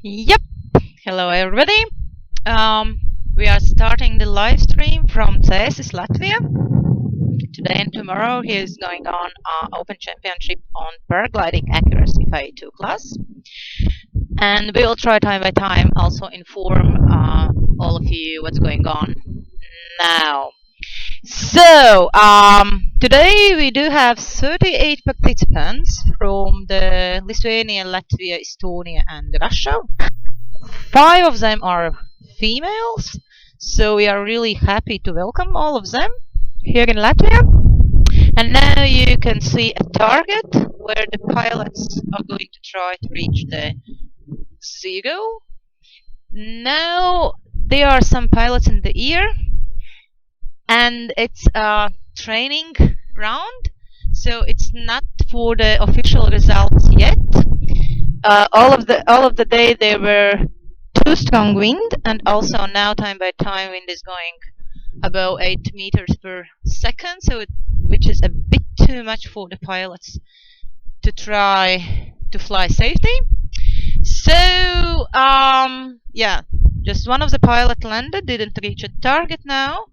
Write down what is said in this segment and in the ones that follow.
Yep. Hello, everybody. Um, we are starting the live stream from Cesis, Latvia. Today and tomorrow, he is going on Open Championship on paragliding accuracy Phase 2 class, and we will try time by time also inform all of you what's going on now. Today we do have 38 participants from the Lithuania, Latvia, Estonia, and Russia. 5 of them are females, so we are really happy to welcome all of them here in Latvia. And now you can see a target where the pilots are going to try to reach the zero. Now there are some pilots in the air, and it's a training round, so it's not for the official results yet. All of the day there were too strong wind, and also now time by time wind is going above 8 meters per second, which is a bit too much for the pilots to try to fly safety. Yeah, just one of the pilots landed, didn't reach a target now,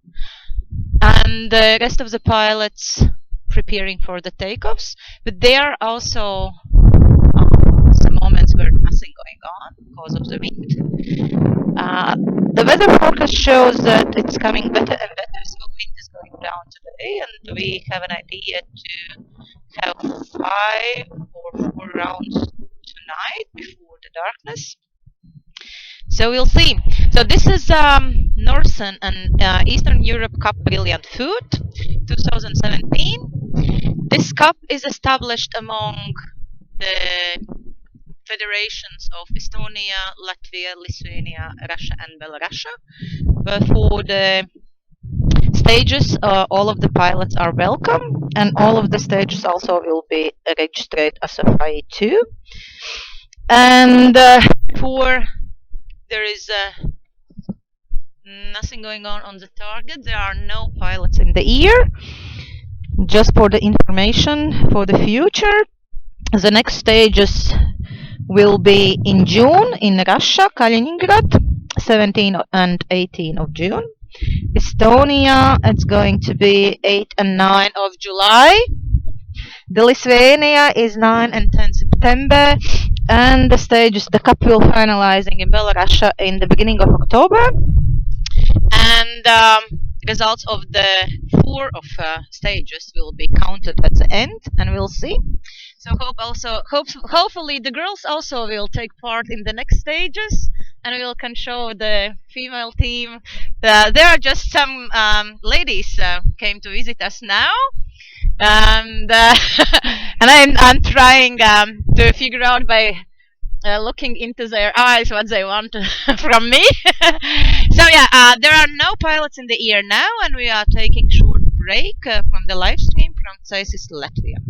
and the rest of the pilots preparing for the takeoffs. But there are also some moments where nothing going on because of the wind. The weather forecast shows that it's coming better and better, so wind is going down today, and we have an idea to have 5 or 4 rounds tonight before the darkness. So we'll see. So this is Northern and Eastern Europe Cup Brilliant Food 2017. This cup is established among the federations of Estonia, Latvia, Lithuania, Russia, and Belarus. But for the stages, all of the pilots are welcome, and all of the stages also will be registered as a Phase 2. And for there is nothing going on the target. There are no pilots in the air. Just for the information for the future, the next stages will be in June in Russia, Kaliningrad, 17 and 18 of June. Estonia, it's going to be 8 and 9 of July. The Lithuania is 9 and 10 September. And the stages, the cup will finalizing in Belarus in the beginning of October. And results of the 4 of stages will be counted at the end, and we'll see. So hopefully the girls also will take part in the next stages, and we can show the female team. There are just some ladies came to visit us now, and and I'm trying to figure out by looking into their eyes what they want from me. There are no pilots in the air now, and we are taking short break from the live stream from Cesis, Latvia.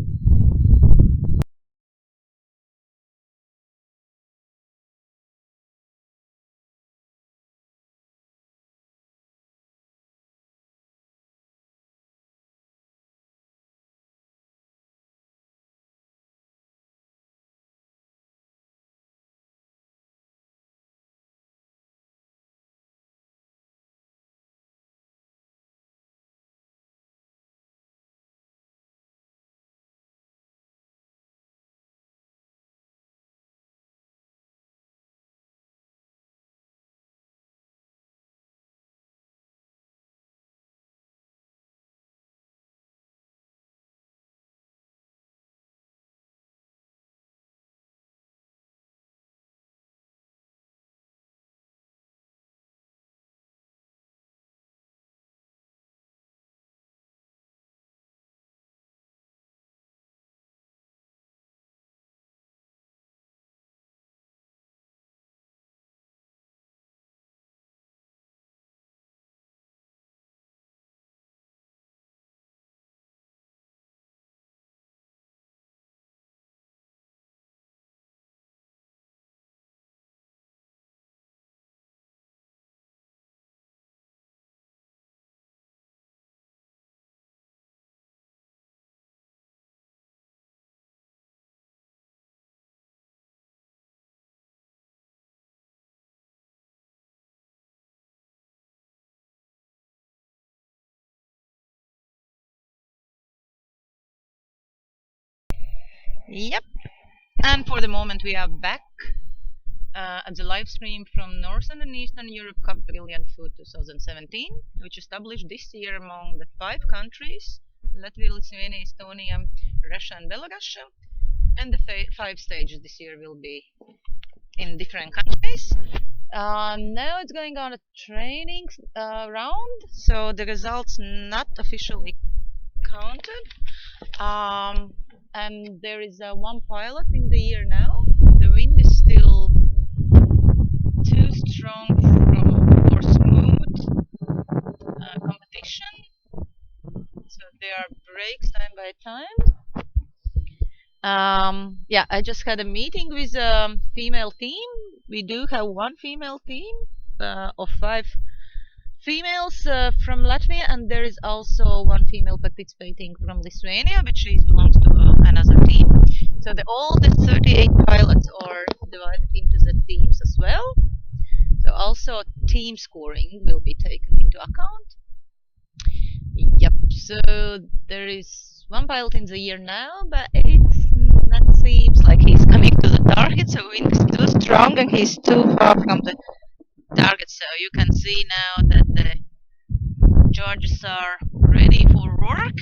Yep. And for the moment, we are back at the live stream from Northern and Eastern Europe Cup Brilliant Food 2017, which established this year among the 5 countries: Latvia, Lithuania, Estonia, Russia, and Belarus. And the 5 stages this year will be in different countries. Now it's going on a training round, so the results not officially counted. And there is one pilot in the year now. The wind is still too strong for smooth competition, so there are breaks time by time. Yeah, I just had a meeting with a female team. We do have one female team of 5 females from Latvia, and there is also one female participating from Lithuania, which belongs to another team. So all the 38 pilots are divided into the teams as well. So also team scoring will be taken into account. Yep. So there is one pilot in the year now, but it's not seems like he's coming to the target. So wind is too strong and he's too far from the target. So you can see now that the judges are ready for work,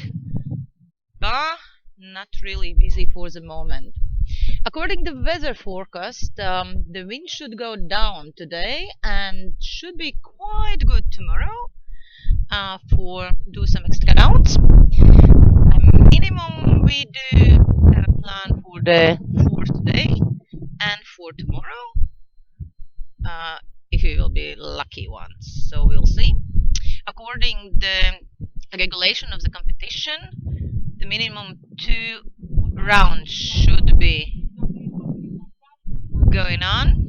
but not really busy for the moment. According to the weather forecast, the wind should go down today and should be quite good tomorrow for do some extra rounds. Minimum we do have a plan for today and for tomorrow, if we will be lucky ones. So we'll see. According the regulation of the competition, the minimum 2 rounds should be going on.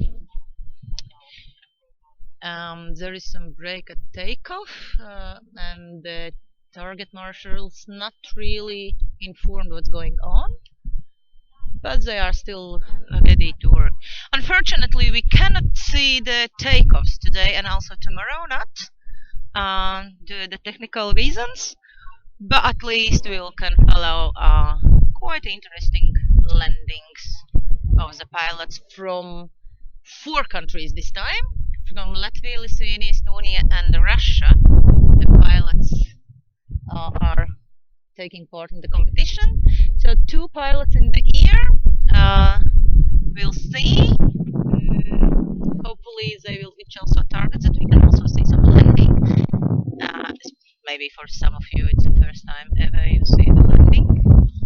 There is some break at takeoff, and the target marshal's not really informed what's going on, but they are still ready to work. Unfortunately, we cannot see the takeoffs today and also tomorrow, not due to the technical reasons, but at least we can follow quite interesting landings of the pilots from 4 countries this time, from Latvia, Lithuania, Estonia, and Russia. The pilots are taking part in the competition. So 2 pilots in the year. We'll see. Hopefully they will reach also targets that we can also see some landing. Maybe for some of you it's the first time ever you see the landing.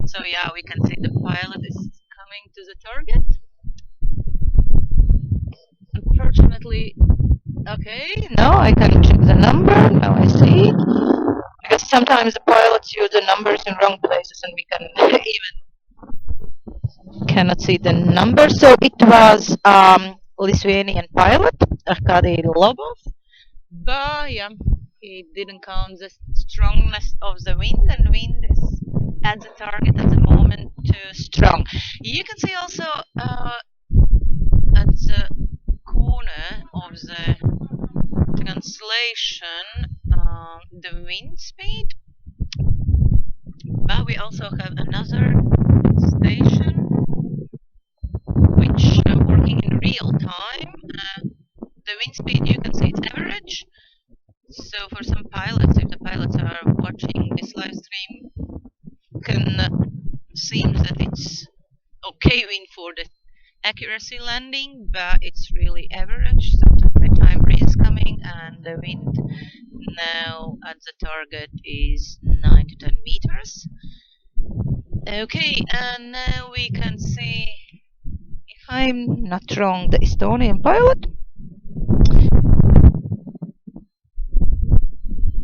So yeah, we can see the pilot is coming to the target. Unfortunately, okay, now I can check the number. Now I see. Because sometimes the pilots use the numbers in wrong places and we can even cannot see the number. So it was Lithuanian pilot, Arkady Lobov. But yeah, he didn't count the strongness of the wind, and wind is at the target at the moment too strong. You can see also at the corner of the translation the wind speed, but we also have another station which are working in real time. The wind speed, you can see it's average. So for some pilots, if the pilots are watching this live stream, can seems that it's okay wind for the accuracy landing, but it's really average. So the time breeze coming, and the wind now at the target is 9 to 10 meters. Okay, and now we can see, if I'm not wrong, the Estonian pilot.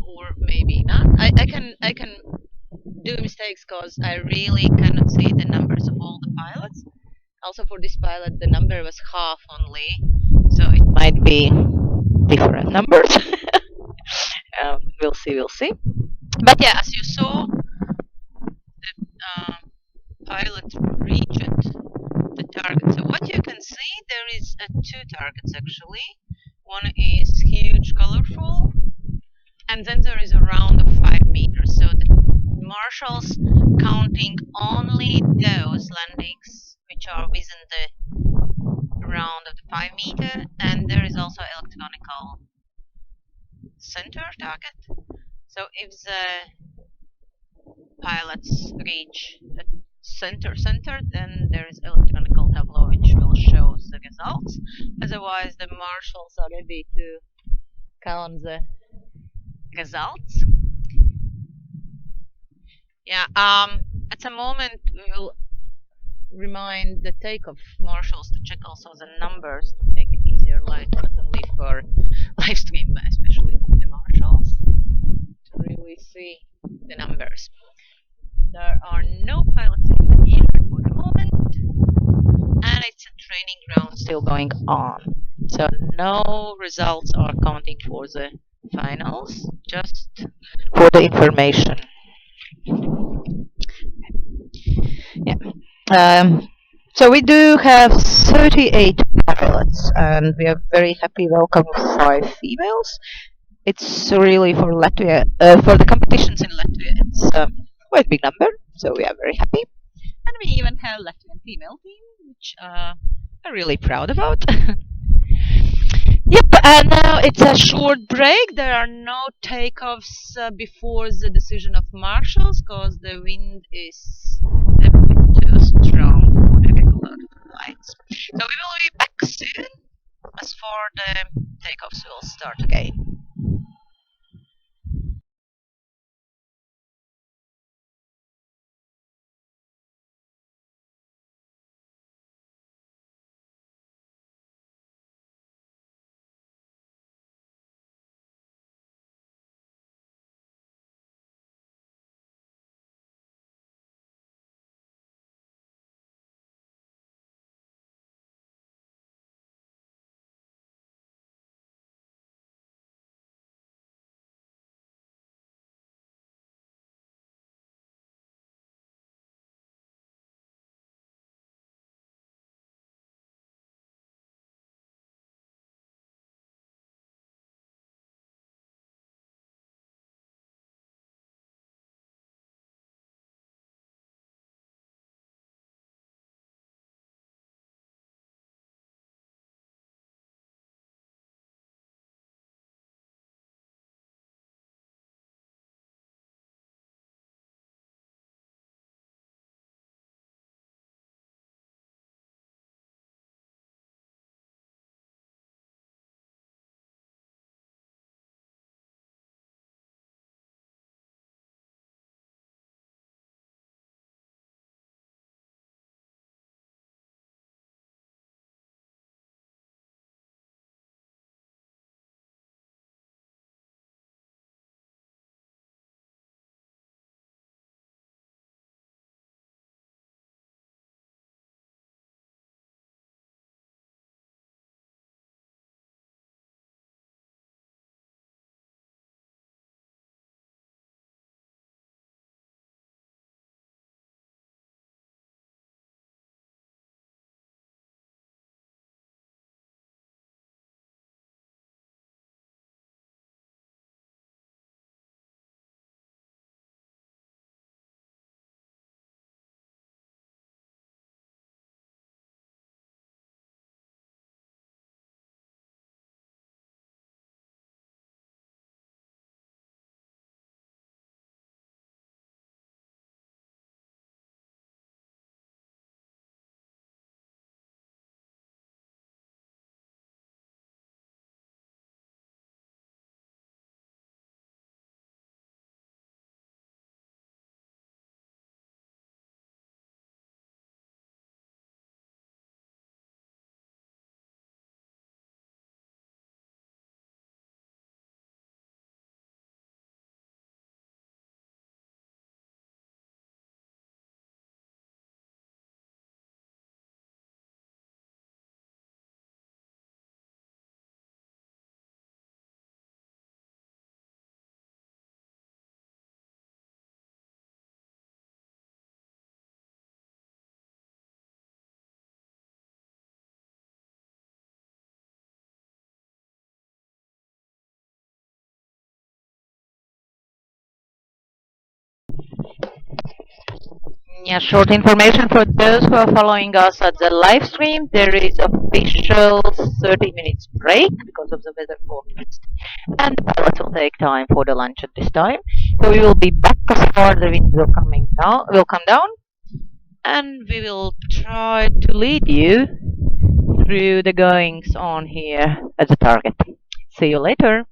Or maybe not. I can do mistakes because I really cannot see the numbers of all the pilots. Also for this pilot the number was half only, so it might be different numbers. We'll see. But yeah, as you saw, the pilot reached the target. So what you can see, there is 2 targets actually. One is huge, colorful, and then there is a round of 5 meters. So the marshals counting only those landings which are within the round of the 5 meter, and there is also electronical center target. So if the pilots reach the center, then there is electronical tableau which will show the results. Otherwise, the marshals are ready to count the results. Yeah. At the moment, we will remind the takeoff marshals to check also the numbers to make it easier live, not only for live stream, but especially for the marshals to really see the numbers. There are no pilots in the air for the moment, and it's a training ground still going on. So no results are counting for the finals, just for the information. Yeah. So we do have 38 pilots, and we are very happy welcome 5 females. It's really for Latvia, for the competitions in Latvia. It's quite a big number, so we are very happy. And we even have Latvian female team, which I'm really proud about. Yep, and now it's a short break. There are no takeoffs before the decision of marshals because the wind is a bit too strong for the regular flights. So we will be back soon as for the takeoffs will start again. Yeah, short information for those who are following us at the live stream. There is official 30 minutes break because of the weather forecast. And the pilots will take time for the lunch at this time. So we will be back as far the wind will come down, and we will try to lead you through the goings on here at the target. See you later.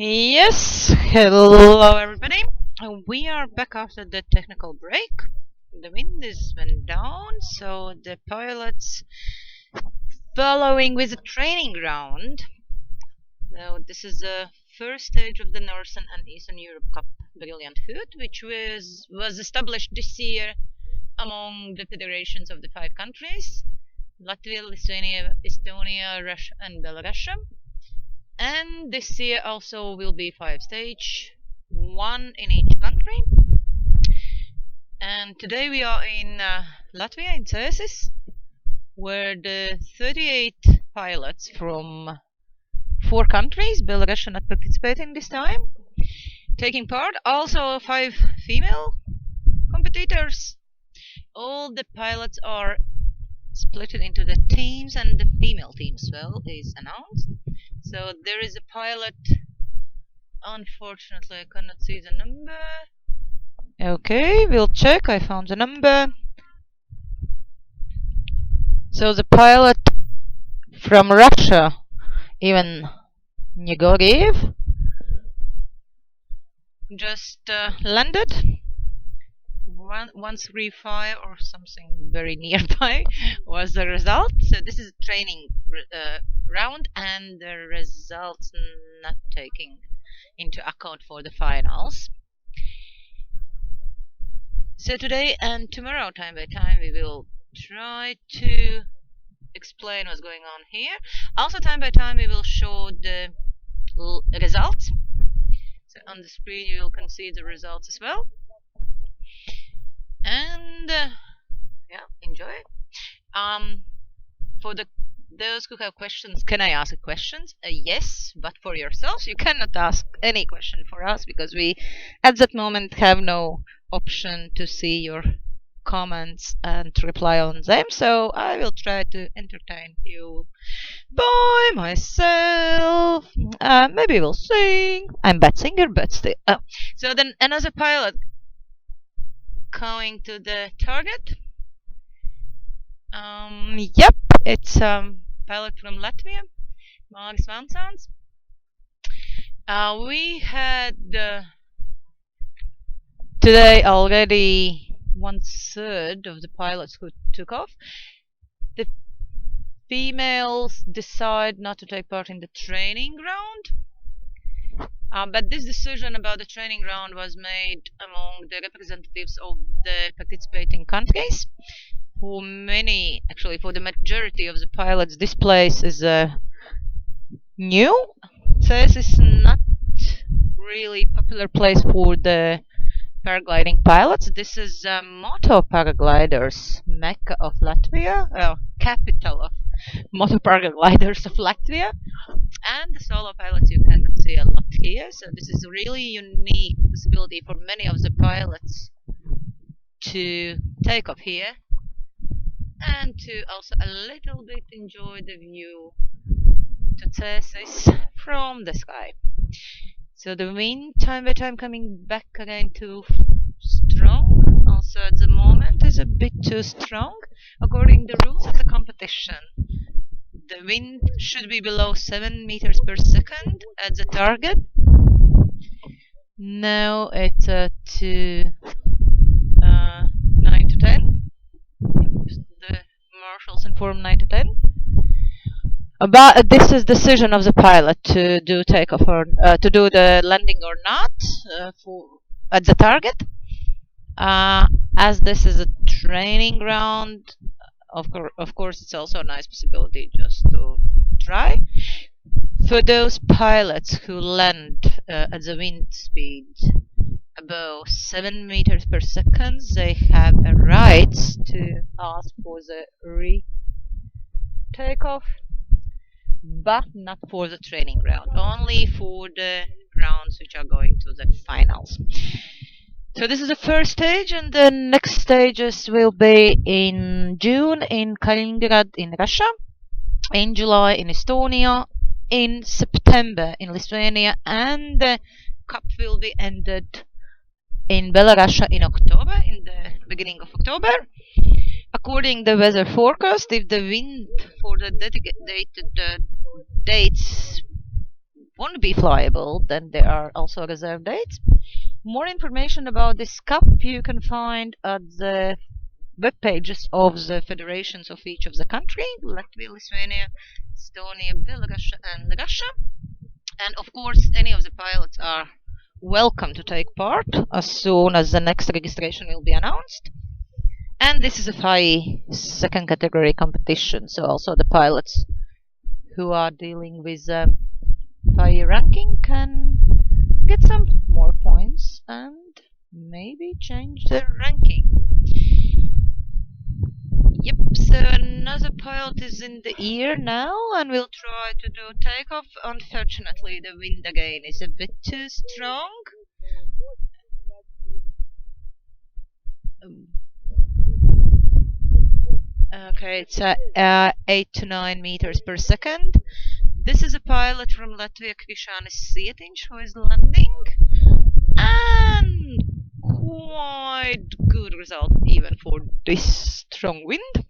Yes, hello everybody. We are back after the technical break. The wind is went down, so the pilots following with a training ground. So this is the first stage of the Northern and Eastern Europe Cup Brilliant Hood, which was established this year among the federations of the 5 countries: Latvia, Lithuania, Estonia, Russia, and Belarus. And this year also will be 5 stage, one in each country. And today we are in Latvia, in Cesis, where the 38 pilots from 4 countries, Belarus are not participating this time, taking part. Also 5 female competitors. All the pilots are split into the teams, and the female team as well is announced. So there is a pilot. Unfortunately, I cannot see the number. Okay, we'll check. I found the number. So the pilot from Russia, Ivan Negoriev, just landed. 135 or something very nearby was the result. So this is a training round, and the results not taking into account for the finals. So today and tomorrow, time by time, we will try to explain what's going on here. Also, time by time, we will show the results. So on the screen, you can see the results as well. And yeah, enjoy it. For those who have questions, can I ask questions? Yes, but for yourselves, you cannot ask any question for us, because we at that moment have no option to see your comments and to reply on them. So I will try to entertain you by myself. Maybe we'll sing. I'm a bad singer, but still. So then another pilot going to the target. Yep, it's pilot from Latvia, Māris Vansāns. We had today already 1/3 of the pilots who took off. The females decide not to take part in the training round. But this decision about the training round was made among the representatives of the participating countries. For many, actually for the majority of the pilots, this place is new. Cesis is not really popular place for the paragliding pilots. This is moto paragliders mecca of Latvia, capital of moto paragliders of Latvia. And the solo pilots you can see a lot here. So this is a really unique possibility for many of the pilots to take off here, and to also a little bit enjoy the view to Cesis from the sky. So the wind time by time coming back again too strong. Also at the moment is a bit too strong. According to the rules of the competition, the wind should be below 7 meters per second at the target. Now it's to 9 to 10. The marshals inform 9 to 10. But this is decision of the pilot to do takeoff or to do the landing or not at the target. As this is a training ground, of course, it's also a nice possibility just to try. For those pilots who land at the wind speed above 7 meters per second, they have a right to ask for the takeoff, but not for the training ground, only for the rounds which are going to the finals. So this is the first stage, and the next stages will be in June in Kaliningrad in Russia, in July in Estonia, in September in Lithuania, and the cup will be ended in Belarus in October, in the beginning of October. According to the weather forecast, if the wind for the dedicated dates won't be flyable, then there are also reserved dates. More information about this cup you can find at the web pages of the federations of each of the country: Latvia, Lithuania, Estonia, Belarus, and Russia. And of course, any of the pilots are welcome to take part as soon as the next registration will be announced. And this is a FAI second category competition, so also the pilots who are dealing with FAI ranking can get some more points and maybe change their ranking. Yep, so another pilot is in the air now and will try to do takeoff. Unfortunately, the wind again is a bit too strong. Okay, it's 8 to 9 meters per second. This is a pilot from Latvia, Krišānis Cietiņš, who is landing. And quite good result even for this strong wind.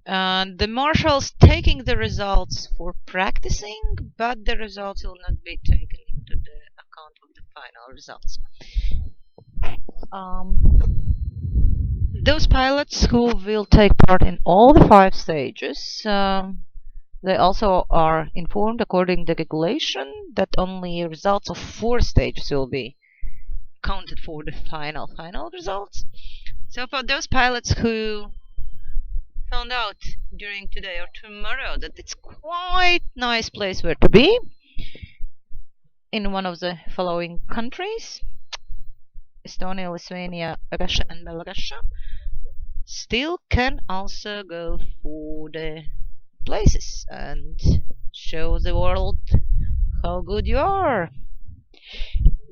And the marshal's taking the results for practicing, but the results will not be taken into the account of the final results. Those pilots who will take part in all the 5 stages, they also are informed according to the regulation that only results of 4 stages will be counted for the final results. So for those pilots who found out during today or tomorrow that it's quite nice place where to be in one of the following countries: Estonia, Lithuania, Russia, and Belarus, still can also go for the places and show the world how good you are.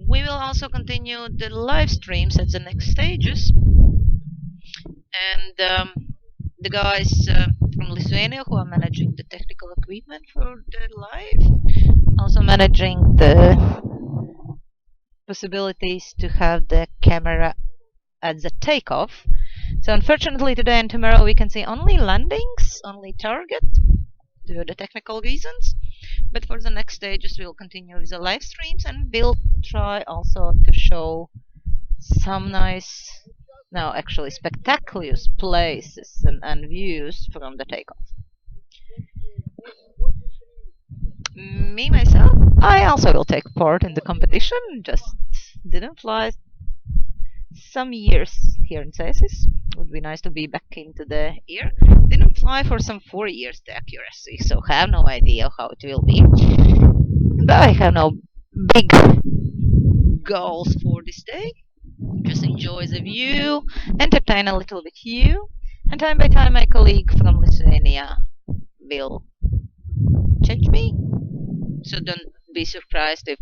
We will also continue the live streams at the next stages, and the guys from Lithuania who are managing the technical equipment for the live, also managing the possibilities to have the camera at the takeoff. So unfortunately today and tomorrow we can see only landings, only target, due to the technical reasons. But for the next stages we'll continue with the live streams, and we'll try also to show some nice, no, actually spectacular places and views from the takeoff. Me, myself, I also will take part in the competition, just didn't fly some years here in Cesis. Would be nice to be back into the air. Didn't fly for some 4 years, the accuracy, so have no idea how it will be. But I have no big goals for this day. Just enjoy the view, entertain a little bit you, and time by time my colleague from Lithuania will change me. So don't be surprised if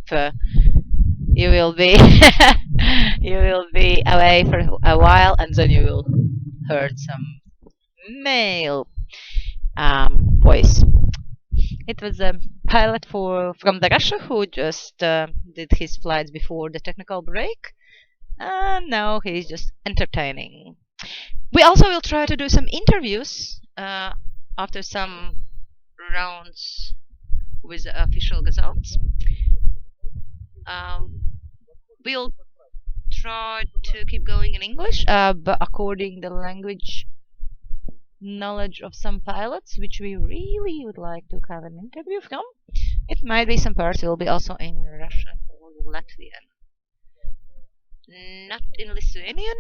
you will be you will be away for a while, and then you will heard some male voice. It was a pilot from the Russia who just did his flights before the technical break, and now he's just entertaining. We also will try to do some interviews after some rounds with the official results. We'll try to keep going in English, but according the language knowledge of some pilots, which we really would like to have an interview from, it might be some parts will be also in Russian or Latvian. Not in Lithuanian.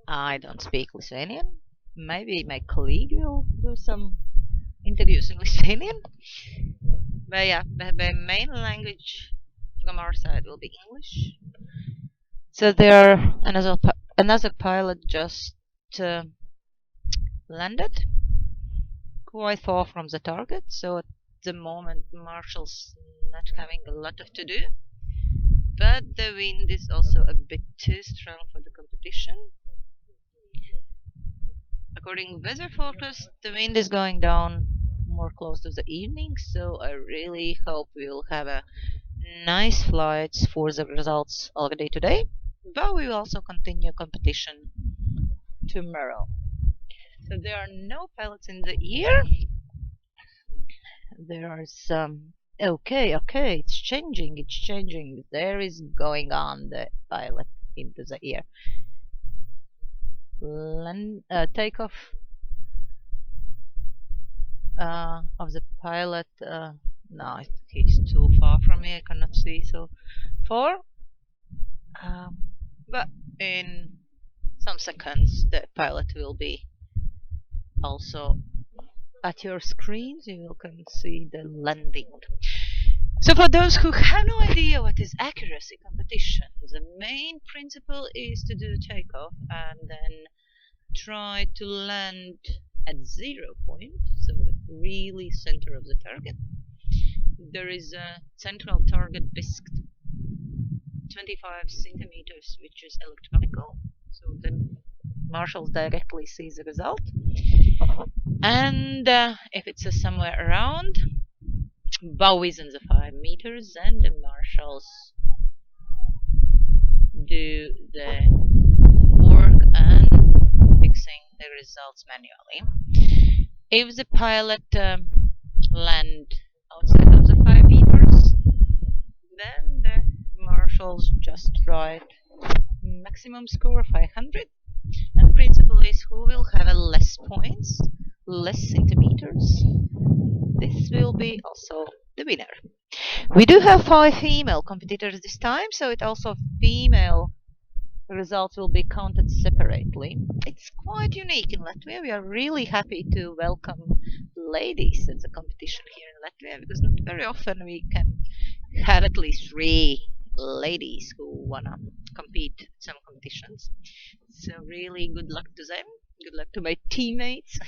I don't speak Lithuanian. Maybe my colleague will do some interviews in Lithuanian. But yeah, the main language from our side will be English. So there, another pilot just landed quite far from the target. So at the moment, Marshall's not having a lot of to do. But the wind is also a bit too strong for the competition. According to weather forecast, the wind is going down more close to the evening, so I really hope we will have a nice flights for the results already today. But we will also continue competition tomorrow. So there are no pilots in the air. there are some. Okay, it's changing. There is going on the pilot into the air. Takeoff of the pilot. No, he's too far from me. I cannot see so far. But in some seconds, the pilot will be also at your screens. You can see the landing. So for those who have no idea what is accuracy competition, the main principle is to do takeoff and then try to land at 0 point, so really center of the target. There is a central target disk 25 centimeters, which is electronical, so the marshals directly see the result. And if it's somewhere around, bow within the 5 meters, then the marshals do the work and fixing the results manually. If the pilot land outside of the 5 meters, then the marshals just write maximum score 500, and the principle is who will have less points, less centimeters, this will be also the winner. We do have 5 female competitors this time, so it also female results will be counted separately. It's quite unique in Latvia. We are really happy to welcome ladies in the competition here in Latvia, because not very often we can have at least 3 ladies who wanna compete in some competitions. So really good luck to them. Good luck to my teammates.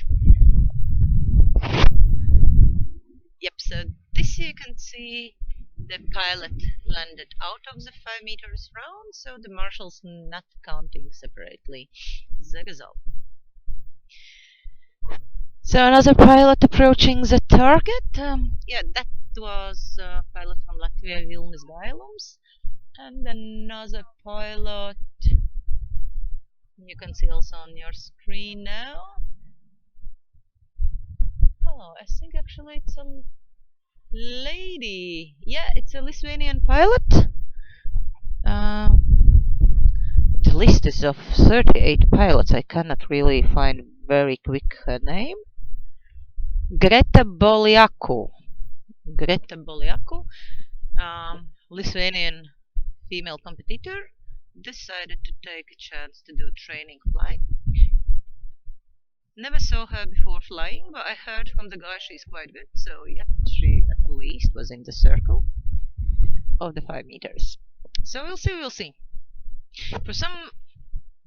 Yep, so this you can see the pilot landed out of the 5 meters round, so the marshals not counting separately the result. So another pilot approaching the target. Yeah, that was a pilot from Latvia, Vilnis Gailums, and another pilot you can see also on your screen now. Oh, I think actually it's a lady. Yeah, it's a Lithuanian pilot. The list is of 38 pilots. I cannot really find very quick her name. Greta Boliaku. Lithuanian female competitor, decided to take a chance to do training flight. Never saw her before flying, but I heard from the guy she's quite good, so yeah, she at least was in the circle of the 5 meters. So we'll see. For some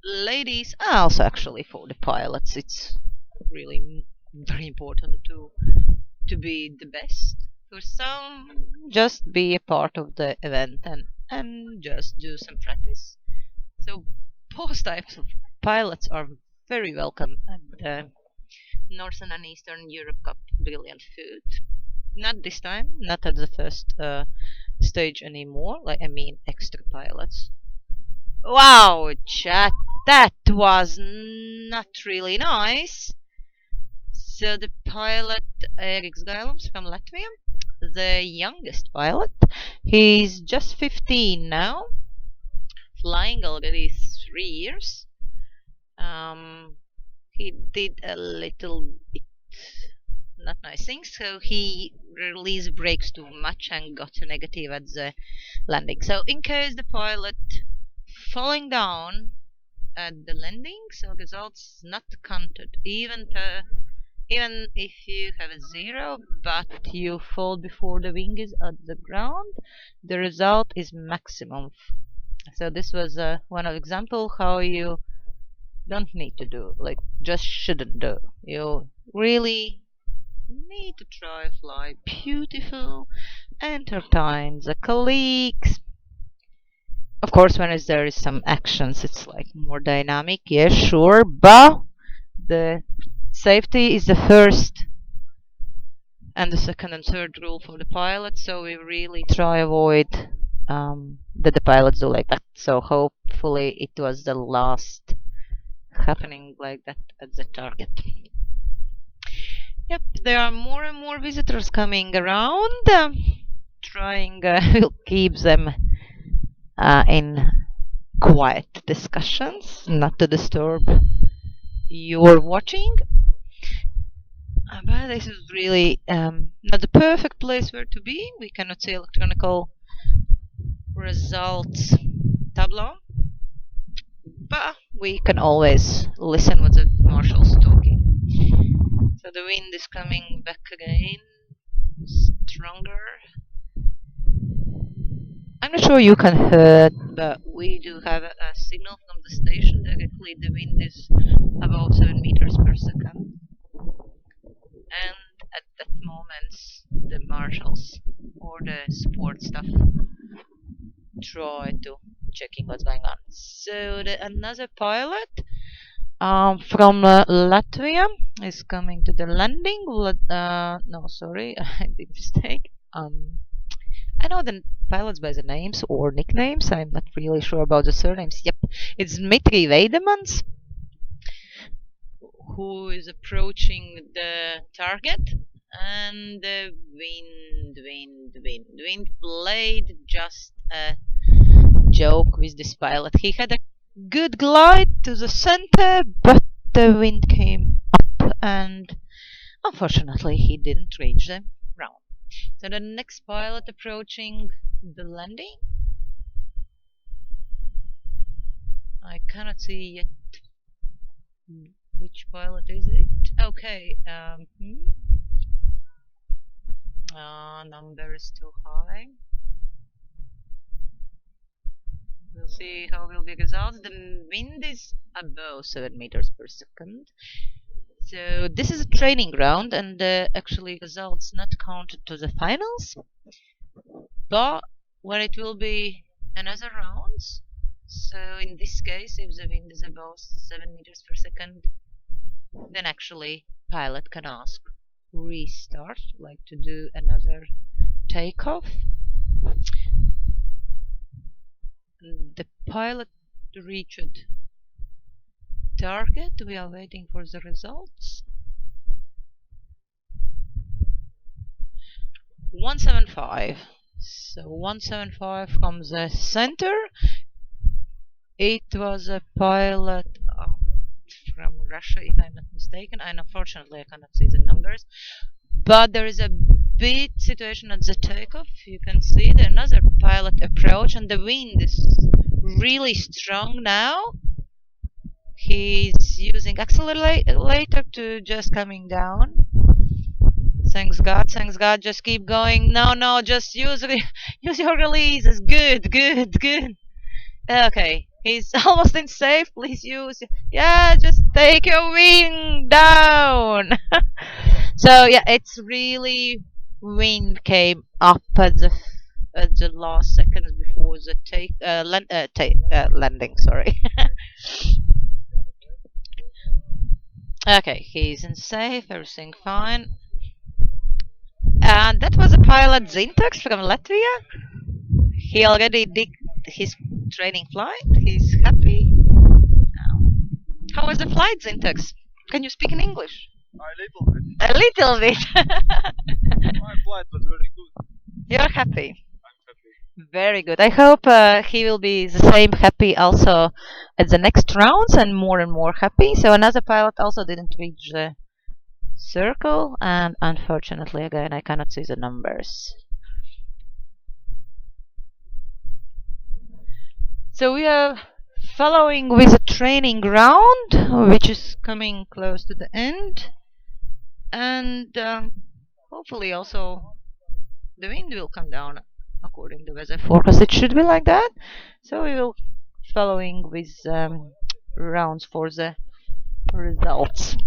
ladies, also actually for the pilots, it's really very important to be the best. For some, just be a part of the event and just do some practice. So both types of pilots are very welcome at the Northern and Eastern Europe Cup Brilliant Food. Not this time, not at the first stage anymore. I mean extra pilots. Wow, chat, that was not really nice. So the pilot Eriks Gailums from Latvia, the youngest pilot, he's just 15 now, flying already 3 years. He did a little bit not nice things, so he released brakes too much and got a negative at the landing. So in case the pilot falling down at the landing, so results not counted, even if you have a 0 but you fall before the wing is at the ground, the result is maximum. So this was one of example how you don't need to do, just shouldn't do. You really need to try fly beautiful, entertain the colleagues. Of course, when there is some actions, it's more dynamic. Yeah, sure, but the safety is the first and the second and third rule for the pilot. So we really try avoid that the pilots do like that. So hopefully it was the last happening like that at the target. Yep, there are more and more visitors coming around, trying we'll keep them in quiet discussions, not to disturb your watching. But this is really not the perfect place where to be. We cannot see electronical results tableau, but we can always listen what the marshal's talking. So the wind is coming back again, stronger. I'm not sure you can hear, but we do have a signal from the station directly. The wind is about 7 meters per second. And at that moment, the marshals or the support staff try to checking what's going on. So another pilot from Latvia is coming to the landing. No, sorry, I did mistake. I know the pilots by the names or nicknames. I'm not really sure about the surnames. Yep, it's Dmitry Veidemans, who is approaching the target, and the wind played just a joke with this pilot. He had a good glide to the center, but the wind came up, and unfortunately he didn't reach the ground. So the next pilot approaching the landing. I cannot see yet which pilot is it. Okay, number is too high. We'll see how will be results. The wind is above 7 meters per second. So this is a training ground, and actually results not counted to the finals, but when it will be another rounds. So in this case, if the wind is above 7 meters per second, then actually pilot can ask restart, like to do another takeoff. The pilot reached target. We are waiting for the results. 175. So 175 from the center. It was a pilot from Russia, if I'm not mistaken, and unfortunately I cannot see the numbers. But there is a bit situation at the takeoff. You can see another pilot approach, and the wind is really strong now. He's using accelerator to just coming down. Thanks God, just keep going. No, just use your releases. Good. Okay, he's almost in safe. Please use. Yeah, just take your wing down. So yeah, it's really wind came up at the last seconds before the landing. Sorry. Okay, he's in safe. Everything fine. And that was a pilot Zintax from Latvia. He already did his training flight. He's happy. How was the flight, Zintax? Can you speak in English? A little bit. My flight was very good. You're happy. I'm happy. Very good. I hope he will be the same happy also at the next rounds and more happy. So another pilot also didn't reach the circle, and unfortunately again I cannot see the numbers. So we are following with a training round, which is coming close to the end, and hopefully also the wind will come down according to weather forecast. It should be like that. So we will following with rounds for the results.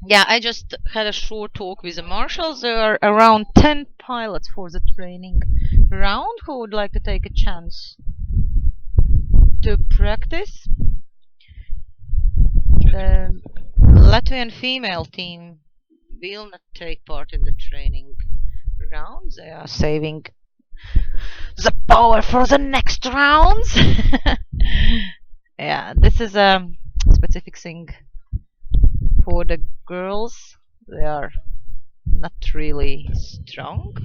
Yeah, I just had a short talk with the marshals. There are around 10 pilots for the training round. Who would like to take a chance to practice? The Latvian female team will not take part in the training rounds. They are saving the power for the next rounds. Yeah, this is a specific thing for the girls. They are not really strong.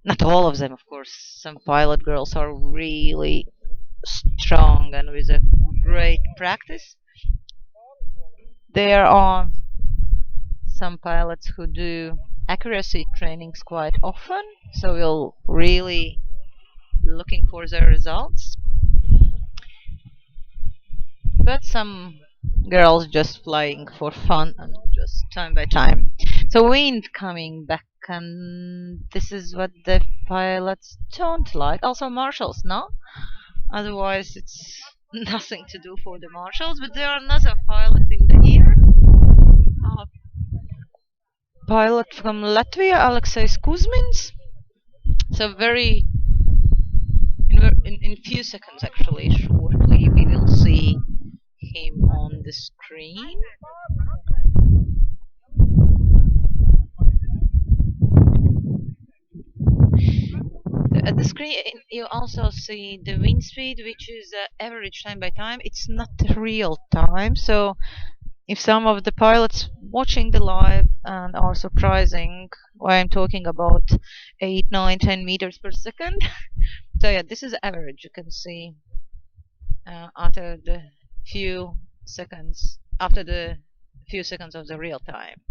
Not all of them, of course. Some pilot girls are really strong and with a great practice. There are some pilots who do accuracy trainings quite often, so we'll really looking for their results. But some girls just flying for fun and just time by time. So wind coming back, and this is what the pilots don't like. Also marshals, no? Otherwise it's nothing to do for the marshals. But there are another pilot in the air. Uh, Pilot from Latvia, Alexeis Kuzmins. So very in few seconds, actually, shortly, we will see him on the screen. At the screen, you also see the wind speed, which is average time by time. It's not real time, so if some of the pilots watching the live and are surprising why I'm talking about 8, 9, 10 meters per second. So yeah, this is average. You can see after the few seconds, after the few seconds of the real time.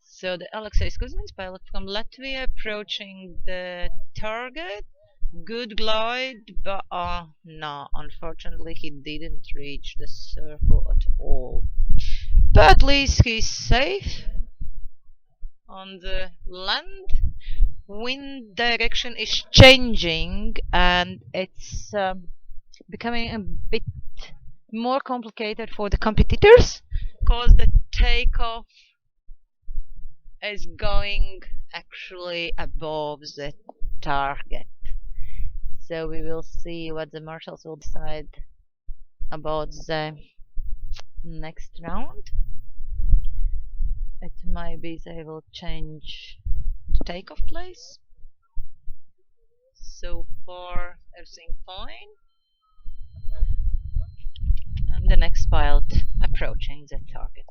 So the Alexeis Kuzmins, pilot from Latvia, approaching the target. Good glide, but no, unfortunately he didn't reach the circle at all. But at least he's safe on the land. Wind direction is changing and it's becoming a bit more complicated for the competitors because the takeoff is going actually above the target. So we will see what the marshals will decide about the next round. It might be they will change the takeoff place. So far everything fine. And the next pilot approaching the target.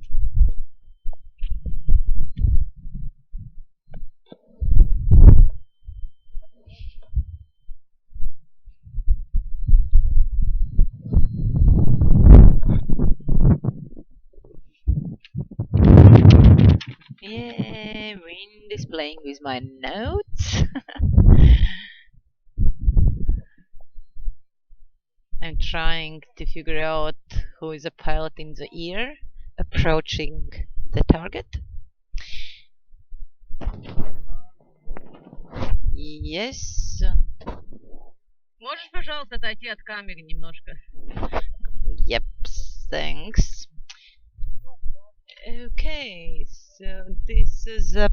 Yeah, wind is playing with my notes. I'm trying to figure out who is a pilot in the air approaching the target. Yes. Можешь, пожалуйста, отойти от камеры немножко? Yep, thanks. Okay, so this is a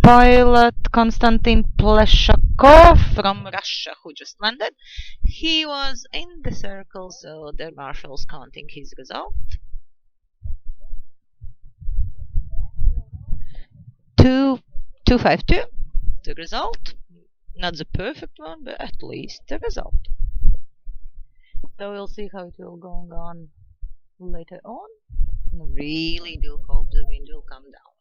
pilot Konstantin Pleshakov from Russia who just landed. He was in the circle, so the marshal's counting his result. 252, the result. Not the perfect one, but at least the result. So we'll see how it will going on later on. I really do hope the wind will come down.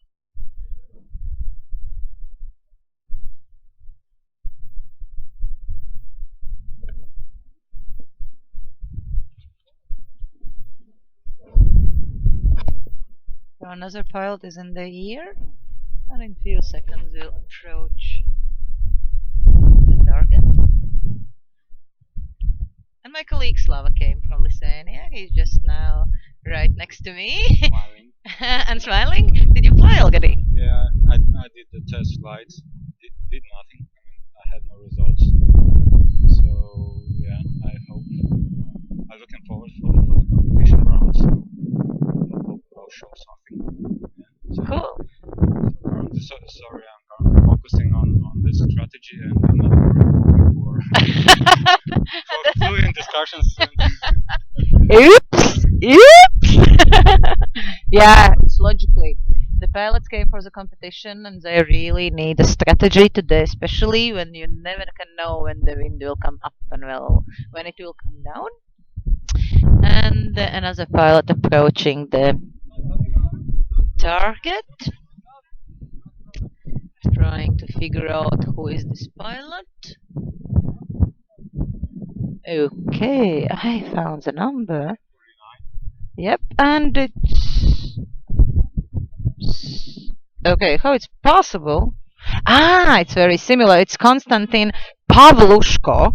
So another pilot is in the air, and in few seconds we'll approach the target. And my colleague Slava came from Lithuania. He's just now right next to me Smiling. and smiling. Did you fly already? Yeah, I did the test flights. Did nothing. I mean, I had no results. So yeah, I hope. I'm looking forward for the competition round. So I hope I'll show something. Yeah. So, Cool. so currently, sorry, I'm currently focusing on this strategy and I'm not very hoping discussions. Oops! Oops! Yeah, it's logically. The pilots came for the competition and they really need a strategy today, especially when you never can know when the wind will come up and when it will come down. And another pilot approaching the target, trying to figure out who is this pilot. Okay, I found the number. Yep, and it's okay. How it's possible? Ah, it's very similar. It's Konstantin Pavlushko,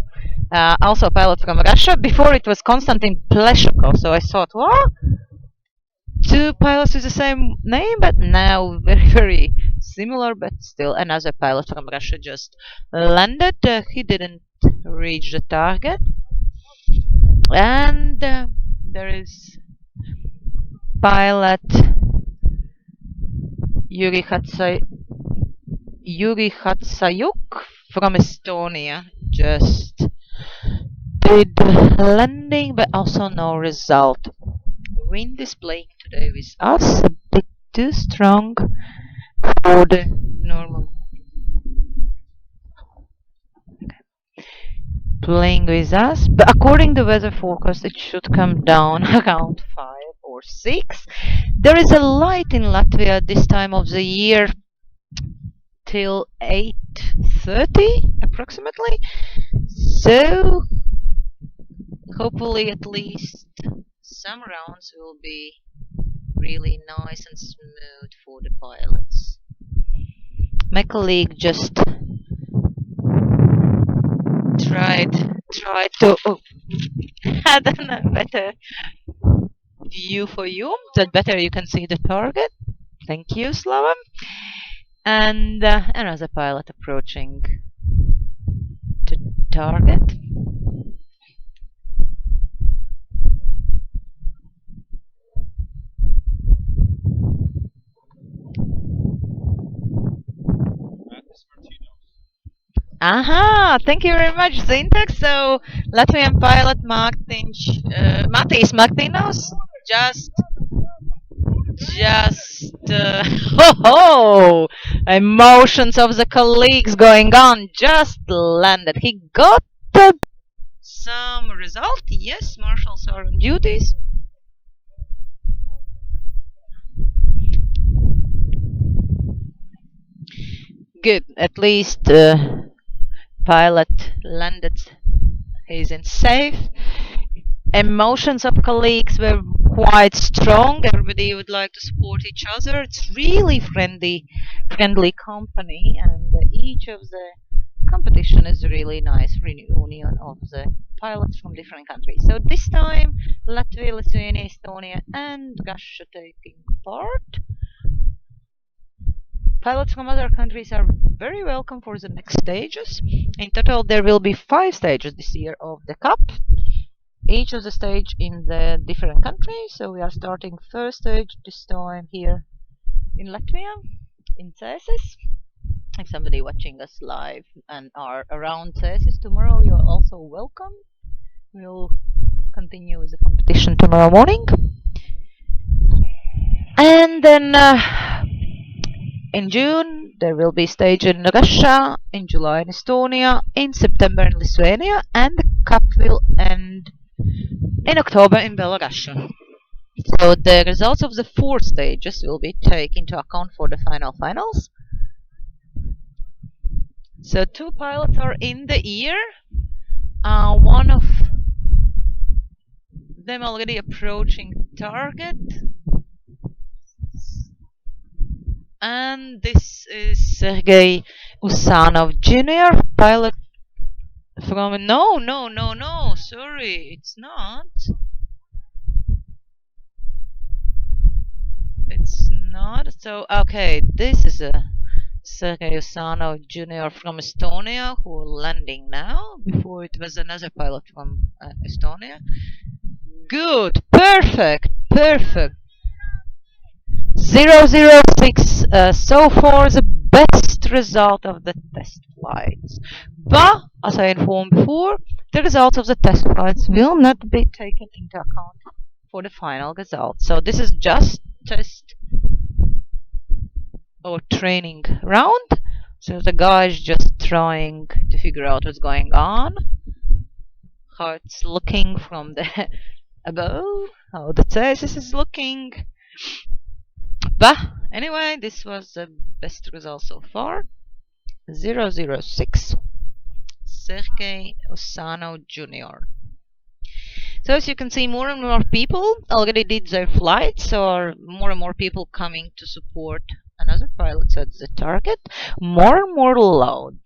also a pilot from Russia. Before it was Konstantin Pleshko, so I thought, what? Two pilots with the same name, but now very, very similar, but still another pilot from Russia just landed. He didn't reach the target. And there is pilot Yuri Hatsayuk from Estonia just did landing, but also no result. Wind is playing today with us, a bit too strong for the normal. Playing with us, but according to weather forecast, it should come down around 5 or 6. There is a light in Latvia this time of the year till 8:30 approximately. So hopefully at least some rounds will be really nice and smooth for the pilots. My colleague just tried to had a better view for you, that better you can see the target. Thank you, Slava. And another pilot approaching the target. Aha! Thank you very much, Zintax. So Latvian pilot Matis Martinos just ho ho! Emotions of the colleagues going on. Just landed. He got some result. Yes, marshals are on duties. Good. At least pilot landed. He's in safe. Emotions of colleagues were quite strong. Everybody would like to support each other. It's really friendly company, and each of the competition is really nice reunion of the pilots from different countries. So this time, Latvia, Lithuania, Estonia, and Russia taking part. Pilots from other countries are very welcome for the next stages. In total, there will be 5 stages this year of the Cup. Each of the stage in the different countries. So we are starting first stage this time here in Latvia, in Cesis. If somebody watching us live and are around Cesis tomorrow, you're also welcome. We'll continue with the competition tomorrow morning. And then in June there will be stage in Russia, in July in Estonia, in September in Lithuania, and the Cup will end in October in Belarus. So the results of the 4 stages will be taken into account for the finals. So 2 pilots are in the air. One of them already approaching target. And this is Sergei Usanov Jr., pilot from... No, sorry, it's not. It's not. So, okay, this is a Sergei Usanov Jr. from Estonia who landing now. Before it was another pilot from Estonia. Good, perfect. 006, so far the best result of the test flights. But, as I informed before, The results of the test flights will not be taken into account for the final result. So this is just test or training round. So the guy is just trying to figure out what's going on, how it's looking from the above, how the Cesis is looking. But anyway, this was the best result so far. 006. Sergei Osano Jr. So as you can see, more and more people already did their flights, or more and more people coming to support another pilot at the target. More and more loud.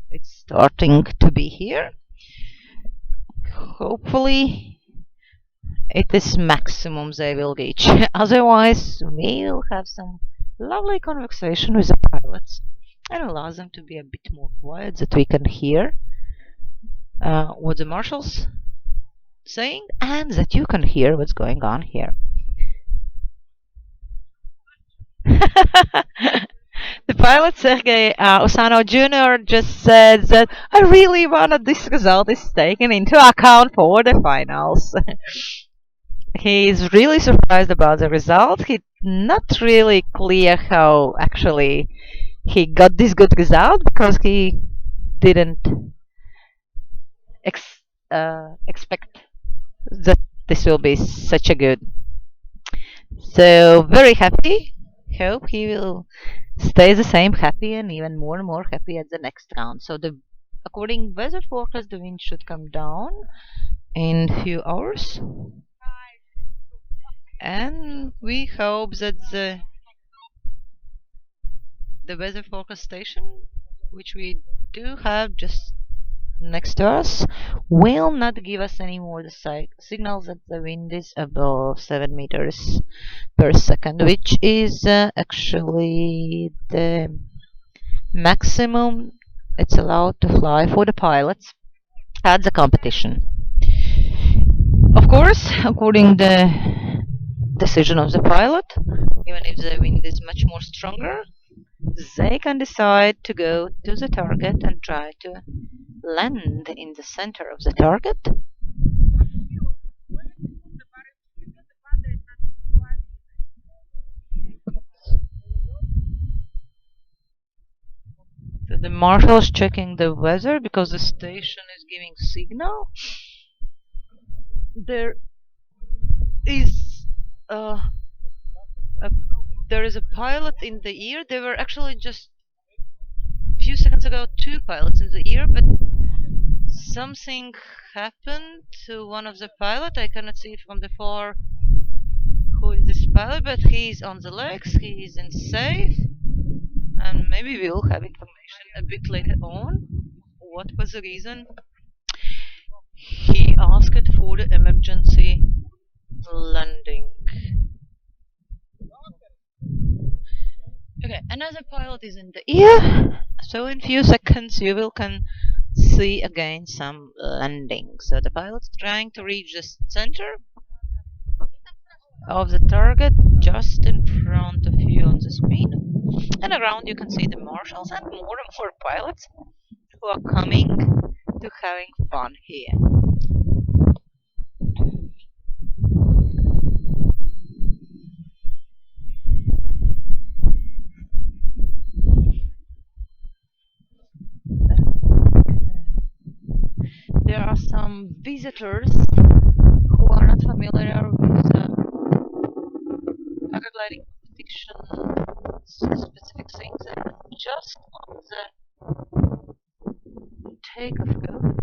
It's starting to be here. Hopefully it is maximum they will reach. Otherwise, we will have some lovely conversation with the pilots and allow them to be a bit more quiet that we can hear what the marshals saying and that you can hear what's going on here. The pilot Sergei Osano Jr. just said that I really wanted this result is taken into account for the finals. He's really surprised about the result. He's not really clear how actually he got this good result because he didn't expect that this will be such a good. So very happy. Hope he will stay the same happy and even more and more happy at the next round. So the according weather forecast, the wind should come down in few hours, and we hope that the weather forecast station, which we do have just next to us, will not give us any more the signals that the wind is above 7 meters per second, which is actually the maximum it's allowed to fly for the pilots at the competition. Of course, according the decision of the pilot, even if the wind is much more stronger, they can decide to go to the target and try to land in the center of the target. So the marshal is checking the weather because the station is giving signal. There is uh, a there is a pilot in the ear. There were actually just a few seconds ago two pilots in the ear, but something happened to one of the pilot. I cannot see from the far who is this pilot, but he's on the legs. He is in safe, and maybe we'll have information a bit later on. What was the reason he asked for the emergency landing? Okay, another pilot is in the ear, so in few seconds you will can see again some landing. So the pilot's trying to reach the center of the target just in front of you on the screen, and around you can see the marshals and more pilots who are coming to having fun here. There are some visitors who are not familiar with paragliding competition specific things, and just on the takeoff road.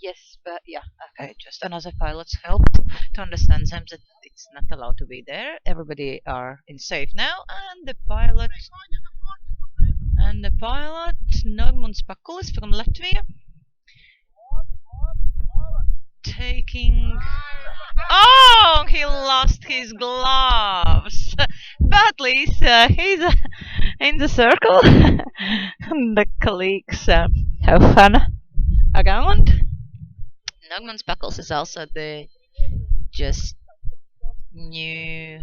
Yes, but yeah, okay, just another pilot's help to understand them that it's not allowed to be there. Everybody are in safe now, and the pilot Normunds Pakulis from Latvia taking. Oh, he lost his gloves, but at least he's in the circle. The colleagues have fun around. Normunds Pakulis is also the just new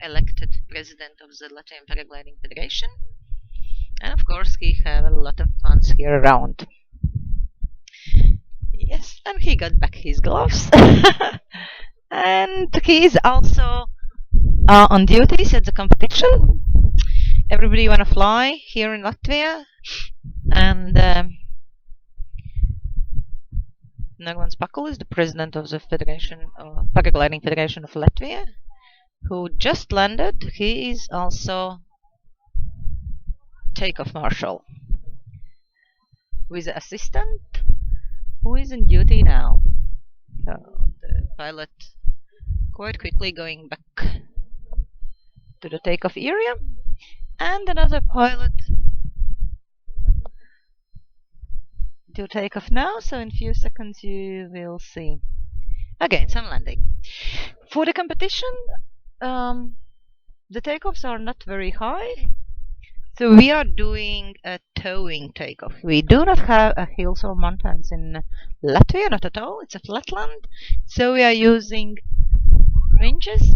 elected president of the Latvian Paragliding Federation, and of course he have a lot of fun here around. And he got back his gloves. And he is also on duties at the competition. Everybody wanna fly here in Latvia, and Nagmans Pakul is the president of the Federation, Paragliding Federation of Latvia, who just landed. He is also takeoff marshal with the assistant who is on duty now. So the pilot quite quickly going back to the takeoff area, and another pilot to take off now. So in few seconds you will see again some landing. For the competition, the takeoffs are not very high. So we are doing a towing takeoff. We do not have hills or mountains in Latvia, not at all. It's a flatland. So we are using ranges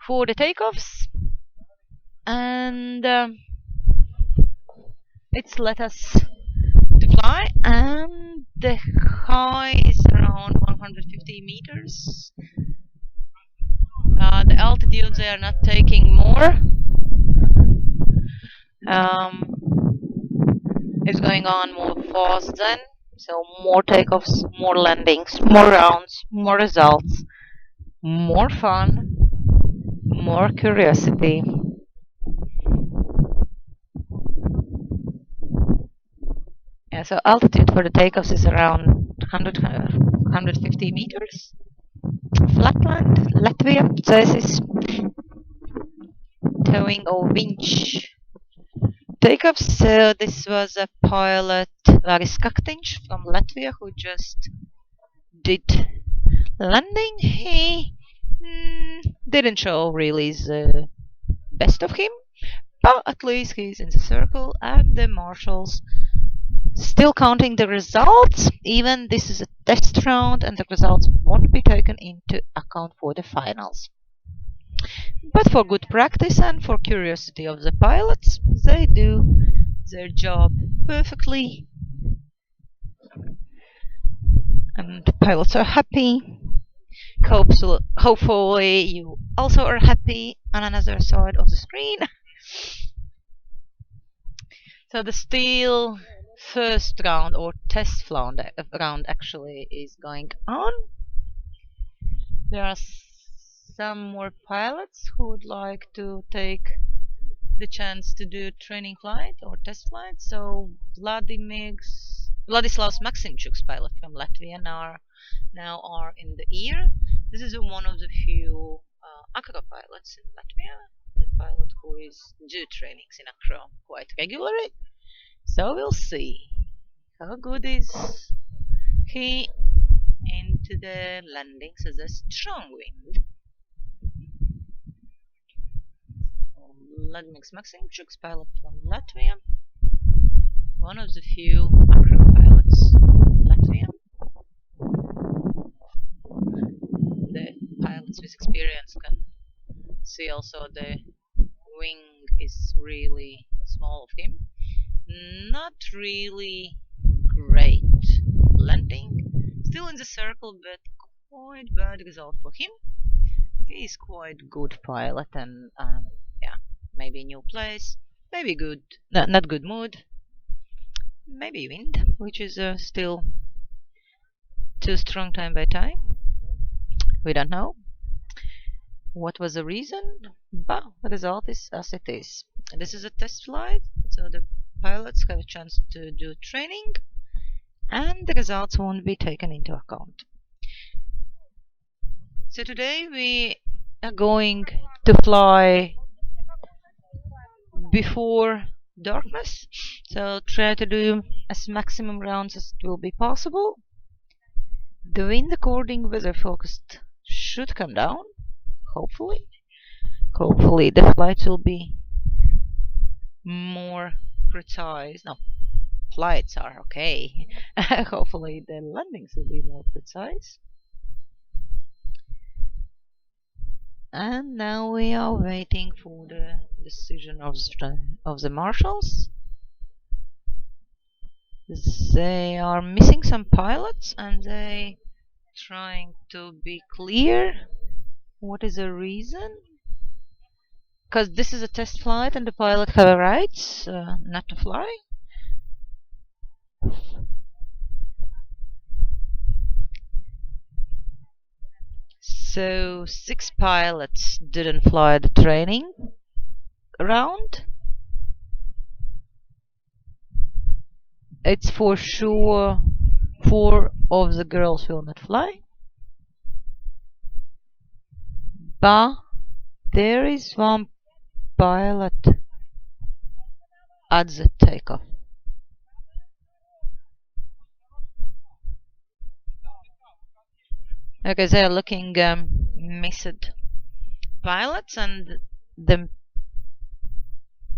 for the takeoffs, and it's let us to fly, and the high is around 150 meters. The altitudes they are not taking more. It's going on more fast then, so more takeoffs, more landings, more rounds, more results, more fun, more curiosity. Yeah, so altitude for the takeoffs is around 150 meters. Flatland, Latvia, Cesis, towing or winch takeoffs. So this was a pilot, Laris Kaktiņš from Latvia, who just did landing. He didn't show really the best of him, but at least he's in the circle, and the marshals still counting the results. Even this is a test round, and the results won't be taken into account for the finals. But for good practice and for curiosity of the pilots, they do their job perfectly, and the pilots are happy. Hopefully you also are happy on another side of the screen. So the still first round or test round actually is going on. There are some more pilots who would like to take the chance to do training flight or test flight. So Vladislaus Maximchuk's pilot from Latvia now are in the air. This is one of the few acro pilots in Latvia. The pilot who is do trainings in acro quite regularly. So we'll see how good is he into the landings as a strong wind. Vladimir Maximchuk's pilot from Latvia, one of the few acro pilots in Latvia. The pilots with experience can see also the wing is really small of him. Not really great landing. Still in the circle, but quite bad result for him. He is quite good pilot, and yeah, maybe new place, maybe good, not good mood, maybe wind, which is still too strong time by time. We don't know what was the reason, but the result is as it is. This is a test flight, so the pilots have a chance to do training, and the results won't be taken into account. So today we are going to fly before darkness, so try to do as maximum rounds as it will be possible. The wind according weather forecast should come down, hopefully. Hopefully the flights will be more precise. No, flights are okay. Hopefully the landings will be more precise. And now we are waiting for the decision of the marshals. They are missing some pilots and they trying to be clear. What is the reason? Because this is a test flight and the pilot have rights not to fly. So 6 pilots didn't fly the training round. It's for sure 4 of the girls will not fly. But there is one pilot at the takeoff. Okay, they are looking missed pilots and the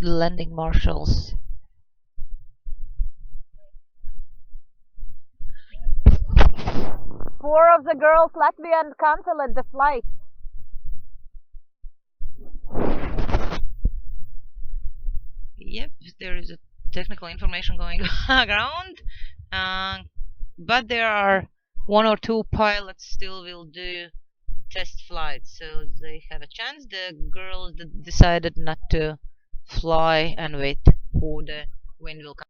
landing marshals. 4 of the girls Latvian canceled the flight. Yep, there is a technical information going around, but there are 1 or 2 pilots still will do test flights, so they have a chance. The girls decided not to fly and wait for the wind will come.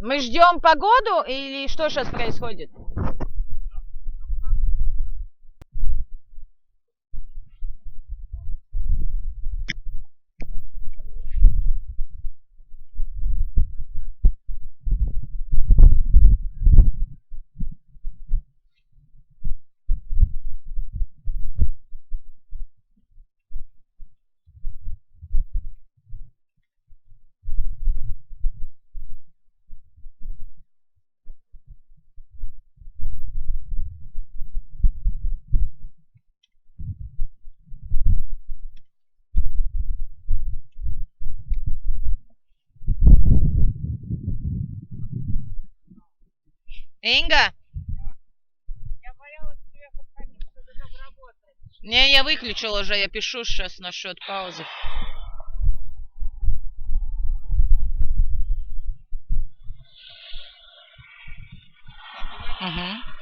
Мы ждем погоду или что сейчас происходит? Инга? Не, я выключил уже, я пишу сейчас насчет паузы. Угу.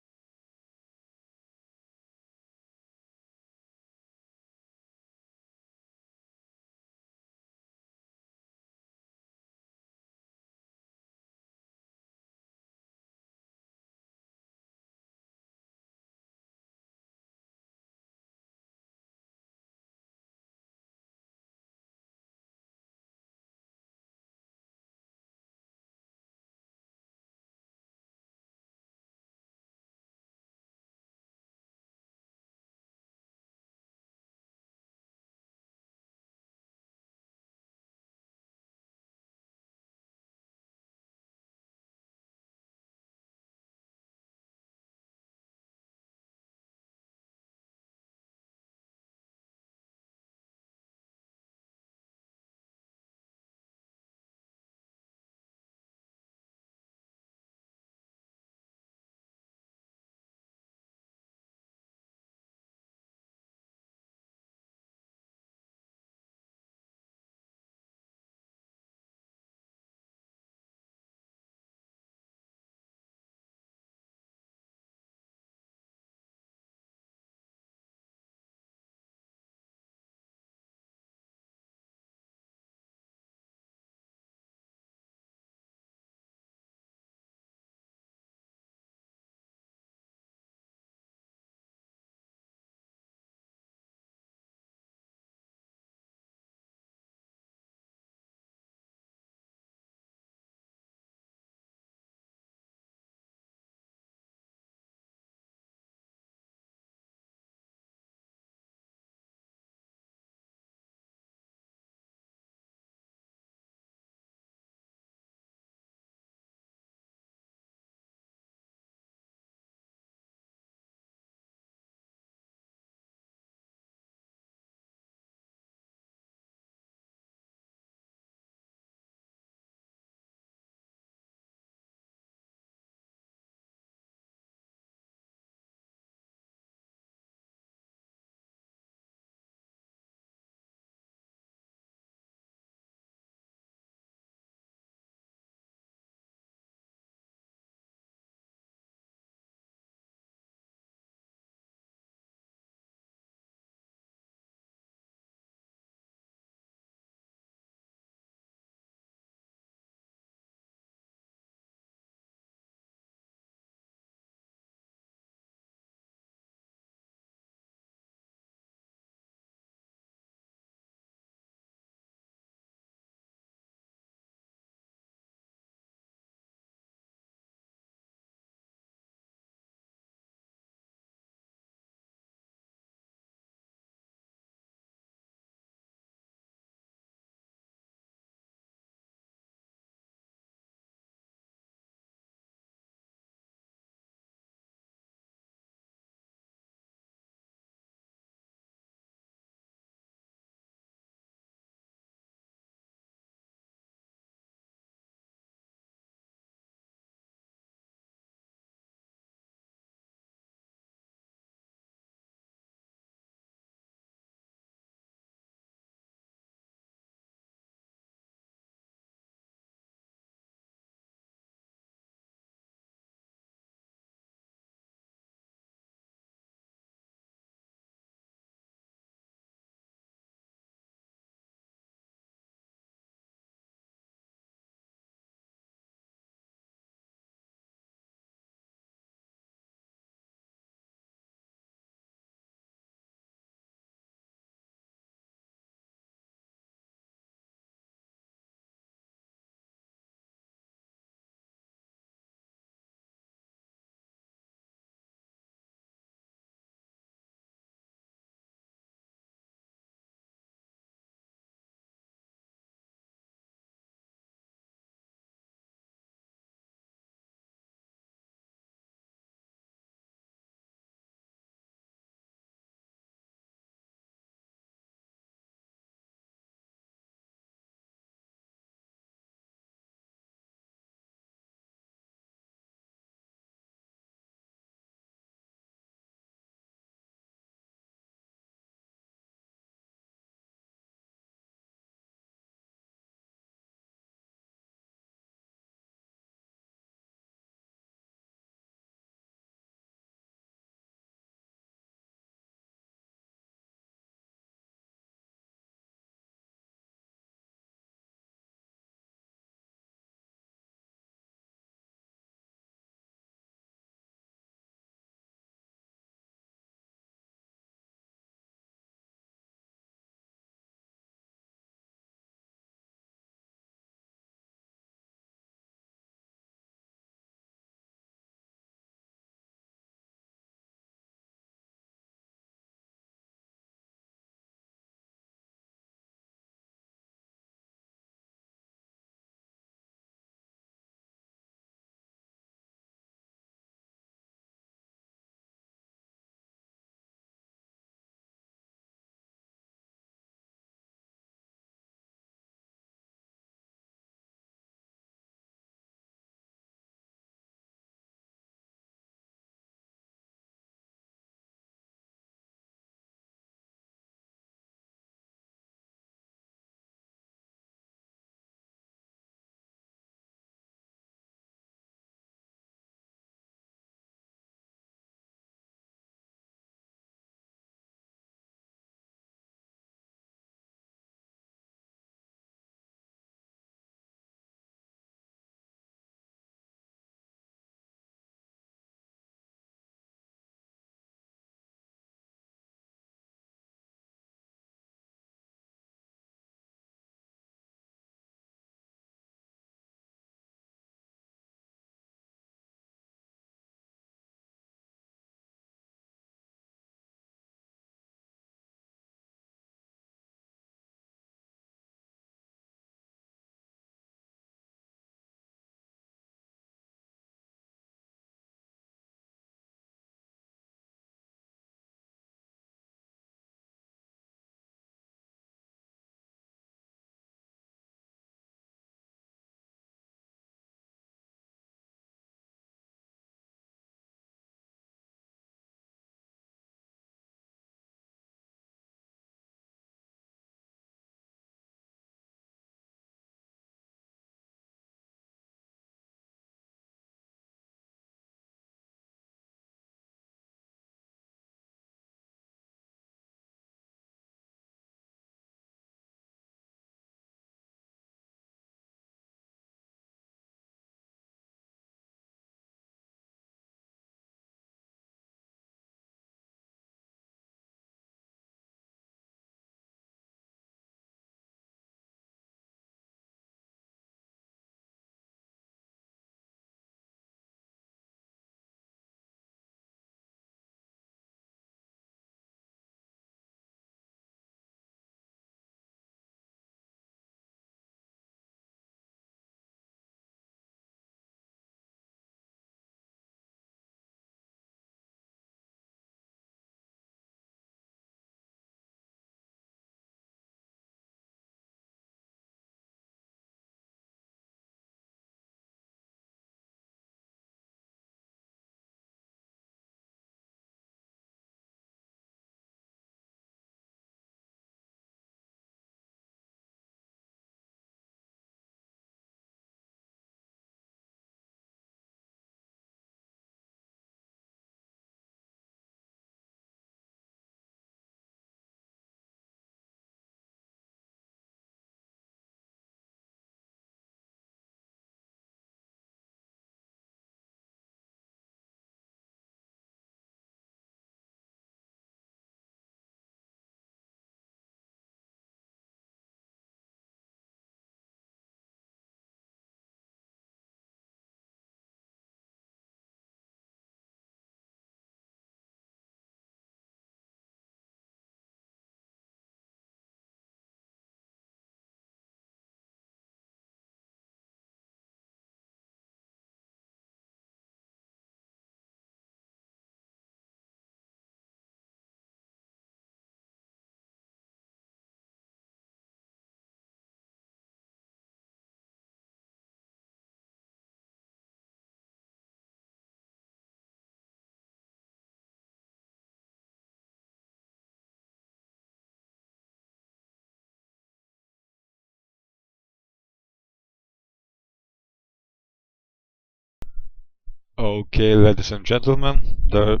Okay, ladies and gentlemen, the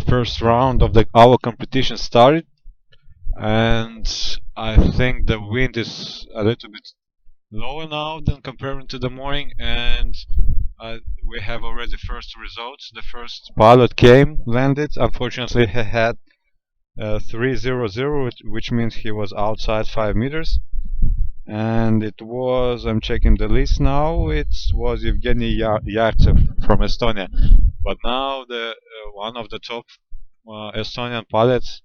first round of our competition started, and I think the wind is a little bit lower now than comparing to the morning, and we have already first results. The first pilot came, landed. Unfortunately, he had 300, which means he was outside 5 meters. And it was, I'm checking the list now, it was Evgeny Yartsev from Estonia. But now the one of the top Estonian pilots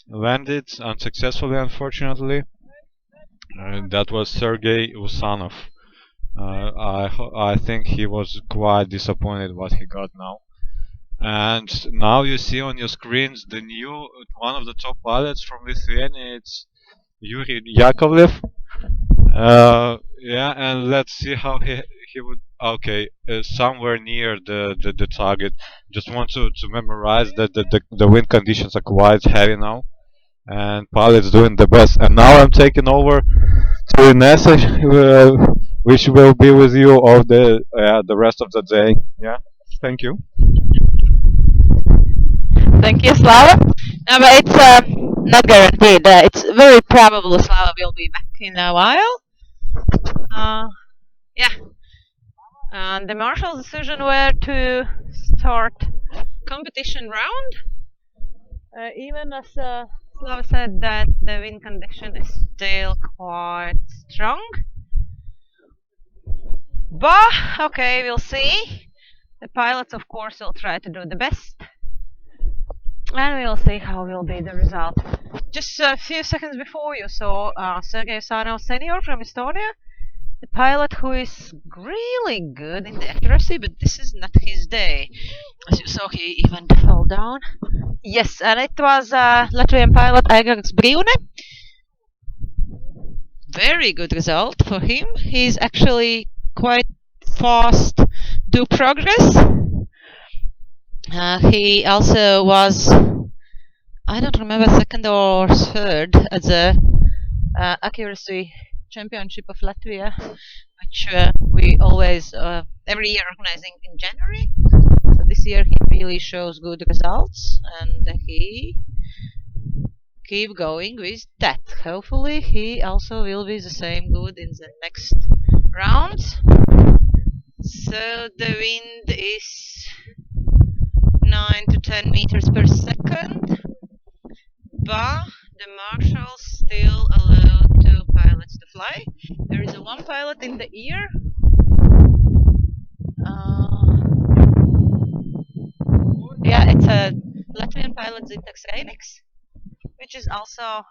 landed unsuccessfully, unfortunately. That was Sergei Usanov. I think he was quite disappointed what he got now. And now you see on your screens the new one of the top pilots from Lithuania. It's Yuri Yakovlev. Yeah, and let's see how he would. Okay, somewhere near the target. Just want to memorize that the wind conditions are quite heavy now, and pilot's doing the best. And now I'm taking over to Inessa, which will be with you all the rest of the day. Yeah, thank you. Thank you, Slava. No, but it's not guaranteed. It's very probable Slava will be back in a while. Yeah. The Marshall decision were to start competition round. Even as Slava said that the wind condition is still quite strong. But okay, we'll see. The pilots, of course, will try to do the best. And we'll see how will be the result. Just a few seconds before you saw Sergei Usanov Senior from Estonia, the pilot who is really good in the accuracy, but this is not his day. As you saw, he even fell down. Yes, and it was Latvian pilot Aigars Brīvne. Very good result for him. He's actually quite fast do progress. He also was, I don't remember, second or third at the accuracy championship of Latvia, which we always every year organizing in January. So this year he really shows good results, and he keep going with that. Hopefully he also will be the same good in the next rounds. So the wind is 9 to 10 meters per second, but the marshals still allow two pilots to fly. There is a one pilot in the ear. Yeah, it's a Latvian pilot Zintags Reiniks, which is also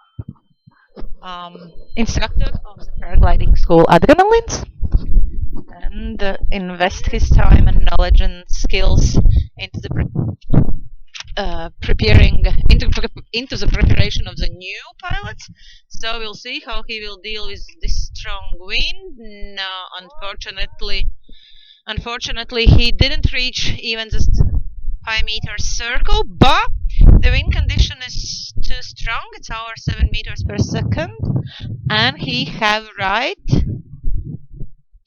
instructor of the paragliding school Adrenalins, and invest his time and knowledge and skills into the preparing into the preparation of the new pilots. So we'll see how he will deal with this strong wind. No, unfortunately, he didn't reach even the 5-meter circle, but the wind condition is too strong. It's over 7 meters per second, and he have right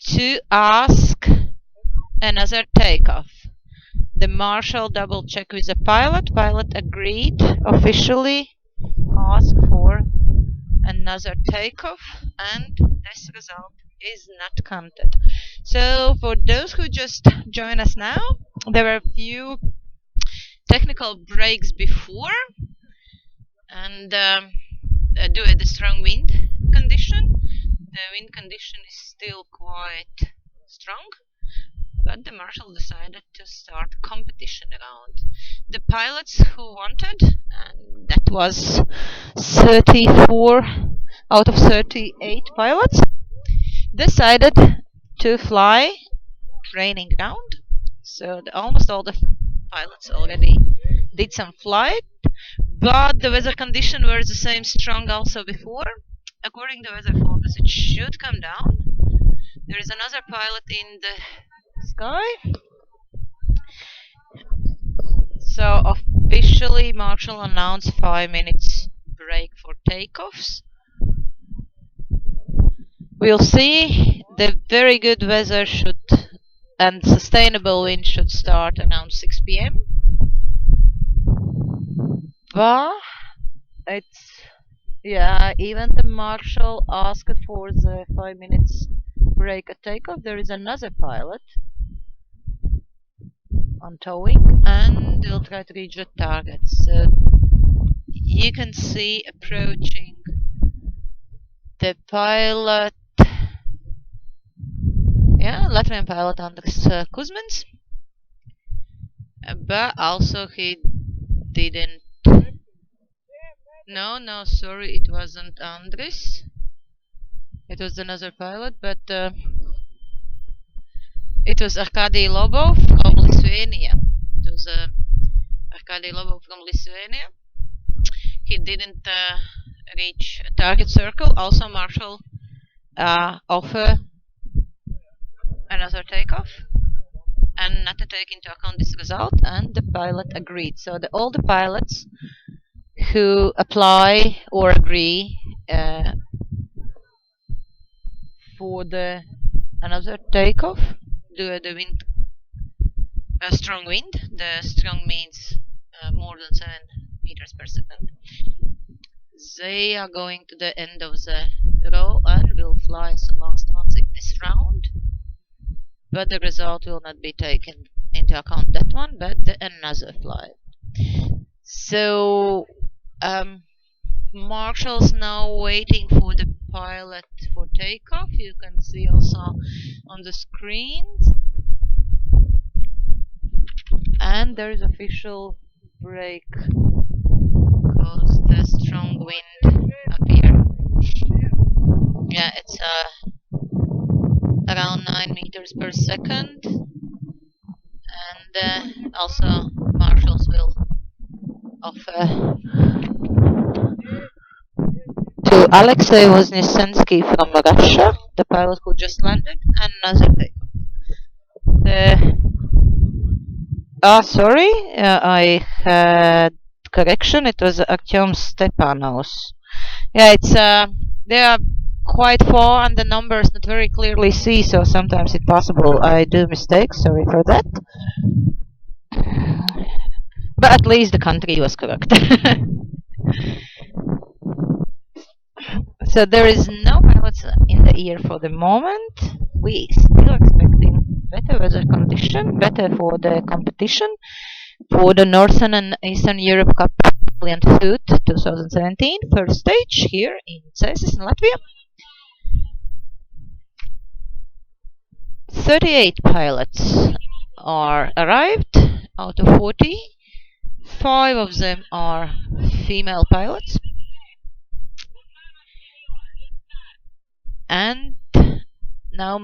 to ask another takeoff. The marshal double check with the pilot. Pilot agreed officially, ask for another takeoff, and this result is not counted. So for those who just join us now, there were a few technical breaks before, and due to the strong wind condition, the wind condition is still quite strong, but the marshal decided to start competition round. The pilots who wanted, and that was 34 out of 38 pilots, decided to fly training round. So almost all the pilots already did some flight, but the weather conditions were the same strong also before. According to weather forecast, it should come down. There is another pilot in the sky. So officially Marshall announced 5 minutes break for takeoffs. We'll see. The very good weather should and sustainable wind should start around 6 p.m. But it's even the marshal asked for the 5 minutes break at takeoff. There is another pilot on towing, and they'll try to reach the target. So you can see approaching the pilot, Latvian pilot Andris Kuzmins, but also he didn't. No, sorry, it wasn't Andris. It was another pilot, but it was Arkady Lobov from Lithuania. It was Arkady Lobov from Lithuania. He didn't reach a target circle. Also, Marshall offer another takeoff and not to take into account this result, and the pilot agreed. So all the pilots who apply or agree for the another takeoff due the wind, a strong wind. The strong means more than 7 meters per second. They are going to the end of the row and will fly as the last ones in this round. But the result will not be taken into account, that one, but another flight. So Marshall's now waiting for the pilot for takeoff. You can see also on the screens. And there is official break because the strong wind appeared. Yeah, it's around 9 meters per second. And also marshals will offer to Alexei Voznesensky from Russia, the pilot who just landed, another takeoff. Sorry, I had correction. It was Artyom Stepanovs. Yeah, it's they are quite far and the numbers not very clearly see, so sometimes it's possible I do mistakes. Sorry for that. But at least the country was correct. So there is no pilots in the air for the moment. We still expecting better weather condition, better for the competition for the Northern and Eastern Europe Cup Italian Food 2017 first stage here in Cesis in Latvia. 38 pilots are arrived out of 40. 5 of them are female pilots. And now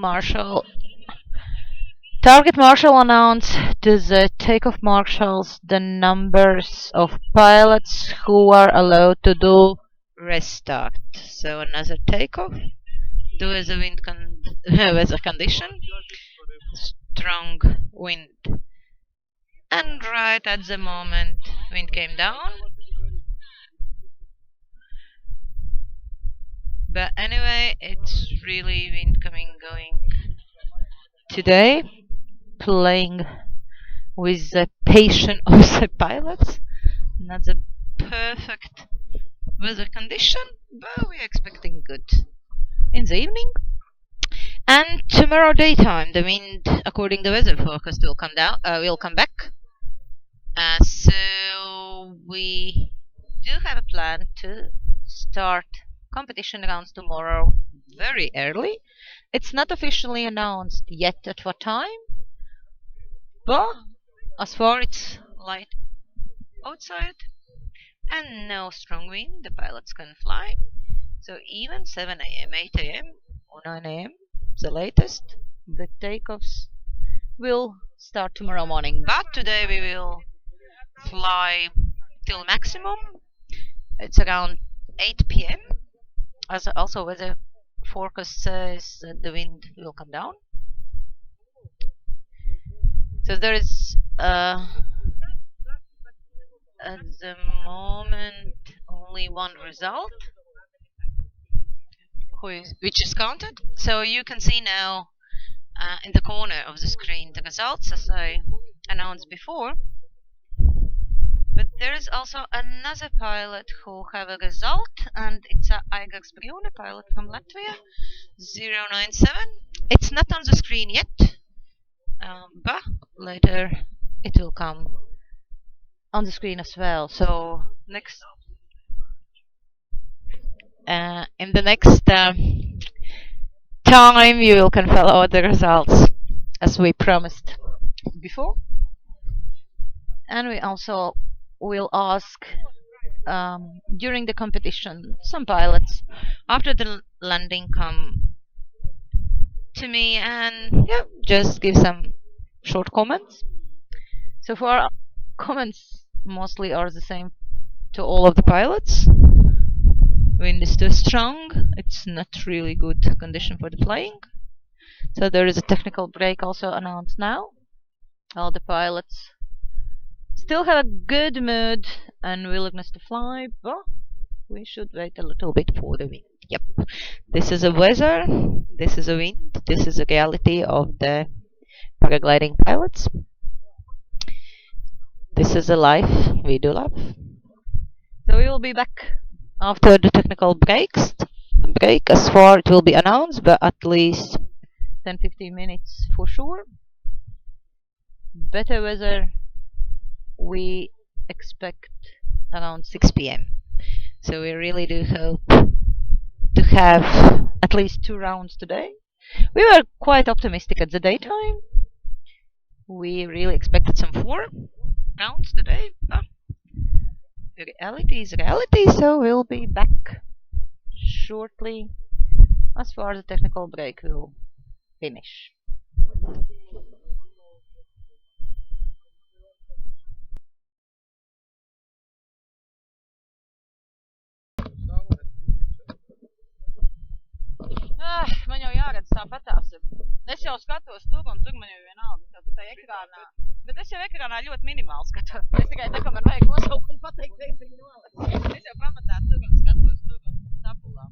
Target Marshal announced to the takeoff marshals the numbers of pilots who are allowed to do restart. So another takeoff due to the weather condition, strong wind. And right at the moment wind came down. But anyway, it's really wind going today, playing with the patience of the pilots. Not the perfect weather condition, but we're expecting good in the evening. And tomorrow daytime, the wind, according to the weather forecast, will come down. Will come back. So we do have a plan to start competition rounds tomorrow very early. It's not officially announced yet at what time, but as far it's light outside and no strong wind, the pilots can fly. So even 7 a.m., 8 a.m. or 9 a.m., the latest, the takeoffs will start tomorrow morning. But today we will fly till maximum. It's around 8 p.m. As also weather forecast says that the wind will come down. So there is at the moment only one result, which is counted. So you can see now in the corner of the screen the results as I announced before. But there is also another pilot who have a result, and it's a Aigax Brune pilot from Latvia, 097. It's not on the screen yet, but later it will come on the screen as well. So next, in the next time, you can follow the results as we promised before, and we also will ask during the competition some pilots after the landing come to me and just give some short comments. So far, comments mostly are the same to all of the pilots. Wind is too strong. It's not really good condition for the flying. So there is a technical break also announced now. All the pilots still have a good mood and willingness to fly, but we should wait a little bit for the wind. Yep. This is a weather, this is a wind, this is a reality of the paragliding pilots. This is a life we do love. So we will be back after the technical break. As far it will be announced, but at least 10-15 minutes for sure. Better weather we expect around 6 p.m. So we really do hope to have at least 2 rounds today. We were quite optimistic at the daytime. We really expected some 4 rounds today, but reality is reality, so we'll be back shortly as far as the technical break will finish. Man jau jāredz tāpatās. Es jau skatos tur un tur man jau vienalga, ka tā ekrānā. Bet es jau ekrānā ļoti minimāli skatos. Es tikai tā, ka man vajag nosaukumu pateikt, es viņu nolaidu. Es jau pamatā tur un skatos tur un tabulā.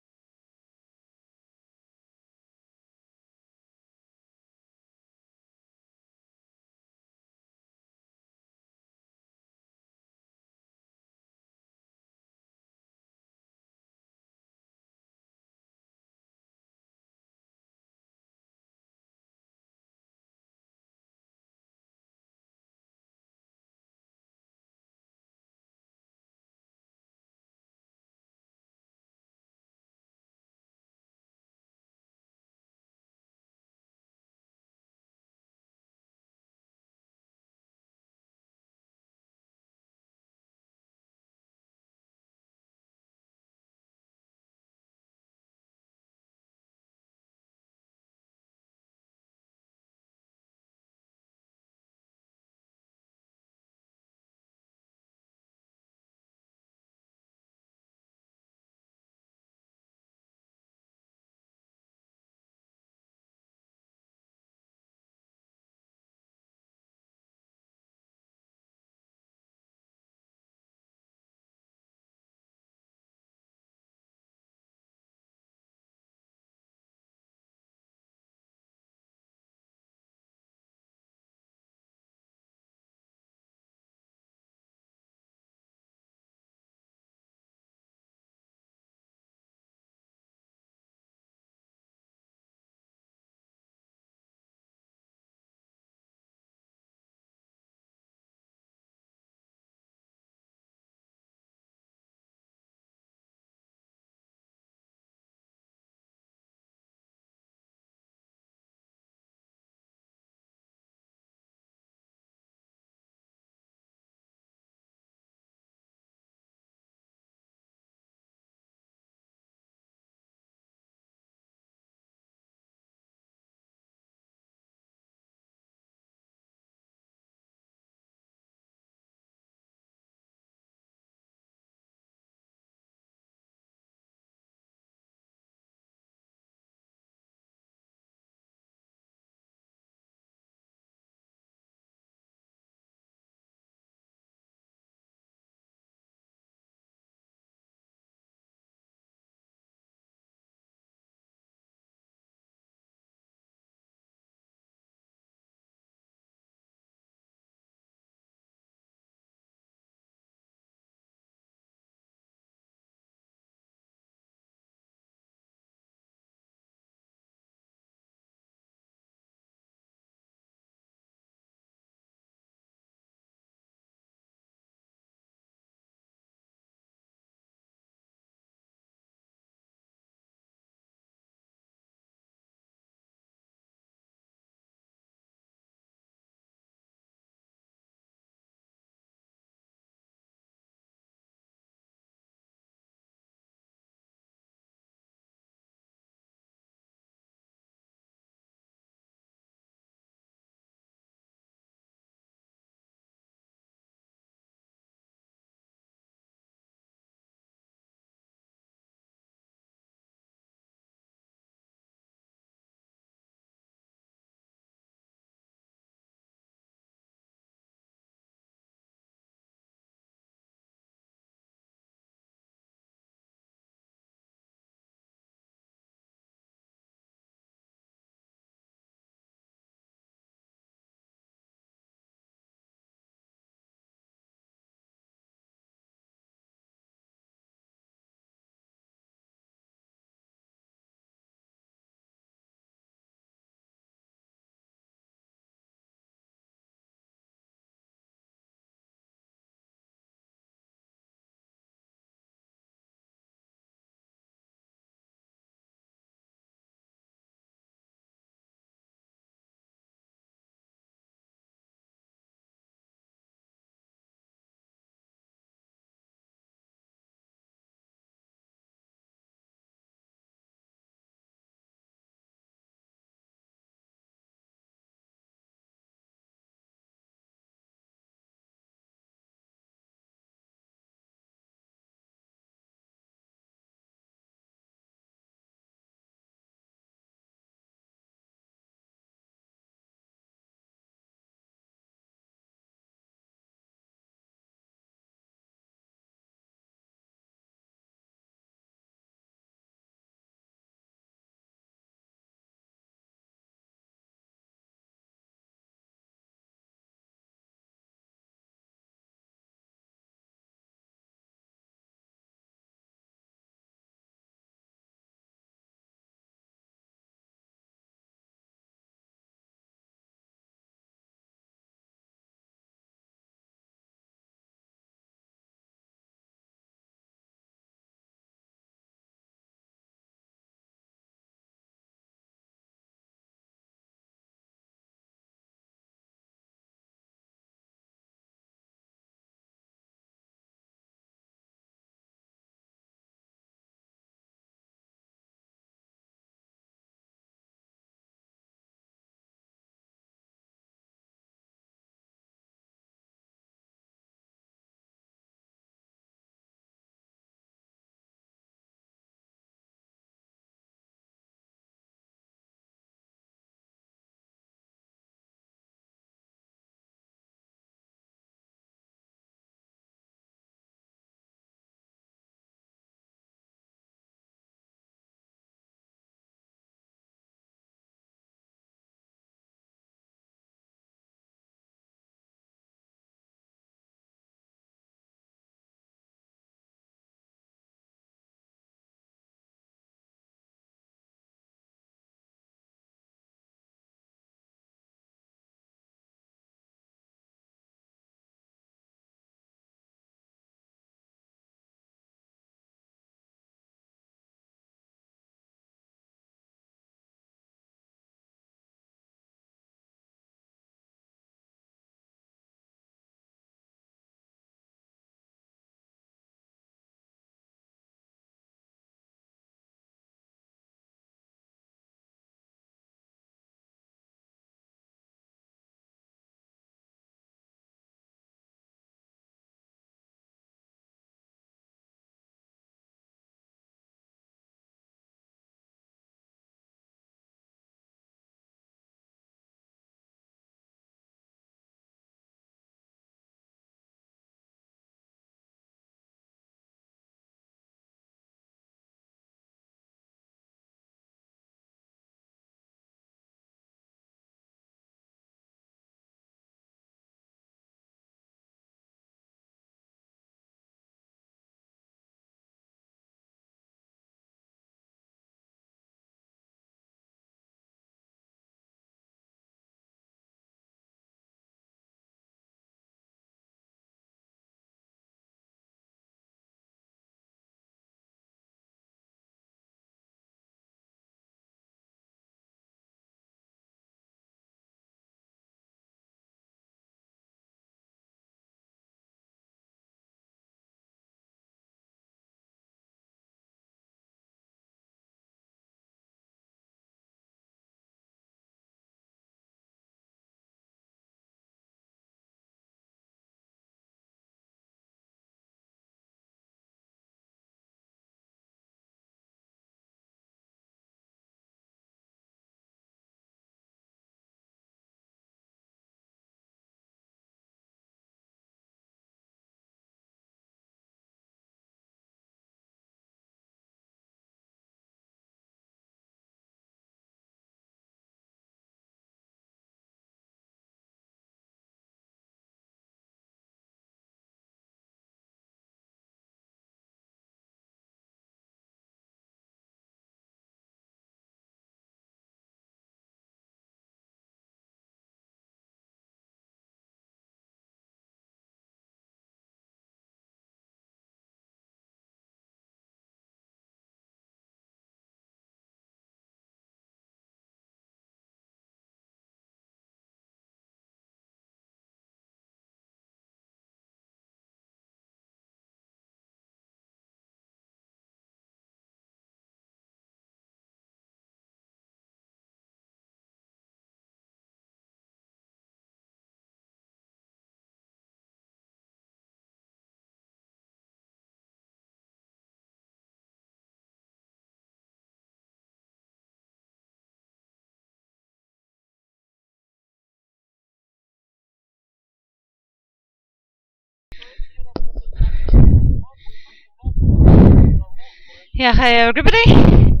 Yeah, hi everybody.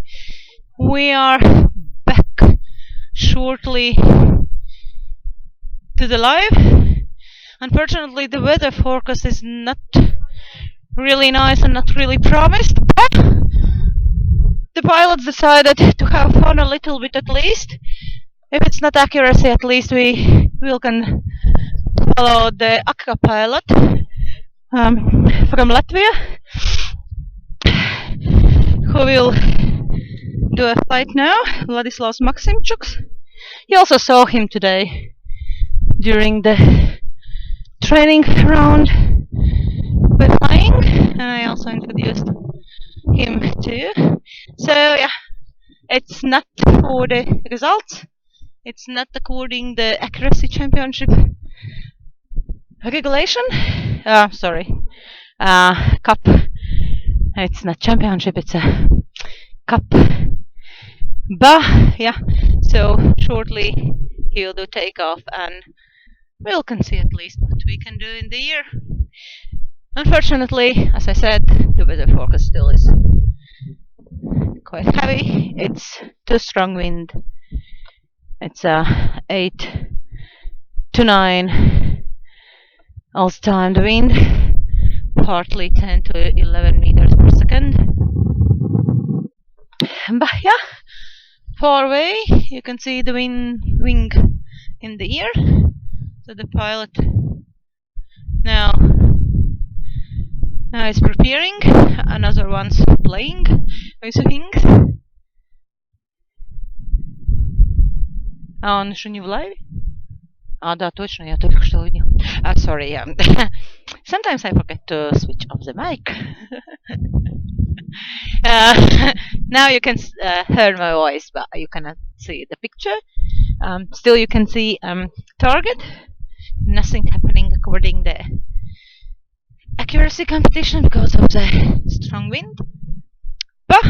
We are back shortly to the live. Unfortunately, the weather forecast is not really nice and not really promised, but the pilots decided to have fun a little bit at least. If it's not accuracy, at least we will can follow the Akka pilot from Latvia, who will do a flight now, Vladislavs Maksimchuks. You also saw him today during the training round with flying, and I also introduced him too. So yeah, it's not for the results. It's not according the accuracy championship regulation. Sorry, cup. It's not championship. It's a cup. But yeah, so shortly he'll do takeoff, and we'll can see at least what we can do in the year. Unfortunately, as I said, the weather forecast still is quite heavy. It's too strong wind. It's 8 to 9 all the time the wind, partly 10 to 11 meters per second. But yeah, far away you can see the wing in the air. So the pilot now is preparing. Another one's playing with wings. А он еще не в лайве? Да, точно, я только что увидел. Sorry, yeah. Sometimes I forget to switch off the mic. Now you can hear my voice, but you cannot see the picture. Still, you can see target. Nothing happening according the accuracy competition because of the strong wind. But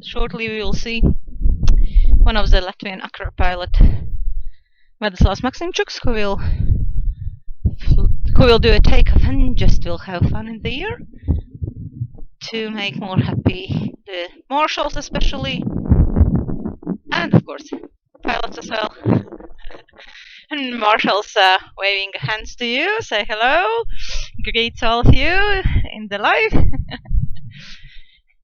shortly we will see one of the Latvian Accra pilot, Vladislavs Maksimchuks, who will do a takeoff and just will have fun in the air to make more happy the marshals especially, and of course pilots as well. And marshals waving hands to you, say hello, greet all of you in the live.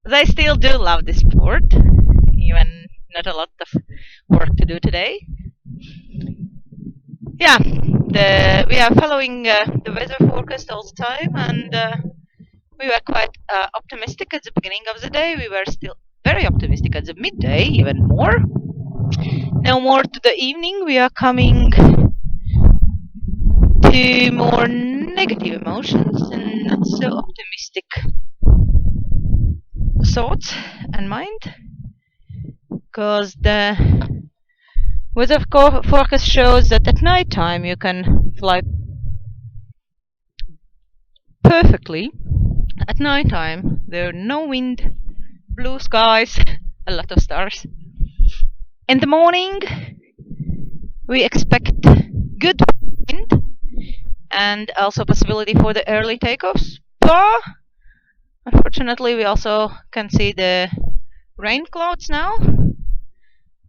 They still do love this sport, even not a lot of work to do today. Yeah, we are following the weather forecast all the time, and we were quite optimistic at the beginning of the day. We were still very optimistic at the midday, even more. Now more to the evening, we are coming to more negative emotions and not so optimistic thoughts and mind, because the weather forecast shows that at night time you can fly perfectly. At night time there are no wind, blue skies, a lot of stars. In the morning we expect good wind and also possibility for the early takeoffs, but unfortunately we also can see the rain clouds now.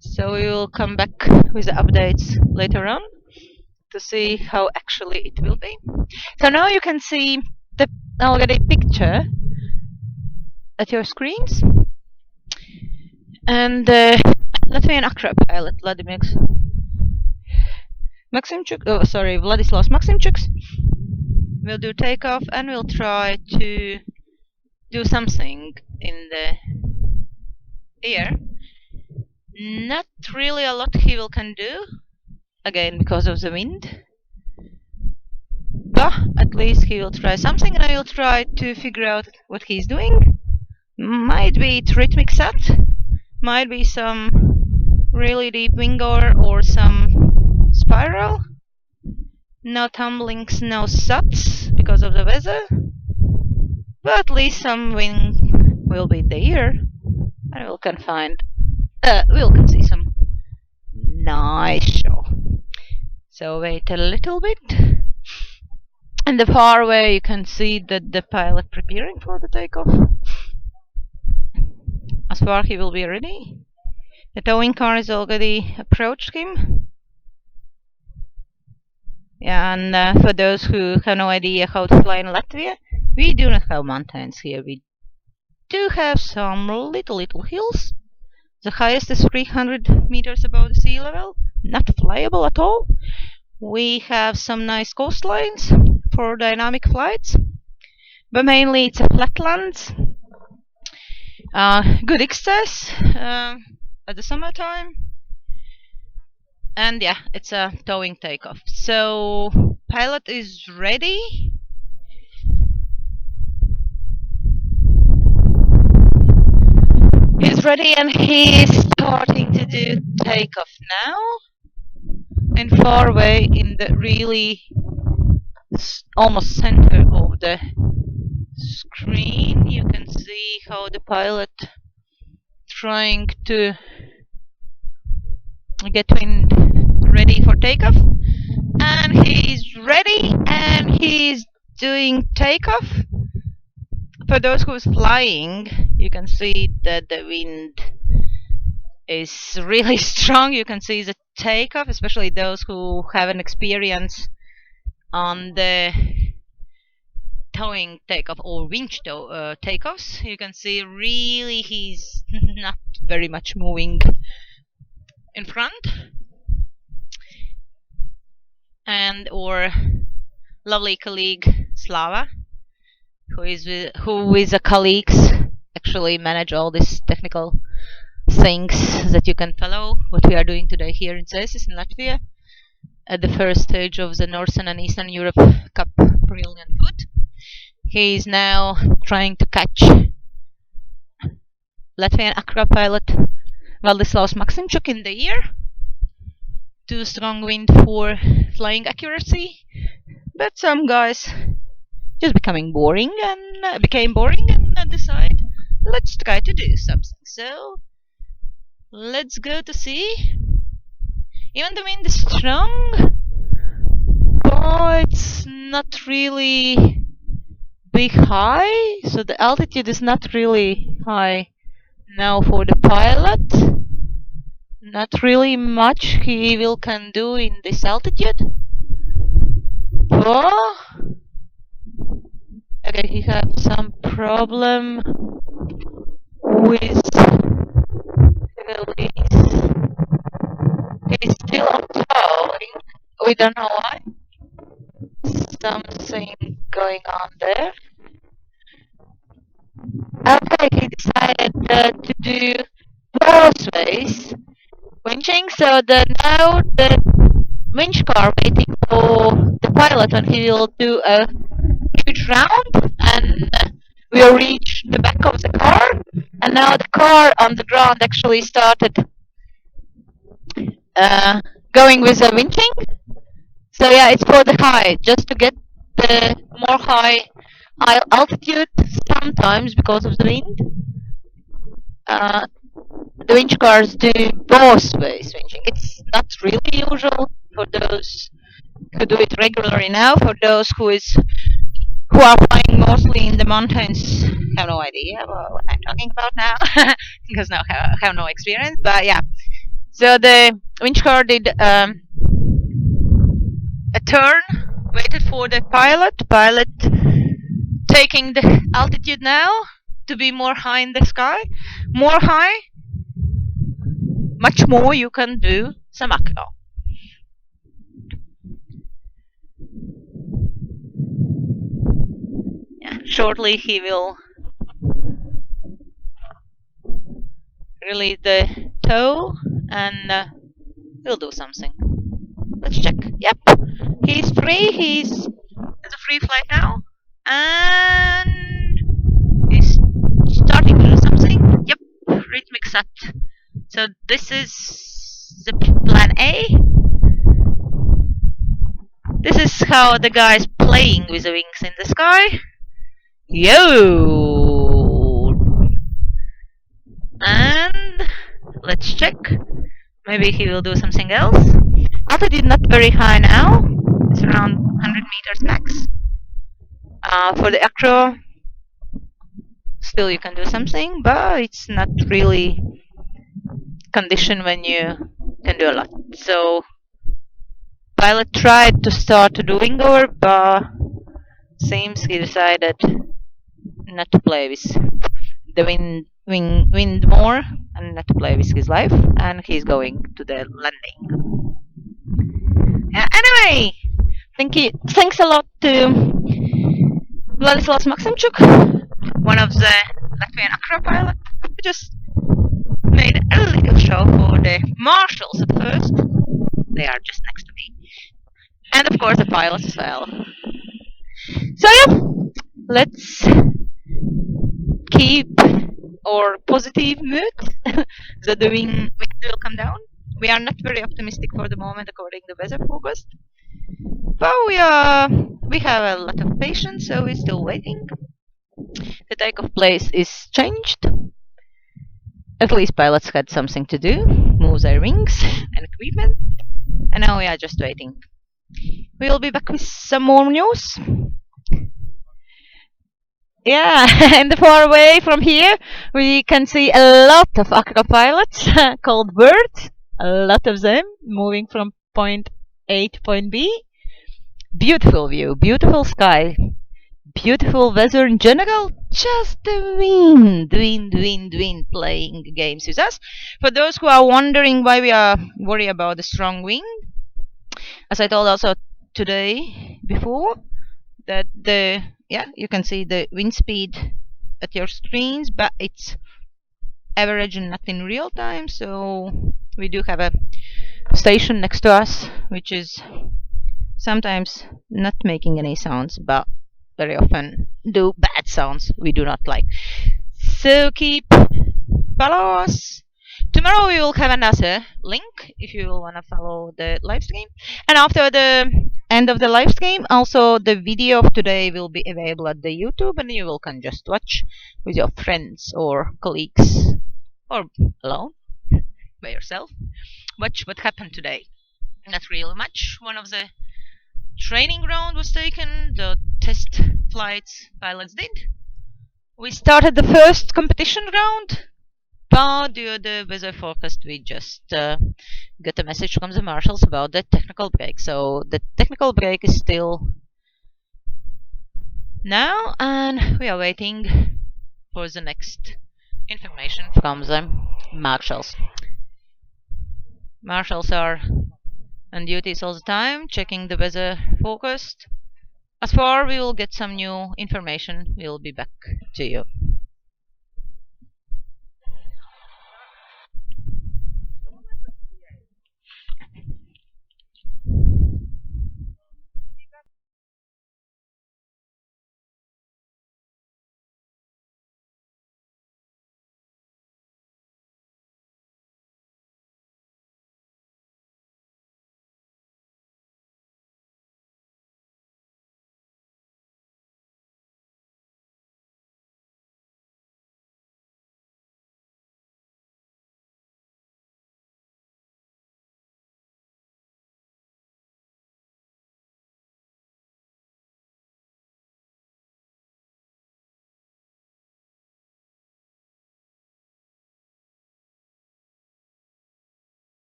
So we will come back with the updates later on to see how actually it will be. So now you can see the already picture at your screens. And Latvian Accra pilot Vladislavs Maksimchuks will do takeoff and will try to do something in the air. Not really a lot he can do, again because of the wind. But at least he will try something, and I will try to figure out what he's doing. Might be it rhythmic set, might be some really deep wing or some spiral. No tumblings, no suts because of the weather. But at least some wing will be in the air, and we'll can see some nice show. So wait a little bit. And the far away you can see that the pilot preparing for the takeoff. as far he will be ready. The towing car is already approached him. Yeah, and for those who have no idea how to fly in Latvia, we do not have mountains here. We do have some little hills. The highest is 300 meters above the sea level, not flyable at all. We have some nice coastlines for dynamic flights, but mainly it's a flatlands. Good access at the summertime, and yeah, it's a towing takeoff. So pilot is ready. He's ready and he's starting to do takeoff now. And far away in the really almost center of the screen, you can see how the pilot trying to get wind ready for takeoff. And he's ready and he's doing takeoff. For those who's flying, you can see that the wind is really strong. You can see the takeoff, especially those who have an experience on the towing takeoff or winch takeoffs. You can see really he's not very much moving in front. And our lovely colleague Slava, who is a colleagues, actually manage all these technical things that you can follow what we are doing today here in Cesis in Latvia at the first stage of the Northern and Eastern Europe Cup Brilliant Foot. He is now trying to catch Latvian acro pilot Valdislavs Maksimchuk in the ear. Too strong wind for flying accuracy, but some guys just became boring and decide let's try to do something. So let's go to see. Even the wind is strong, but it's not really big high, so the altitude is not really high. Now for the pilot, not really much he will can do in this altitude. Oh, okay, he has some problem with release. He's still on plowing. We don't know why. Something going on there. Okay, he decided to do both ways winching. So now the winch car waiting for the pilot, and he will do a huge round, and we'll reach the back of the car. And now the car on the ground actually started going with the winching. So yeah, it's for the high, just to get the more high altitude. Sometimes because of the wind, the winch cars do both ways winching. It's not really usual for those who do it regularly now. For those who are flying mostly in the mountains, have no idea what I'm talking about now because now have no experience. But yeah, so the winch car did a turn, waited for the pilot taking the altitude now to be more high in the sky. More high, much more you can do some acro. Yeah, shortly he will release the tow and he'll do something. Let's check. Yep, he's free. It's a free flight now, and he's starting to do something. Yep, rhythmic set. So this is the plan A. This is how the guy's playing with the wings in the sky. Yo! And let's check. Maybe he will do something else. Altitude not very high now. It's around 100 meters max. For the acro, Still, you can do something, but it's not really condition when you can do a lot. So pilot tried to start doing over, but seems he decided not to play with the wind more and not to play with his life, and he's going to the landing. Anyway, thanks a lot to Vladislav Maximchuk, one of the Latvian acro pilot, who just made a little show for the marshals at first. They are just next to me. And of course the pilots as well. So yeah, let's keep our positive mood. The wind will come down. We are not very optimistic for the moment according to weather forecast. But we have a lot of patience, so we're still waiting. The takeoff place is changed. At least pilots had something to do, move their wings and equipment, and now we are just waiting. We'll be back with some more news. Yeah, and far away from here, we can see a lot of acro pilots called birds. A lot of them moving from point A to point B. Beautiful view, beautiful sky, beautiful weather in general. Just the wind playing games with us. For those who are wondering why we are worried about the strong wind, as I told also today before, that you can see the wind speed at your screens, but it's average and not in real time. So we do have a station next to us, which is sometimes not making any sounds, but very often do bad sounds we do not like. So keep follow us. Tomorrow we will have another link if you want to follow the live stream. And after the end of the live stream, also the video of today will be available at the YouTube, and you can just watch with your friends or colleagues or alone by yourself. Watch what happened today. Not really much. One of the training ground was taken. The test flights pilots did. We started the first competition round. But due to the weather forecast, we just got a message from the marshals about the technical break. So the technical break is still now, and we are waiting for the next information from the marshals. Marshals are on duties all the time, checking the weather forecast. As far we will get some new information, we'll be back to you.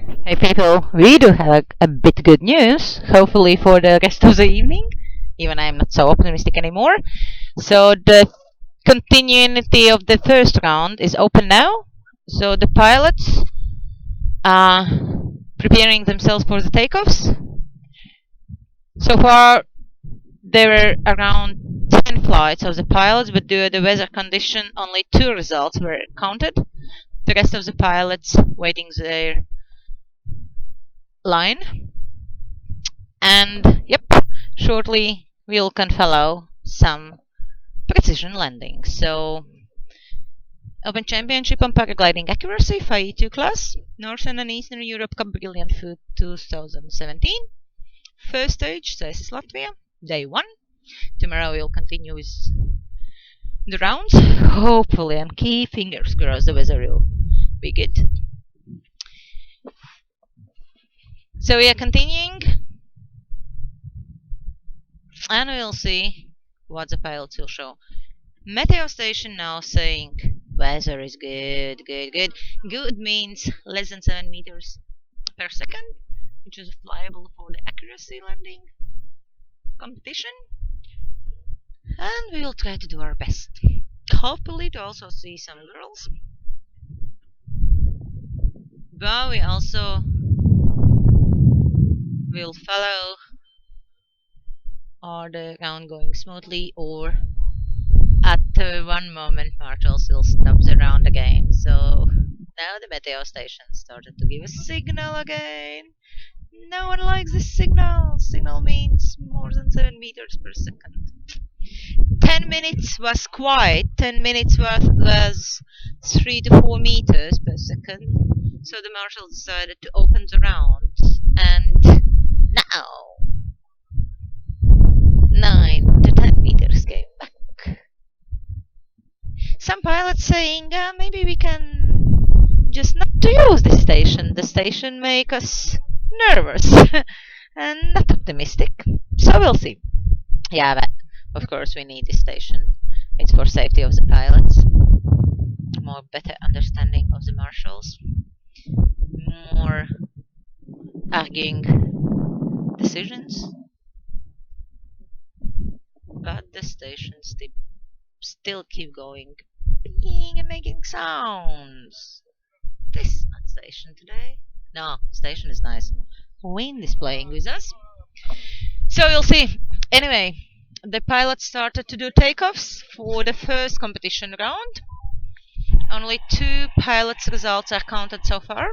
Hey people, we do have a bit good news, hopefully for the rest of the evening. Even I'm not so optimistic anymore. So the continuity of the first round is open now. So the pilots are preparing themselves for the takeoffs. So far, there were around 10 flights of the pilots, but due to the weather condition, only 2 results were counted. The rest of the pilots waiting their line. And yep, shortly we can follow some precision landing. So, Open Championship on Paragliding Accuracy, 5E2 class, Northern and Eastern Europe Cup Brilliant Food 2017. First stage, Cesis, Latvia, day 1. Tomorrow we'll continue with the rounds, hopefully, and keep fingers crossed the weather will be good. So we are continuing, and we'll see what the pilots will show. Meteo station now saying weather is good, good, good. Good means less than 7 meters per second, which is flyable for the accuracy landing competition. And we will try to do our best. Hopefully to also see some girls. But we also will follow are the round going smoothly, or at one moment Marshals will stop the round again. So now the meteo station started to give a signal again. No one likes this signal. Signal means more than 7 meters per second. 10 minutes was quiet. 10 minutes was 3 to 4 meters per second. So the marshal decided to open the rounds, and now 9 to 10 meters came back. Some pilots saying maybe we can just not to use this station. The station make us nervous and not optimistic. So we'll see. Yeah, but of course we need this station. It's for safety of the pilots, more better understanding of the marshals, more arguing decisions. But the station still keep going, being and making sounds. This is not station today. No, station is nice. Wind is playing with us. So you'll see. Anyway, the pilots started to do takeoffs for the first competition round. Only 2 pilots' results are counted so far.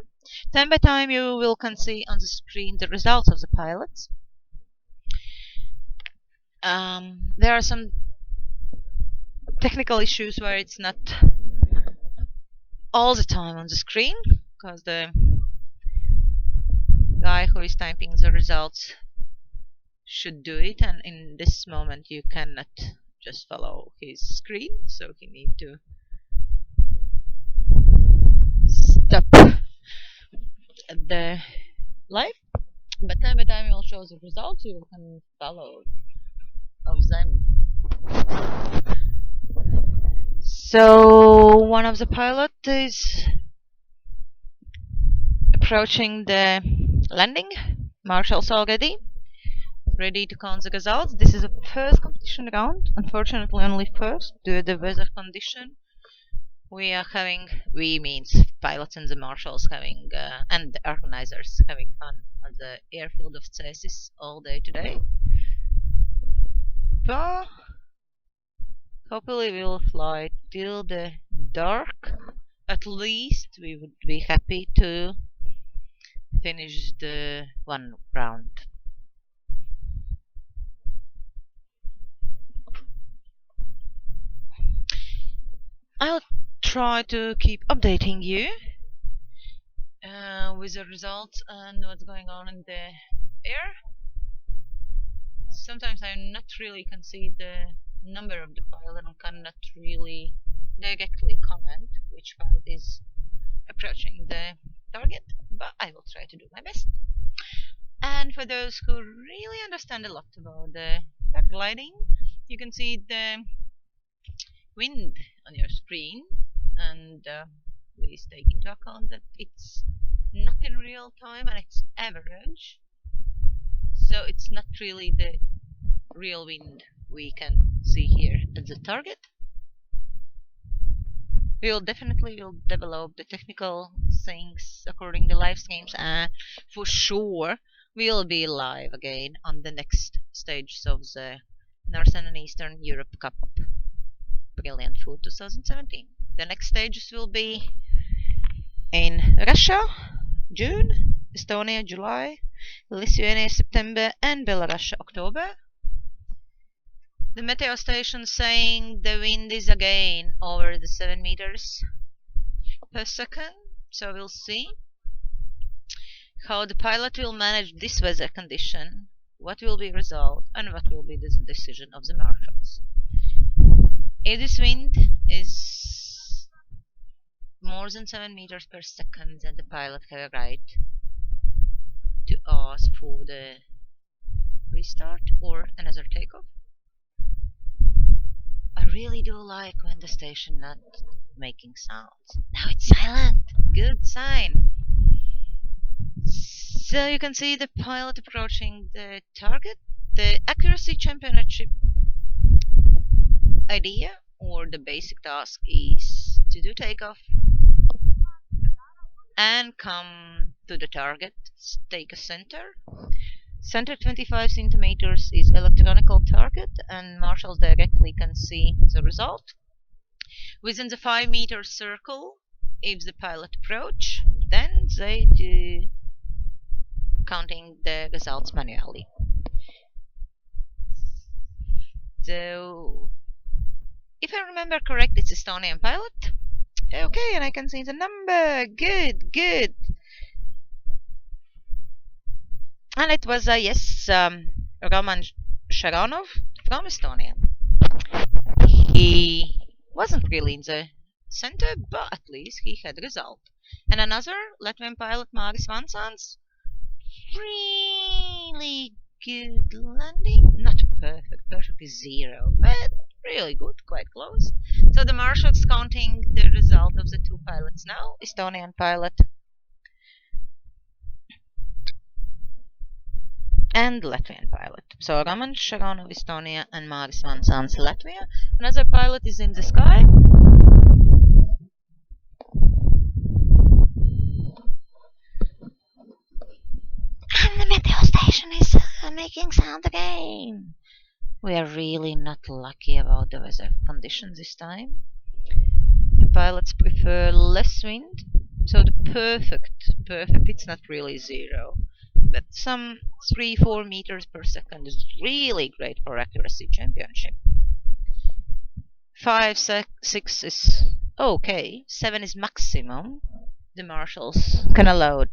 Time by time you will can see on the screen the results of the pilots. There are some technical issues where it's not all the time on the screen, because the guy who is typing the results should do it, and in this moment you cannot just follow his screen, so he need to stop the live. But time by time he will show the results, you can follow of them. So one of the pilot is approaching the landing. Marshals already ready to count the results. This is the first competition round. Unfortunately, only first due to the weather condition. We means pilots and the marshals having and the organizers having fun at the airfield of Cesis all day today. But hopefully we'll fly till the dark. At least we would be happy to finish the one round. I'll try to keep updating you with the results and what's going on in the air. Sometimes I not really can see the number of the pilot and cannot really directly comment which pilot is approaching the target, but I will try to do my best. And for those who really understand a lot about the paragliding, you can see the wind on your screen, and please take into account that it's not in real time and it's average. So it's not really the real wind we can see here at the target. We'll definitely will develop the technical things according to live streams, and for sure we'll be live again on the next stages of the Northern and Eastern Europe Cup Brilliant Food 2017. The next stages will be in Russia, June, Estonia, July, Lithuania, September, and Belarus, October. The meteo station saying the wind is again over the 7 meters per second, so we'll see how the pilot will manage this weather condition, what will be result, and what will be the decision of the marshals. If this wind is more than 7 meters per second, then the pilot has a right to ask for the restart or another takeoff. I really do like when the station not making sounds. Now it's silent. Good sign. So you can see the pilot approaching the target. The accuracy championship idea or the basic task is to do takeoff and come to the target, take a center. Center 25 centimeters is electronical target, and marshals directly can see the result. Within the 5 meter circle, if the pilot approach, then they do counting the results manually. So, if I remember correct, it's Estonian pilot. Okay, and I can see the number. Good, good. And it was yes, Roman Sharonov from Estonia. He wasn't really in the center, but at least he had a result. And another Latvian pilot, Māris Vansants, really good landing. Not perfect, perfect is 0, but really good, quite close. So the marshals counting the result of the two pilots now. Estonian pilot and Latvian pilot. So Roman Sharonov, Estonia, and Māris Vansants, Latvia. Another pilot is in the sky. And the meteo station is making sound again. We are really not lucky about the weather conditions this time. The pilots prefer less wind, so the perfect, it's not really 0, but some 3-4 meters per second is really great for accuracy championship. 5, 6 is okay, 7 is maximum. The marshals can allow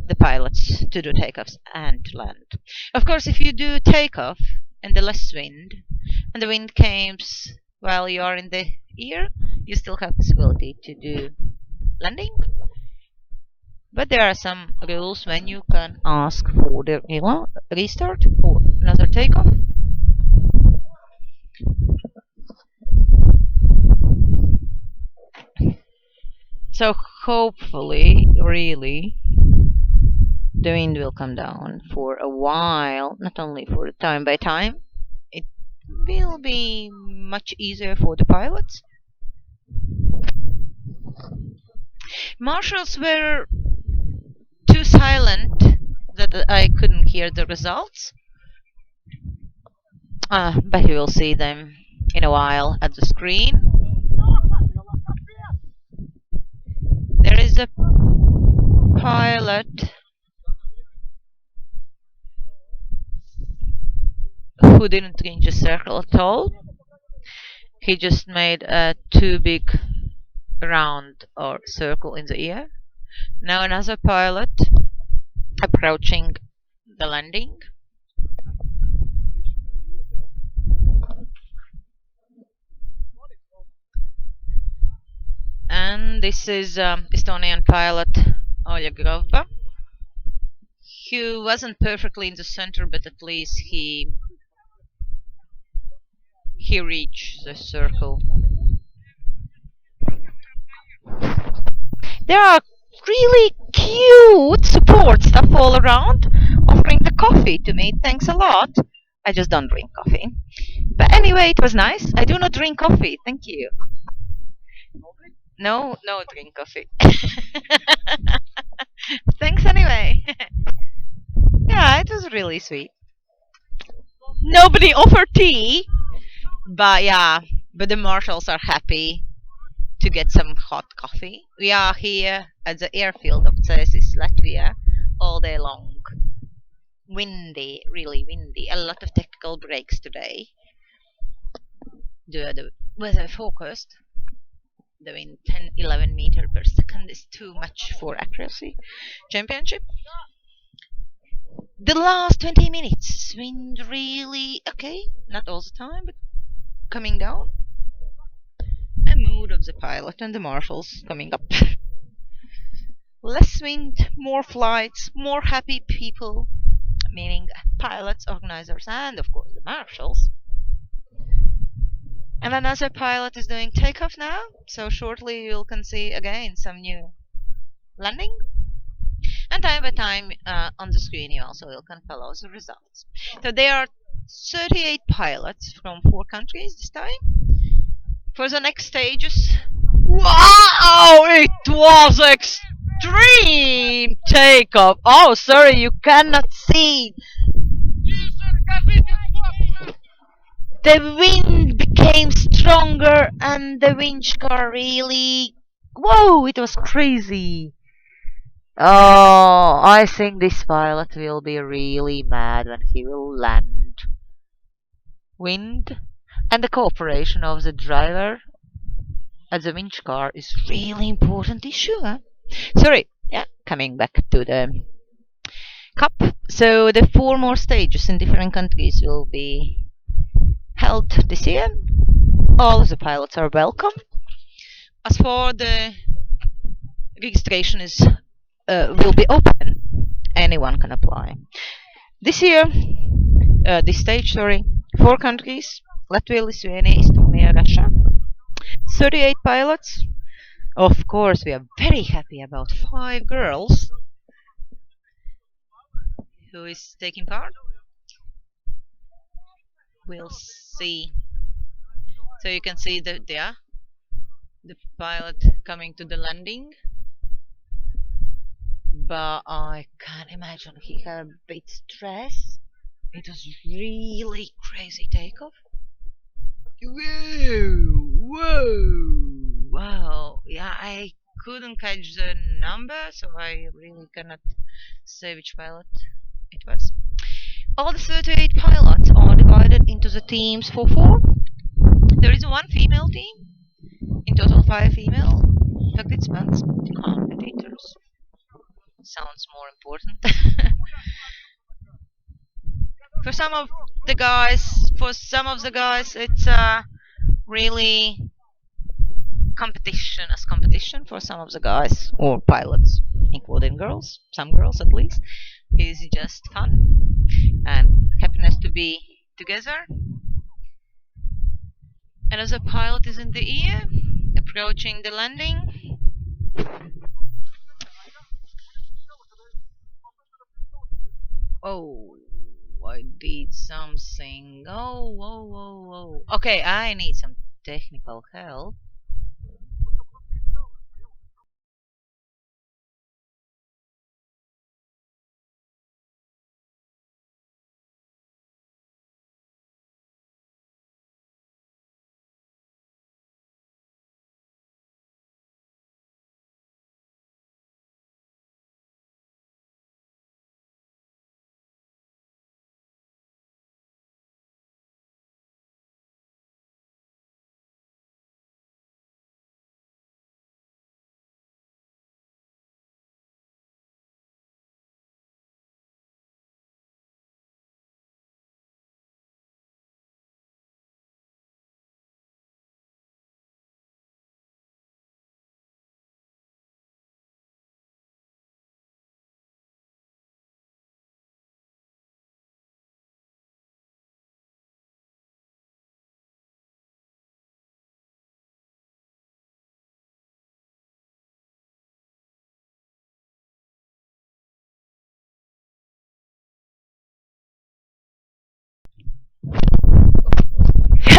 the pilots to do takeoffs and land. Of course, if you do takeoff and the less wind, and the wind comes while you are in the air, you still have possibility to do landing. But there are some rules when you can ask for the restart or another takeoff. So hopefully, really, the wind will come down for a while, not only for the time by time. It will be much easier for the pilots. Marshals were too silent that I couldn't hear the results. But you will see them in a while at the screen. There is a pilot who didn't reach a circle at all. He just made a too big round or circle in the air. Now another pilot approaching the landing. And this is Estonian pilot Oleg Grovba. He wasn't perfectly in the center, but at least he reached the circle. There are really cute support stuff all around, offering the coffee to me. Thanks a lot. I just don't drink coffee. But anyway, it was nice. I do not drink coffee. Thank you. No, no drink coffee. Thanks anyway. Yeah, it was really sweet. Nobody offered tea, but yeah, but the marshals are happy to get some hot coffee. We are here at the airfield of Cesis, Latvia, all day long. Windy, really windy. A lot of technical breaks today. The weather forecast, the wind 10, 11 meter per second is too much for accuracy. Championship. The last 20 minutes, wind really okay, not all the time, but coming down. A mood of the pilot and the marshals coming up. Less wind, more flights, more happy people, meaning pilots, organizers, and of course the marshals. And another pilot is doing takeoff now, so shortly you can see again some new landing. And time by time on the screen you also can follow the results. So there are 38 pilots from 4 countries this time. For the next stages, wow, it was extreme takeoff. Oh, sorry, you cannot see. The wind became stronger and the winch car really. Whoa, it was crazy. Oh, I think this pilot will be really mad when he will land. Wind and the cooperation of the driver at the winch car is really important issue. Huh? Sorry, yeah, coming back to the cup. So the 4 more stages in different countries will be held this year. All the pilots are welcome. As for the registration is will be open, anyone can apply. This year, this stage, sorry, 4 countries: Latvia, Lithuania, Estonia, Russia. 38 pilots. Of course, we are very happy about 5 girls who is taking part. We'll see. So you can see the pilot coming to the landing. But I can't imagine he had a bit stress. It was really crazy takeoff. Whoa, whoa, wow. Yeah, I couldn't catch the number, so I really cannot say which pilot it was. All the 38 pilots are divided into the teams for 4. There is one female team, in total 5 female participants, competitors. Sounds more important. For some of the guys, it's really competition for some of the guys or pilots, including girls, some girls at least. It is just fun and happiness to be together. Another pilot is in the air, approaching the landing. Oh, I did something. Oh, whoa, whoa, whoa. Okay, I need some technical help.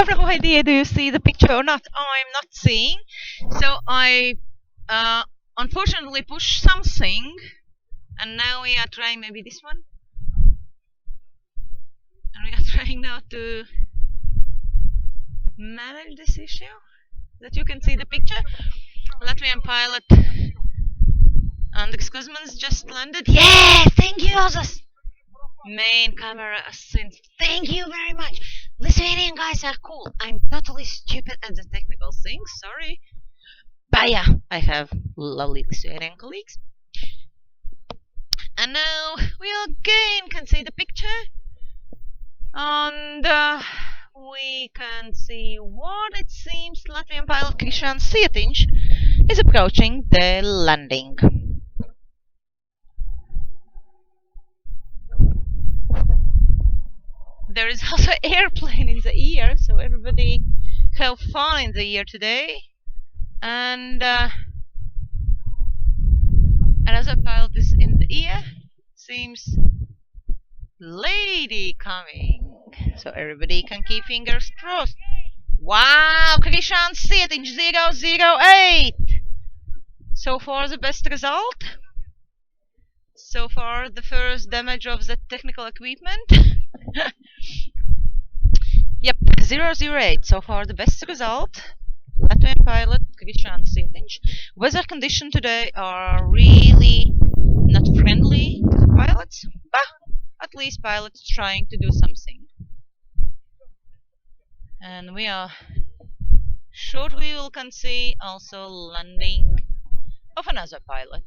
have no idea. Do you see the picture or not? I'm not seeing. So I unfortunately pushed something, and now we are trying maybe this one. And we are trying now to manage this issue. That you can see the picture. Latvian pilot Andris Kuzmans just landed. Yeah, thank you, Ozas. Main camera assistant. Thank you very much. Lithuanian guys are cool. I'm totally stupid at the technical things. Sorry. But yeah, I have lovely Lithuanian colleagues. And now we again can see the picture. And we can see what it seems Latvian pilot Krišjāns Cietiņš is approaching the landing. There is also airplane in the ear, so everybody have fun in the ear today. And another pilot is in the ear. Seems lady coming. So everybody can keep fingers crossed. Wow, Krišjāns Cietiņš 008. So far the best result. So far the first damage of the technical equipment. Yep, 008. So far the best result. Latvian pilot Krišjāns Cietiņš. Weather conditions today are really not friendly to the pilots, but at least pilots trying to do something. And we are shortly will can see also landing of another pilot.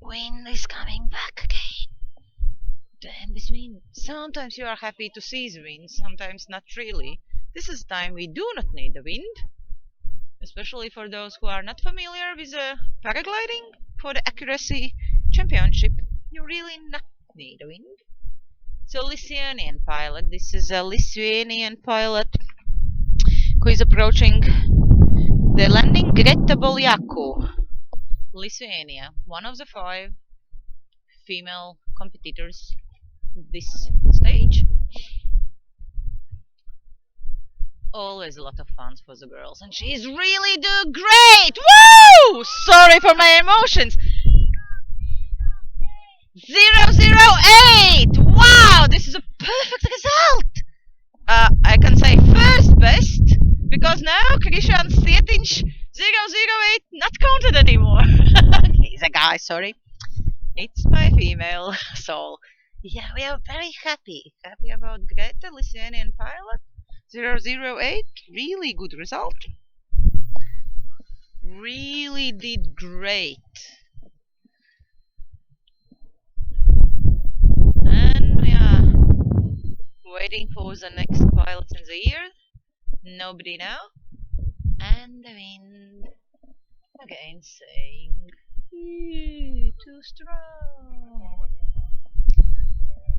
Wind is coming back again. Damn this wind. Sometimes you are happy to see the wind, sometimes not really. This is time we do not need the wind. Especially for those who are not familiar with paragliding. For the accuracy championship, you really not need the wind. So Lithuanian pilot, this is a Lithuanian pilot who is approaching the landing. Greta Bolyaku, Lithuania, one of the 5 female competitors this stage. Always a lot of fun for the girls, and she's really do great. Woo! Sorry for my emotions. 008. Wow, this is a perfect result. I can say first best because now Krišjāns Cietiņš 008 not counted anymore. He's a guy, sorry. It's my female soul. Yeah, we are very happy about Greta, Lithuanian pilot. 008, really good result. Really did great. And we are waiting for the next pilots in the ear. Nobody now. And the wind again saying, too strong.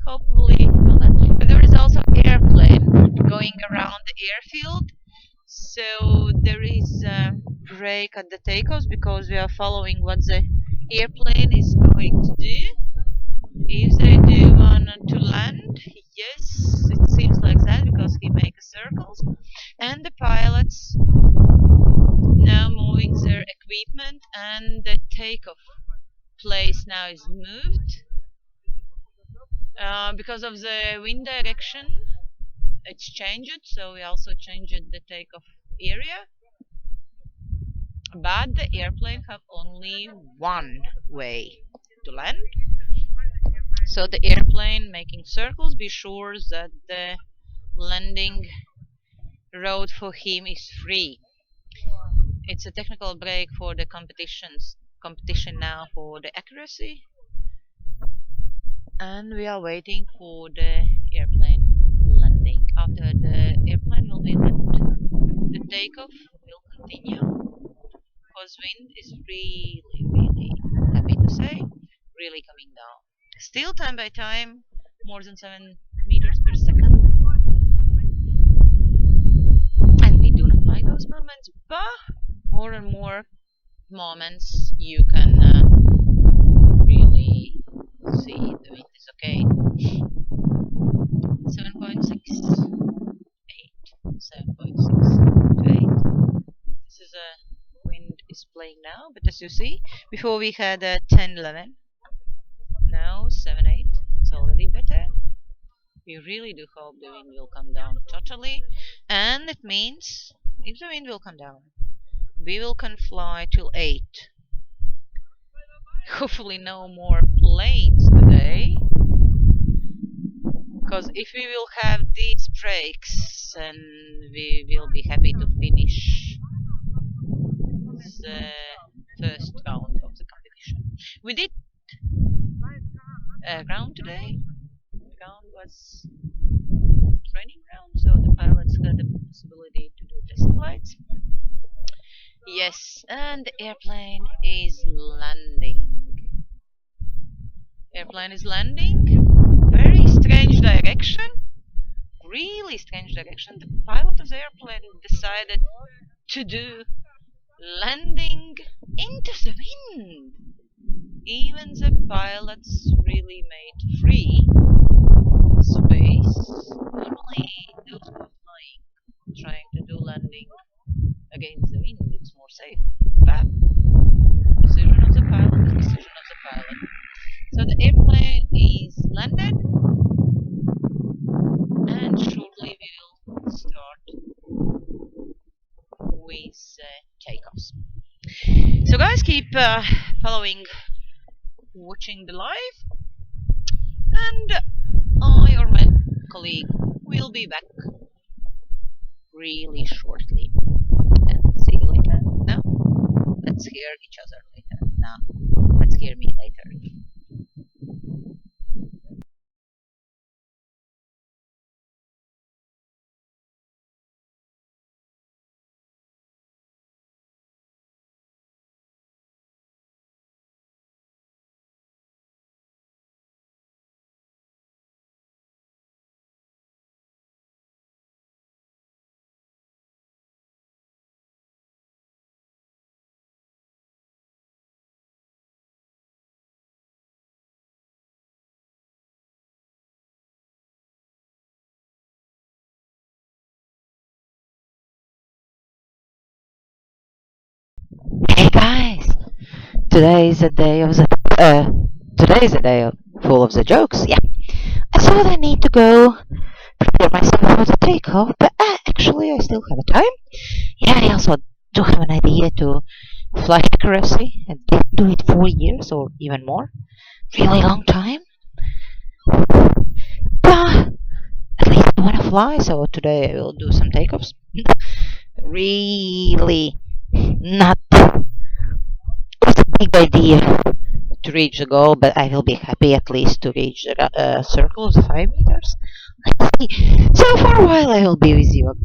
Hopefully, but there is also airplane going around the airfield, so there is a break at the takeoffs because we are following what the airplane is going to do. If they do want to land, yes, it seems like that because he makes circles, and the pilots now moving their equipment, and the takeoff place now is moved. Because of the wind direction, it's changed, so we also changed the takeoff area. But the airplane have only one way to land. So the airplane making circles, be sure that the landing road for him is free. It's a technical break for the competition now for the accuracy. And we are waiting for the airplane landing. After the airplane will be landed, the takeoff will continue. Because wind is really, happy to say, really coming down. Still time by time, more than 7 meters per second. And we do not like those moments, but more and more moments you can really see the wind is okay. 7.6. airplane now, but as you see, before we had 10, 11. Now 7, 8. It's already better. We really do hope the wind will come down totally, and it means if the wind will come down, we can fly till 8. Hopefully no more planes today, because if we will have these breaks, then we will be happy to finish the first round of the competition. We did a round today. The round was training round, so the pilots had the possibility to do test flights. Yes, and the airplane is landing. Airplane is landing. Very strange direction. Really strange direction. The pilot of the airplane decided to do landing into the wind. Even the pilots really made free space. Normally, those who are flying, trying to do landing against the wind, it's more safe. But decision of the pilot is decision of the pilot. So the airplane is landed, and shortly we will start with takeoffs. So guys, keep following, watching the live, and I or my colleague will be back really shortly. And see you later. No, let's hear each other later. No, let's hear me later. Hey guys, today is a day of the today is a day full of the jokes. Yeah, I thought I need to go prepare myself for the takeoff, but actually I still have time. Yeah, I also do have an idea to flight accuracy. I did do it 4 years or even more, really long time. But at least I want to fly, so today I will do some takeoffs. Really not. It's a big idea to reach the goal, but I will be happy at least to reach the circle of the 5 meters. Let's see. So for a while I will be with you.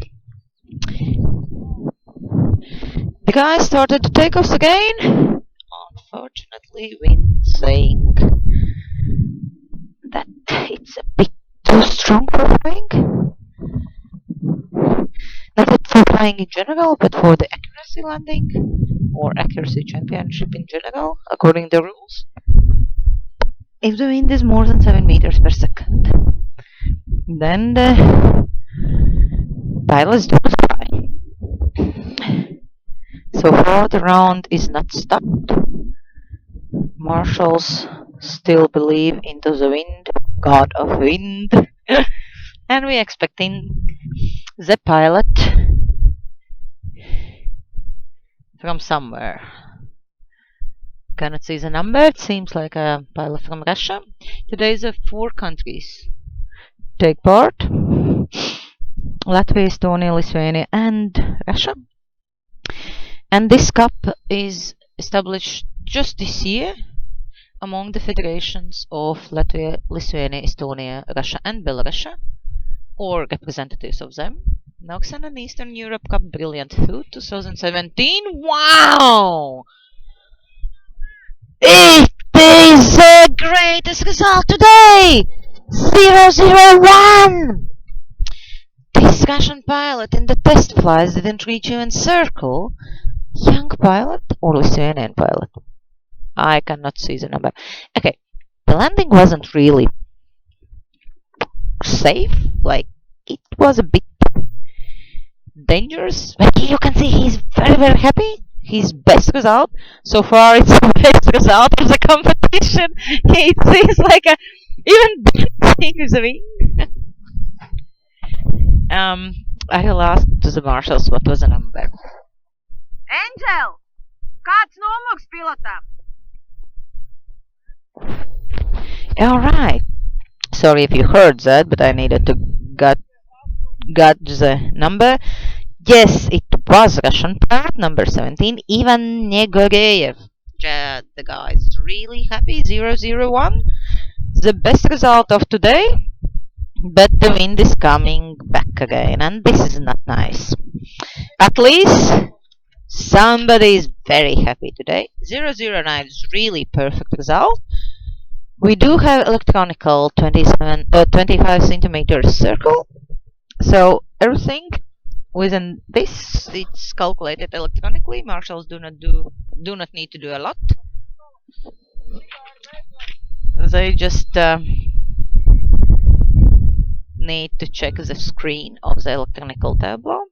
The guys started the takeoffs again. Unfortunately, wind saying that it's a bit too strong for flying. Not for flying in general, but for the accuracy landing or accuracy championship in general, according to the rules. If the wind is more than 7 meters per second, then the pilots don't fly. So far the round is not stopped. Marshals still believe into the wind, god of wind. And we're expecting the pilot from somewhere. Cannot see the number. It seems like a pilot from Russia. Today the 4 countries take part: Latvia, Estonia, Lithuania, and Russia. And this cup is established just this year among the federations of Latvia, Lithuania, Estonia, Russia, and Belarus, or representatives of them. Noxan and Eastern Europe Cup Brilliant Food 2017. Wow! It is the greatest result today! 001! This Russian pilot in the test flights didn't reach even circle. Young pilot or Lithuanian pilot? I cannot see the number. Okay, the landing wasn't really safe. Like, it was a bit dangerous. But you can see he's very, very happy. his best result. So far, it's the best result of the competition. It seems like a even better thing is a win. I will ask to the marshals what was the number. Angel! Kāds numurs pilotam? Alright. Sorry if you heard that, but I needed to got the number. Yes, it was Russian pilot number 17, Ivan Negoreyev. The guy is really happy. 001. The best result of today, but the wind is coming back again, and this is not nice. At least somebody is very happy today. 009 is really perfect result. We do have electronical 25 centimeter circle, so everything within this it's calculated electronically. Marshals do not need to do a lot. They just need to check the screen of the electronical tableau.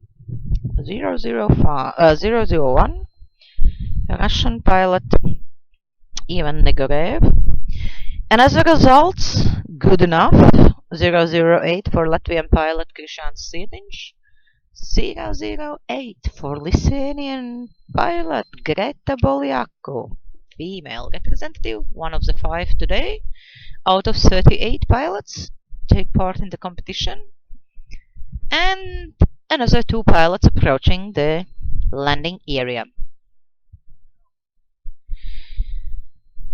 001 Russian pilot Ivan Negorev. And as a result, good enough. 008 for Latvian pilot Krishan Sirdinch. 008 for Lithuanian pilot Greta Bolyaku. Female representative, one of the 5 today. Out of 38 pilots take part in the competition. And another 2 pilots approaching the landing area.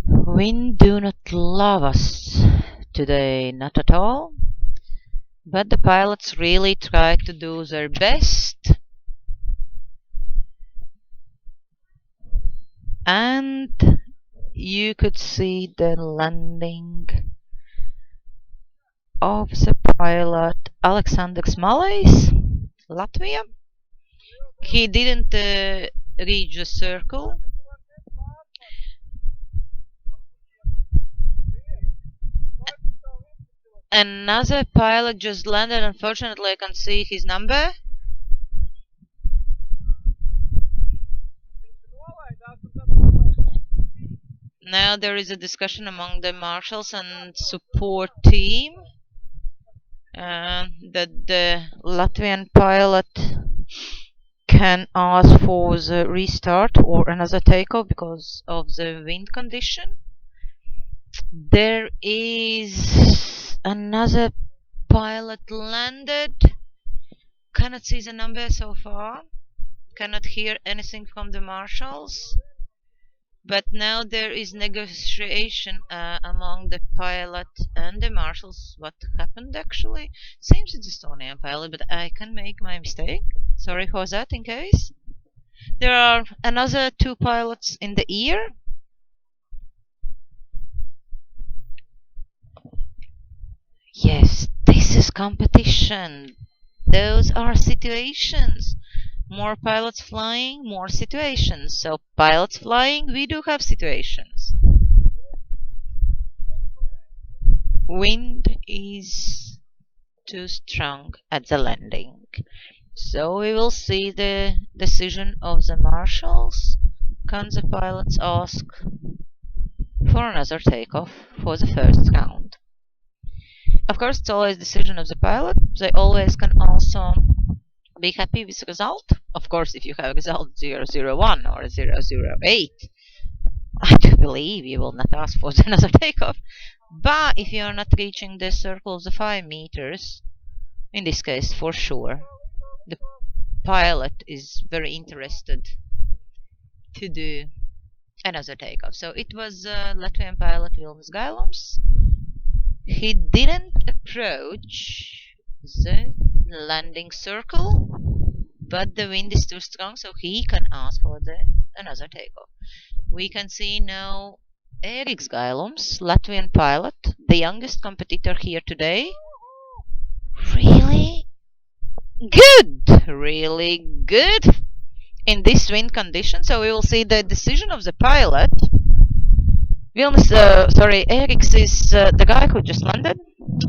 Wind do not love us today, not at all. But the pilots really try to do their best. And you could see the landing of the pilot Alexander Smalais, Latvia. He didn't reach the circle. Another pilot just landed. Unfortunately, I can't see his number. Now there is a discussion among the marshals and support team that the Latvian pilot can ask for the restart or another takeoff because of the wind condition. There is another pilot landed. Cannot see the number so far. Cannot hear anything from the marshals. But now there is negotiation among the pilot and the marshals. What happened actually? Seems it's Estonian pilot, but I can make my mistake. Sorry for that in case. There are another 2 pilots in the air. Yes, this is competition. Those are situations. More pilots flying, more situations. So pilots flying, we do have situations. Wind is too strong at the landing. So we will see the decision of the marshals. Can the pilots ask for another takeoff for the first round? Of course, it's always decision of the pilot. They always can also be happy with the result. Of course, if you have result 001 or 008, I do believe you will not ask for another takeoff. But if you are not reaching the circle of the 5 meters, in this case, for sure, the pilot is very interested to do another takeoff. So it was Latvian pilot Vilnis Gailums. He didn't approach the landing circle, but the wind is too strong, so he can ask for another takeoff. We can see now Eriks Gailums, Latvian pilot, the youngest competitor here today. Really good in this wind condition. So we will see the decision of the pilot. Eriks is the guy who just landed.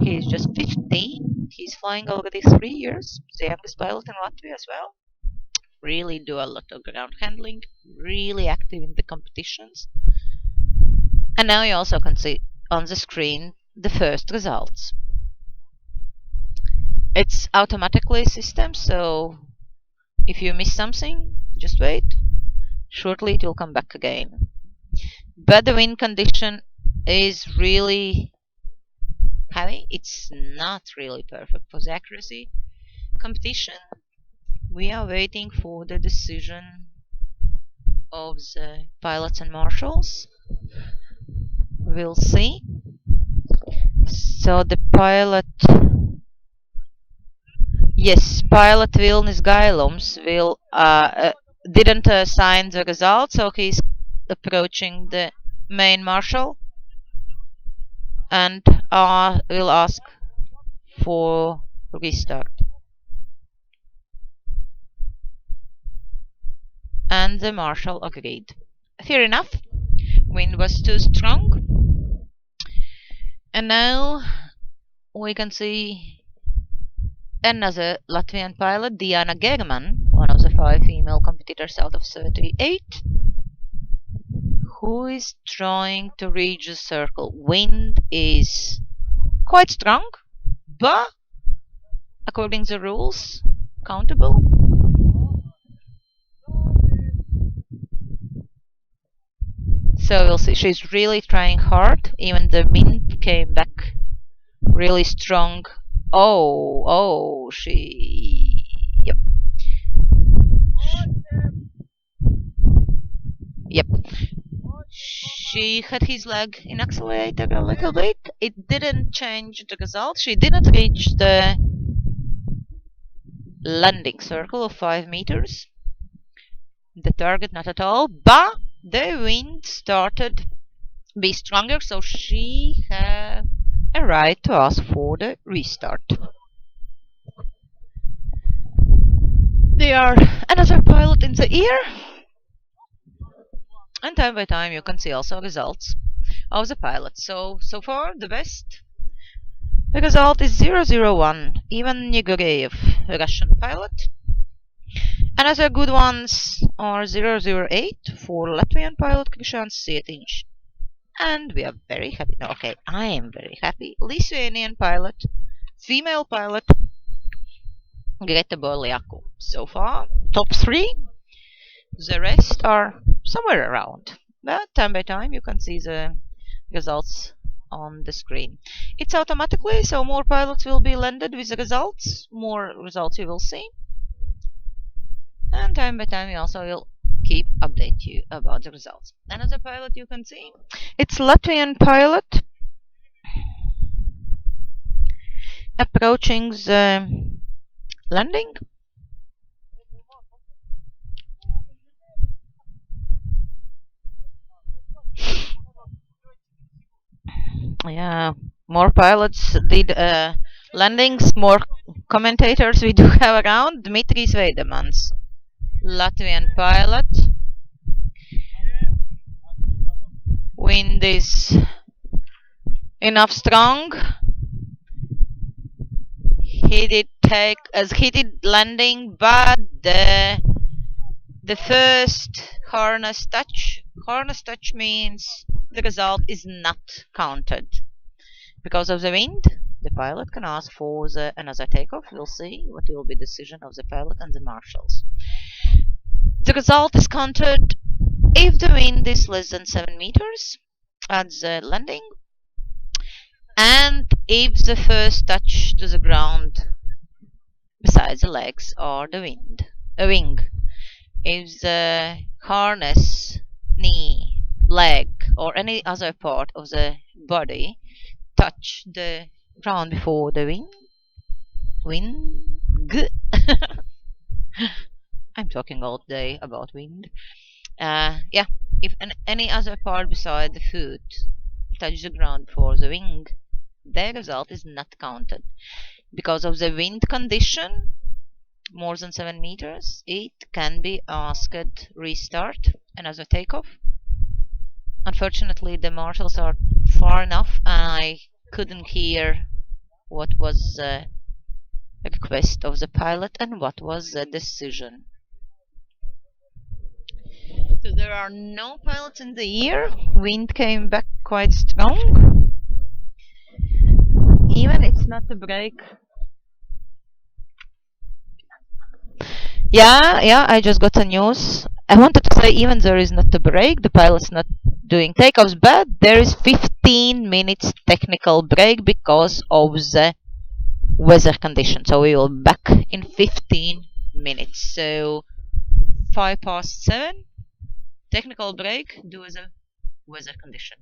He's just 15. He's flying already 3 years. The youngest pilot in Latvia as well. really do a lot of ground handling, really active in the competitions. And now you also can see on the screen the first results. It's automatically system, so if you miss something, just wait. Shortly it will come back again. But the wind condition is really heavy. It's not really perfect for the accuracy competition. We are waiting for the decision of the pilots and marshals. We'll see. So the pilot, yes, pilot Vilnis Gailums didn't sign the result, so he's approaching the main marshal and will ask for restart. And the marshal agreed. Fair enough. Wind was too strong. And now we can see another Latvian pilot, Diana German, one of the 5 female competitors out of 38, who is trying to reach the circle. Wind is quite strong, but according to the rules, countable. So we'll see. She's really trying hard. Even the wind came back really strong. Oh, yep. Yep. She had his leg in accelerator a little bit. It didn't change the result. She didn't reach the landing circle of 5 meters. The target not at all, but the wind started to be stronger, so she had a right to ask for the restart. There are another pilot in the ear, and time by time you can see also results of the pilot. So far the best result is 001, Ivan Nigoreyev, Russian pilot. Another good ones are 008 for Latvian pilot Krishan Cesis. And we are very happy. No, okay, I am very happy. Lithuanian pilot, female pilot, Greta Borliaku. So far, top 3. The rest are somewhere around. But time by time you can see the results on the screen. It's automatically, so more pilots will be landed with the results. More results you will see. And time by time we also will keep update you about the results. Another pilot you can see, it's Latvian pilot approaching the landing. Yeah, more pilots did landings, more commentators we do have around. Dmitrijs Veidemans, Latvian pilot. Wind is enough strong. He did landing, but the first harness touch. Harness touch means the result is not counted. Because of the wind, the pilot can ask for another takeoff. We'll see what will be the decision of the pilot and the marshals. The result is counted if the wind is less than 7 meters at the landing, and if the first touch to the ground besides the legs or the wing, if the harness, knee, leg, or any other part of the body touch the ground before the wing. I'm talking all day about wind. Yeah, if any other part beside the foot touch the ground before the wing, the result is not counted. Because of the wind condition, more than 7 meters, it can be asked restart, another takeoff. Unfortunately, the marshals are far enough, and I couldn't hear what was the request of the pilot and what was the decision. So there are no pilots in the air. Wind came back quite strong. Even it's not a break. Yeah, I just got a news. I wanted to say even there is not a break, the pilot's not doing takeoffs, but there is 15 minutes technical break because of the weather condition. So we will back in 15 minutes. So 7:05, technical break due to the weather condition.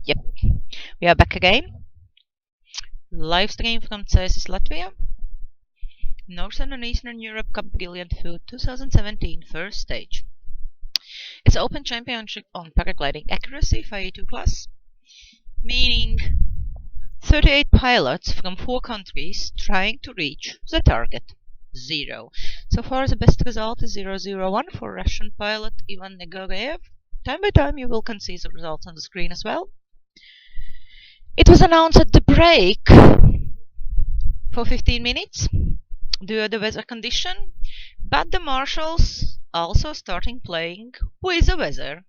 Yep, we are back again. Live stream from Cesis, Latvia. Northern and Eastern Europe Cup Brilliant Food 2017 first stage. It's Open Championship on paragliding accuracy 5E2 class, meaning 38 pilots from 4 countries trying to reach the target 0. So far the best result is 001 for Russian pilot Ivan Negorev. Time by time you will can see the results on the screen as well. It was announced at the break for 15 minutes due to the weather condition, but the marshals also starting playing with the weather.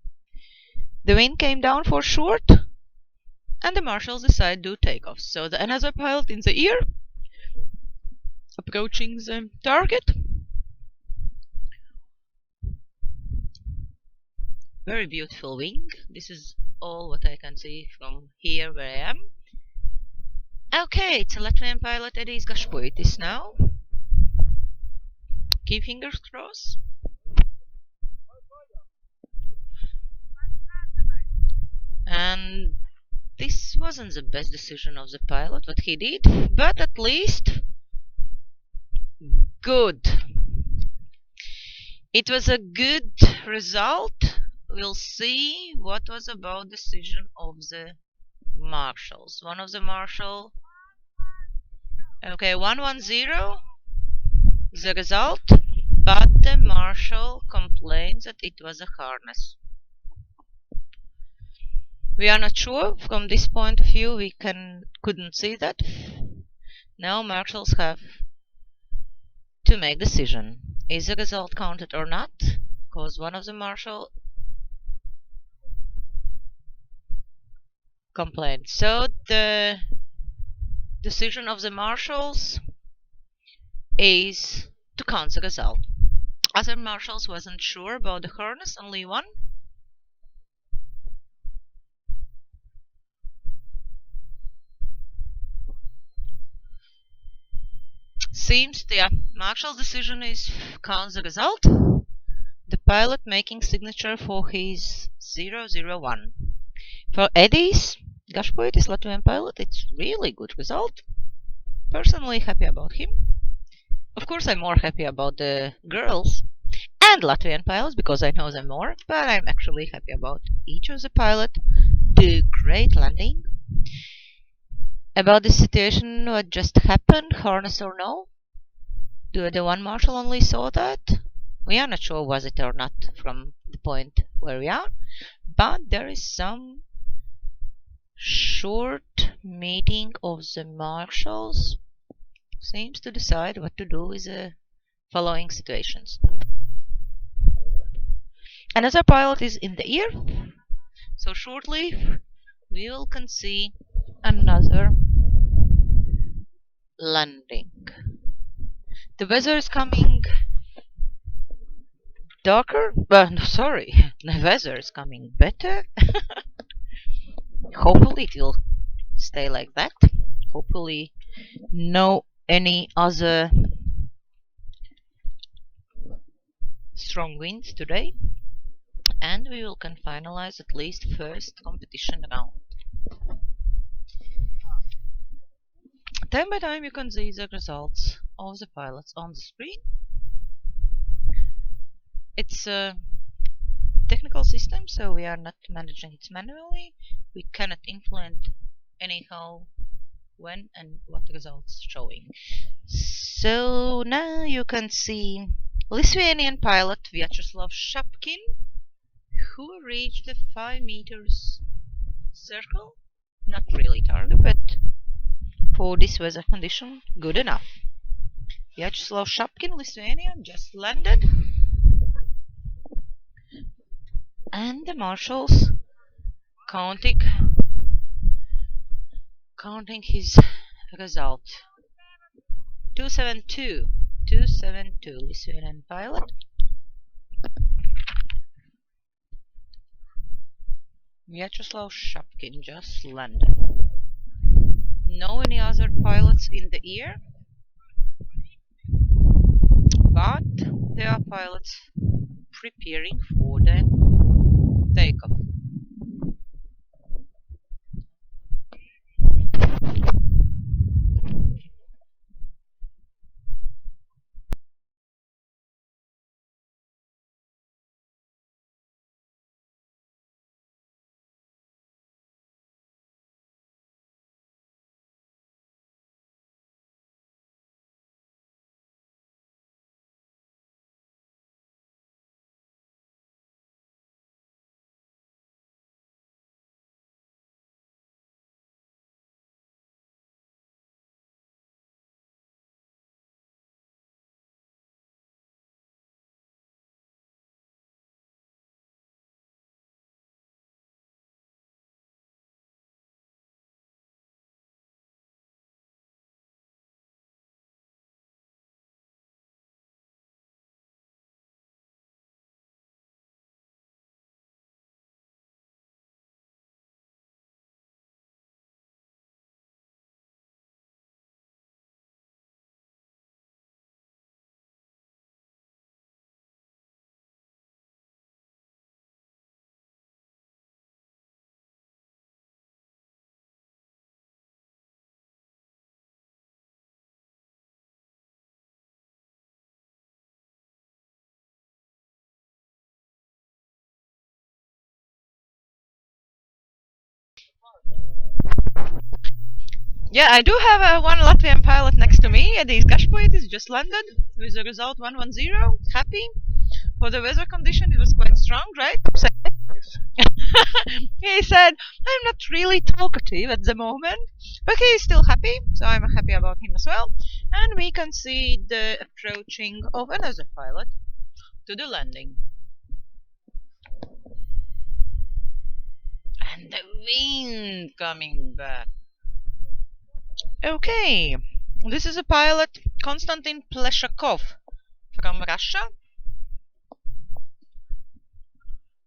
The wind came down for short and the marshals decided to take off. So the another pilot in the ear approaching the target. Very beautiful wing. This is all what I can see from here where I am. Okay, it's a Latvian pilot Edijs Gašpuitis now. Keep fingers crossed. And this wasn't the best decision of the pilot, what he did, but at least good. It was a good result. We'll see what was about decision of the marshals. One of the marshal. Okay, 110 the result, but the marshal complains that it was a harness. We are not sure. From this point of view, we couldn't see that. Now marshals have to make decision. Is the result counted or not? Because one of the marshal complained. So the decision of the marshals is to count the result. Other marshals wasn't sure about the harness, only one. Seems the marshal's decision is count the result. The pilot making signature for his 001. For Edijs Gašpuitis, Latvian pilot, it's really good result. Personally happy about him. Of course, I'm more happy about the girls and Latvian pilots because I know them more, but I'm actually happy about each of the pilot. Do great landing. About the situation, what just happened, harness or no? Do the one marshal only saw that? We are not sure was it or not from the point where we are, but there is some short meeting of the marshals. Seems to decide what to do with the following situations. Another pilot is in the ear, so shortly we will can see another landing. The weather is coming darker, but sorry, the weather is coming better. Hopefully it will stay like that. Hopefully no any other strong winds today, and we will can finalize at least first competition round. Time by time you can see the results of the pilots on the screen. It's a technical system, so we are not managing it manually. We cannot influence anyhow when and what results showing. So now you can see Lithuanian pilot Vyacheslav Shapkin, who reached the 5 meters circle. Not really target, but for this weather condition, good enough. Vyacheslav Shapkin, Lithuanian, just landed. And the marshals counting his result. 272 Lithuanian pilot. Vyacheslav Shapkin just landed. No any other pilots in the ear, but there are pilots preparing for the takeoff. Yeah, I do have one Latvian pilot next to me. Edijs Gašpoitis just landed with the result 110. Happy. For the weather condition, it was quite strong, right? He said, I'm not really talkative at the moment, but he is still happy, so I'm happy about him as well. And we can see the approaching of another pilot to the landing. And the wind coming back. Okay, this is a pilot, Konstantin Pleshakov from Russia.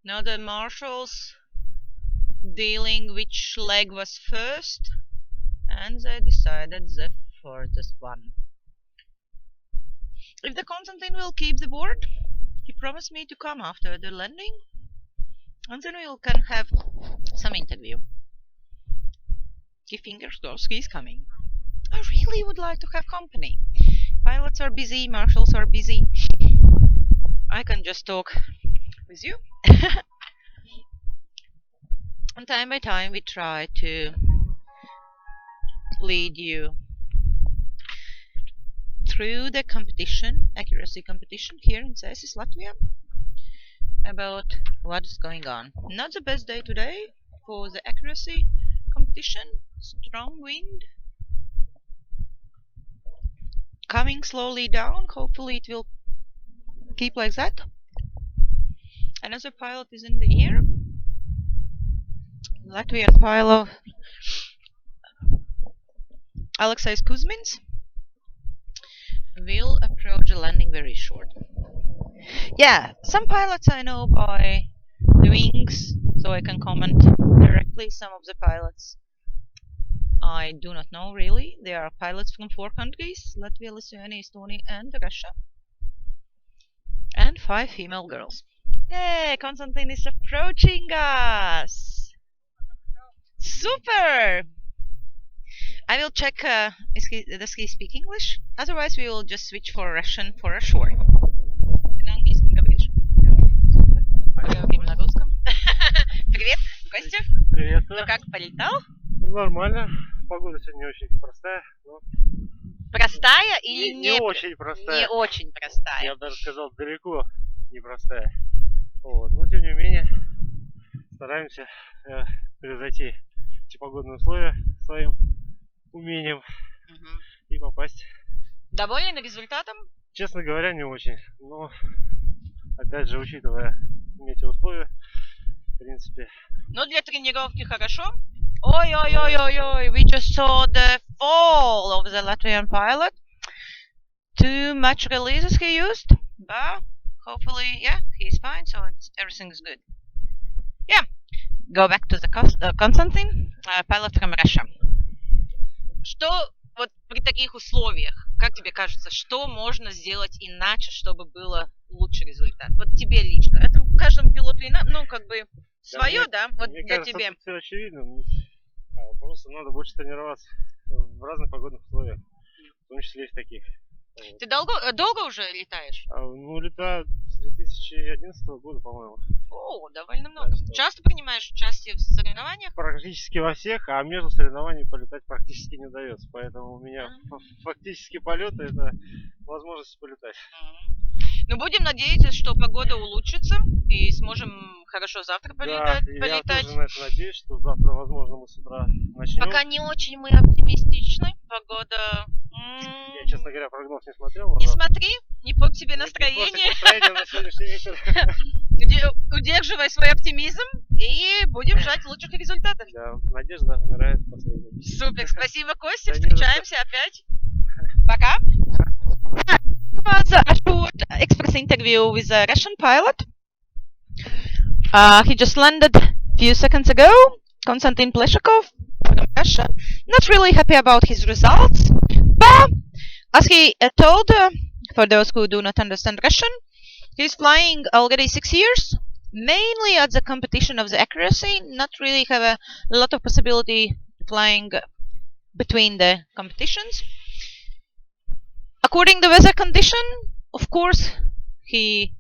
Now the marshals dealing which leg was first, and they decided the furthest one. If the Konstantin will keep the board, he promised me to come after the landing, and then we can have some interview. Keep fingers crossed, he's coming. I really would like to have company. Pilots are busy, marshals are busy. I can just talk with you. And time by time we try to lead you through the competition, accuracy competition here in Cesis, Latvia, about what is going on. Not the best day today for the accuracy competition. Strong wind. Coming slowly down. Hopefully it will keep like that. Another pilot is in the air. Latvian pilot Alexei Kuzmins will approach the landing very short. Yeah, some pilots I know by the wings, so I can comment directly. Some of the pilots I do not know really. They are pilots from 4 countries: Latvia, Lithuania, Estonia, and Russia. And 5 female girls. Hey, Konstantin is approaching us! Super! I will check does he speak English? Otherwise we will just switch for Russian for a short. На английском говоришь? Поговорим на русском. Привет, Костя. Приветствую. Ну как, полетал? Нормально. Погода сегодня очень простая, но Простая или не очень простая. Не очень простая. Я бы даже сказал, далеко непростая. Вот. Но тем не менее стараемся превзойти эти погодные условия своим умением и попасть. Доволен результатом? Честно говоря, не очень. Но опять же, учитывая метеоусловия, в принципе. Но для тренировки хорошо. Ой, we just saw the fall of the Latvian pilot. Too much releases he used, but hopefully, yeah, he's fine, so everything is good. Yeah, go back to the Konstantin, pilot from Russia. Что вот при таких условиях, как тебе кажется, что можно сделать иначе, чтобы было лучший результат? Вот тебе лично. Это каждому пилоту ну, как бы свое, да? Вот мне для кажется, тебя. это все очевидно. Просто надо больше тренироваться в разных погодных условиях, в том числе и в таких. Ты долго уже летаешь? Ну, летаю с 2011 года, по-моему. О, довольно много. Да, часто принимаешь участие в соревнованиях? Практически во всех, а между соревнованиями полетать практически не удается. Поэтому у меня фактически полеты — это возможность полетать. Ну, будем надеяться, что погода улучшится и сможем хорошо завтра полетать. Да, я тоже на это надеюсь, что завтра, возможно, мы с утра начнем. Пока не очень мы оптимистичны. Погода... Я, честно говоря, прогноз не смотрел. Не смотри, не порть себе настроение. На сегодняшний вечер. Удерживай свой оптимизм и будем ждать лучших результатов. Да, надежда умирает последней. Супер, спасибо, Костя. Встречаемся опять. Пока. Was a short express interview with a Russian pilot. He just landed a few seconds ago. Konstantin Pleshakov from Russia. Not really happy about his results, but as he told, for those who do not understand Russian, he's flying already 6 years, mainly at the competition of the accuracy, not really have a lot of possibility flying between the competitions. According to the weather condition, of course, he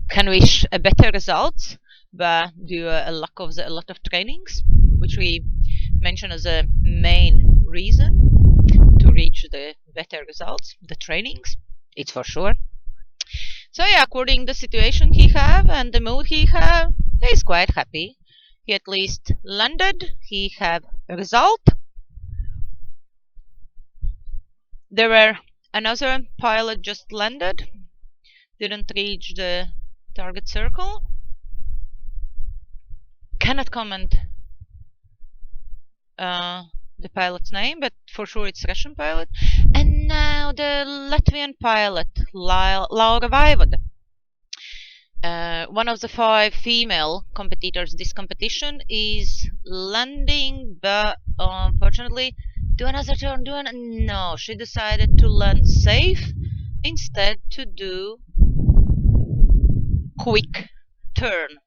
can wish a better results, but due a lack of a lot of trainings, which we mentioned as a main reason to reach the better results, the trainings. It's for sure. So yeah, according the situation he have and the mood he have, he's quite happy. He at least landed. He have a result. There were another pilot just landed, didn't reach the target circle. Cannot comment the pilot's name, but for sure it's Russian pilot. And now the Latvian pilot, Laura Vaivod. One of the 5 female competitors this competition is landing, but unfortunately do another turn, no, she decided to land safe instead to do quick turn.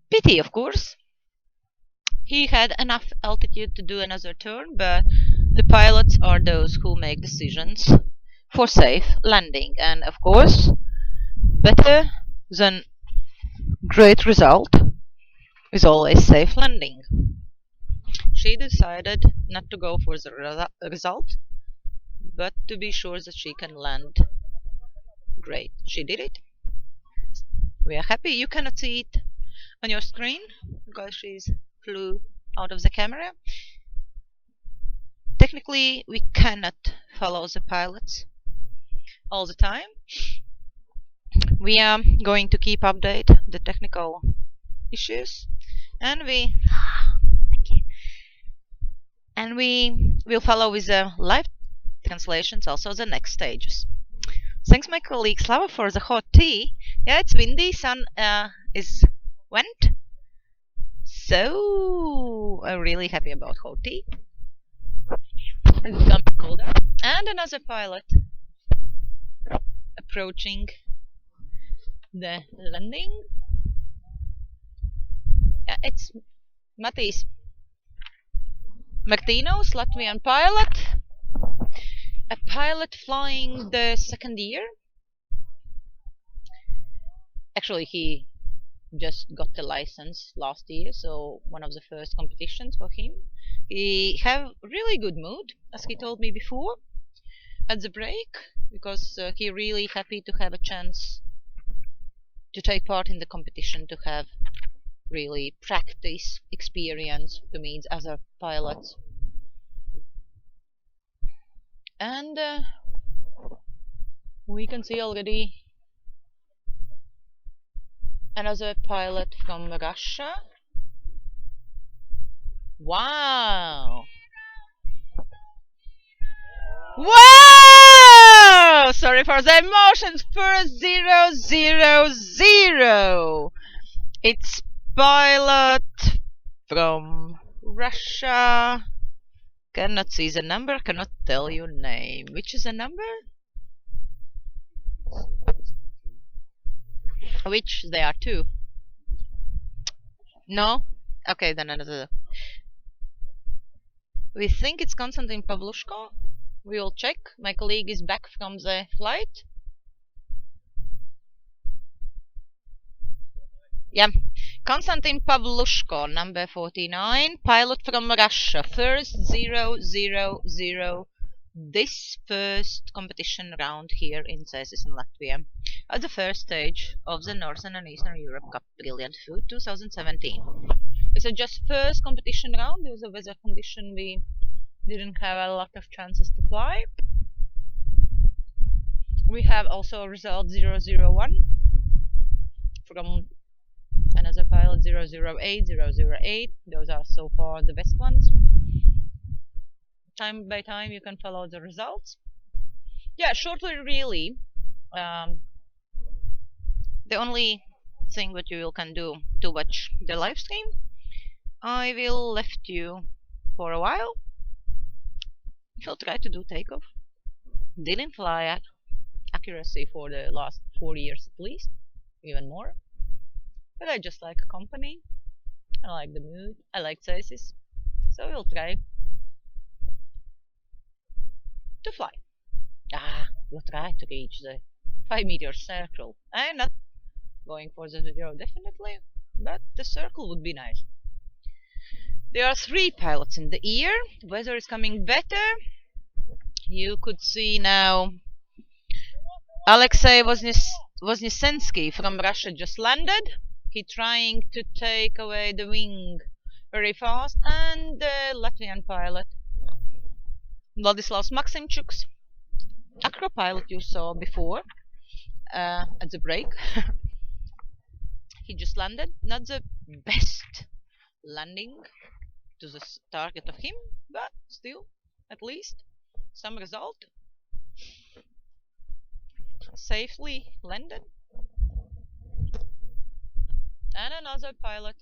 Pity, of course. He had enough altitude to do another turn, but the pilots are those who make decisions for safe landing, and of course better than great result is always safe landing. She decided not to go for the result, but to be sure that she can land great. She did it. We are happy. You cannot see it on your screen because she's flew out of the camera. Technically, we cannot follow the pilots all the time. We are going to keep update the technical issues, and we will follow with the live translations also the next stages. Thanks my colleague Slava for the hot tea. Yeah, it's windy, sun is went, so I'm really happy about hot tea. It's becoming colder. And another pilot approaching the landing. It's Matis Martinos, Latvian pilot. A pilot flying the second year. Actually, he just got the license last year, so one of the first competitions for him. He have really good mood, as he told me before at the break, because he really happy to have a chance to take part in the competition, to have really practice experience to meet other pilots. And we can see already another pilot from Russia. Wow! Wow! Sorry for the emotions. 4000. It's pilot from Russia. Cannot see the number, cannot tell you name. Which is the number? Which? There are 2. No? Okay, then another. We think it's Konstantin Pavlushko. We will check. My colleague is back from the flight. Yeah. Konstantin Pavlushko, number 49, pilot from Russia, 1000. This first competition round here in Cesis in Latvia, at the first stage of the Northern and Eastern Europe Cup Brilliant Food 2017. It's just first competition round. Due to the weather condition, we didn't have a lot of chances to fly. We have also a result 001 from another pilot 008, 008. Those are so far the best ones. Time by time you can follow the results. Yeah, shortly really. The only thing that you can do to watch the live stream, I will left you for a while. He'll try to do takeoff. Didn't fly at accuracy for the last 4 years at least, even more. But I just like company. I like the mood. I like Cesis. So we'll try to fly. We'll try to reach the 5-meter circle. I'm not going for the 0 definitely, but the circle would be nice. There are 3 pilots in the year. Weather is coming better. You could see now Alexei Voznesensky from Russia just landed. He trying to take away the wing very fast, and the Latvian pilot Vladislavs Maksimchuk's acro pilot you saw before at the break. He just landed. Not the best landing to the target of him, but still, at least some result. Safely landed. And another pilot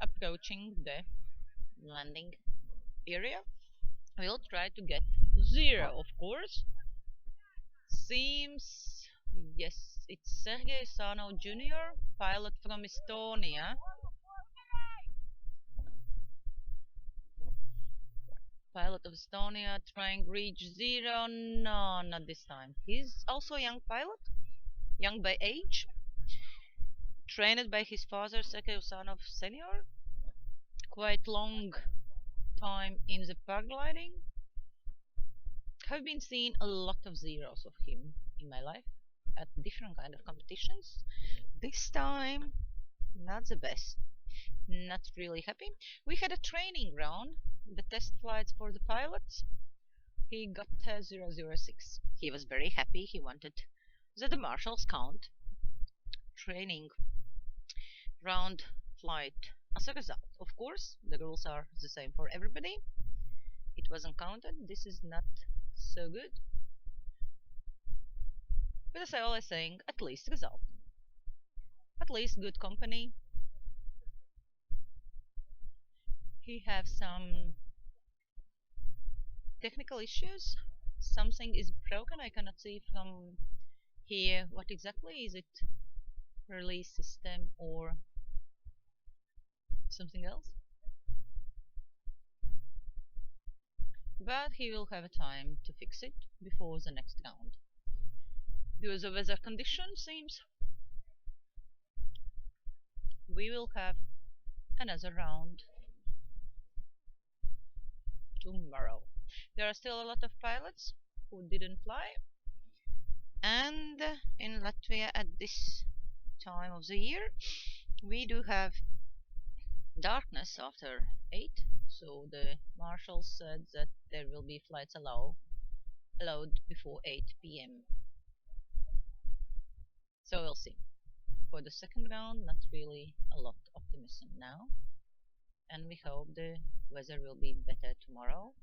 approaching the landing area. We'll try to get 0, of course. Seems, yes, it's Sergei Sanov Jr., pilot from Estonia. Pilot of Estonia trying reach 0. No, not this time. He's also a young pilot, young by age, trained by his father Sergei Usanov Senior. Quite long time in the paragliding. Have been seeing a lot of 0s of him in my life at different kind of competitions. This time, not the best. Not really happy. We had a training round, the test flights for the pilots. He got 006. He was very happy. He wanted that the marshals count training round flight as a result. Of course, the rules are the same for everybody. It wasn't counted. This is not so good. But as I always saying, at least result. At least good company. He have some technical issues. Something is broken. I cannot see from here what exactly is it. Release system or something else. But he will have a time to fix it before the next round. Due to the weather condition seems we will have another round tomorrow. There are still a lot of pilots who didn't fly, and in Latvia at this time of the year we do have darkness after 8, so the marshals said that there will be flights allowed before 8 p.m. So we'll see. For the second round, not really a lot of optimism now, and we hope the weather will be better tomorrow.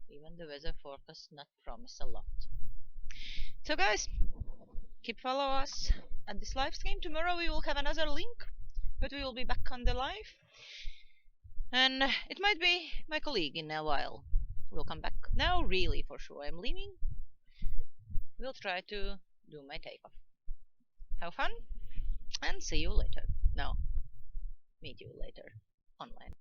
Even the weather forecast not promise a lot. So guys, keep follow us at this live stream. Tomorrow we will have another link, but we will be back on the live. And it might be my colleague in a while. We'll come back. Now really for sure I'm leaving. We'll try to do my takeoff. Have fun and see you later. No, meet you later online.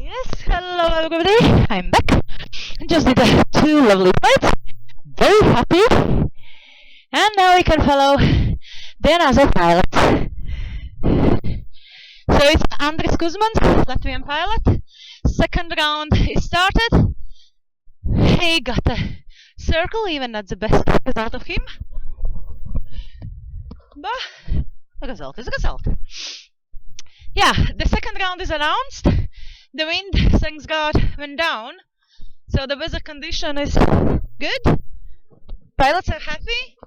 Yes, hello everybody. I'm back. Just did two lovely flights. Very happy. And now we can follow the another pilot. So it's Andris Kuzmans, Latvian pilot. Second round is started. He got a circle, even not the best result of him. But the result is a result. Yeah, the second round is announced. The wind, thanks God, went down. So the weather condition is good. Pilots are happy.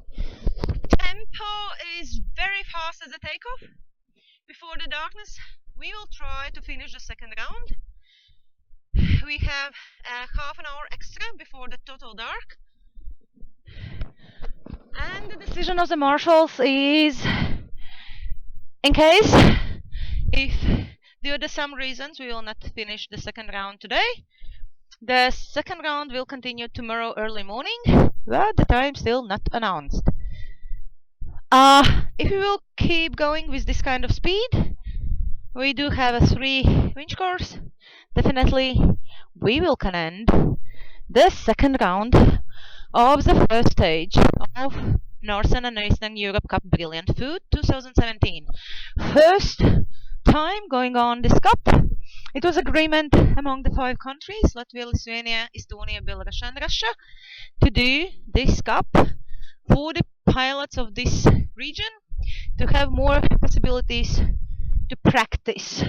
Tempo is very fast as a takeoff. Before the darkness, we will try to finish the second round. We have half an hour extra before the total dark. And the decision of the marshals is, in case if due to some reasons we will not finish the second round today, the second round will continue tomorrow early morning, but the time still not announced. If we will keep going with this kind of speed, we do have a 3 winch course. Definitely we will can end the second round of the first stage of Northern and Eastern Europe Cup Brilliant Food 2017. First time going on this cup. It was agreement among the 5 countries, Latvia, Lithuania, Estonia, Belarus and Russia, to do this cup for the pilots of this region to have more possibilities to practice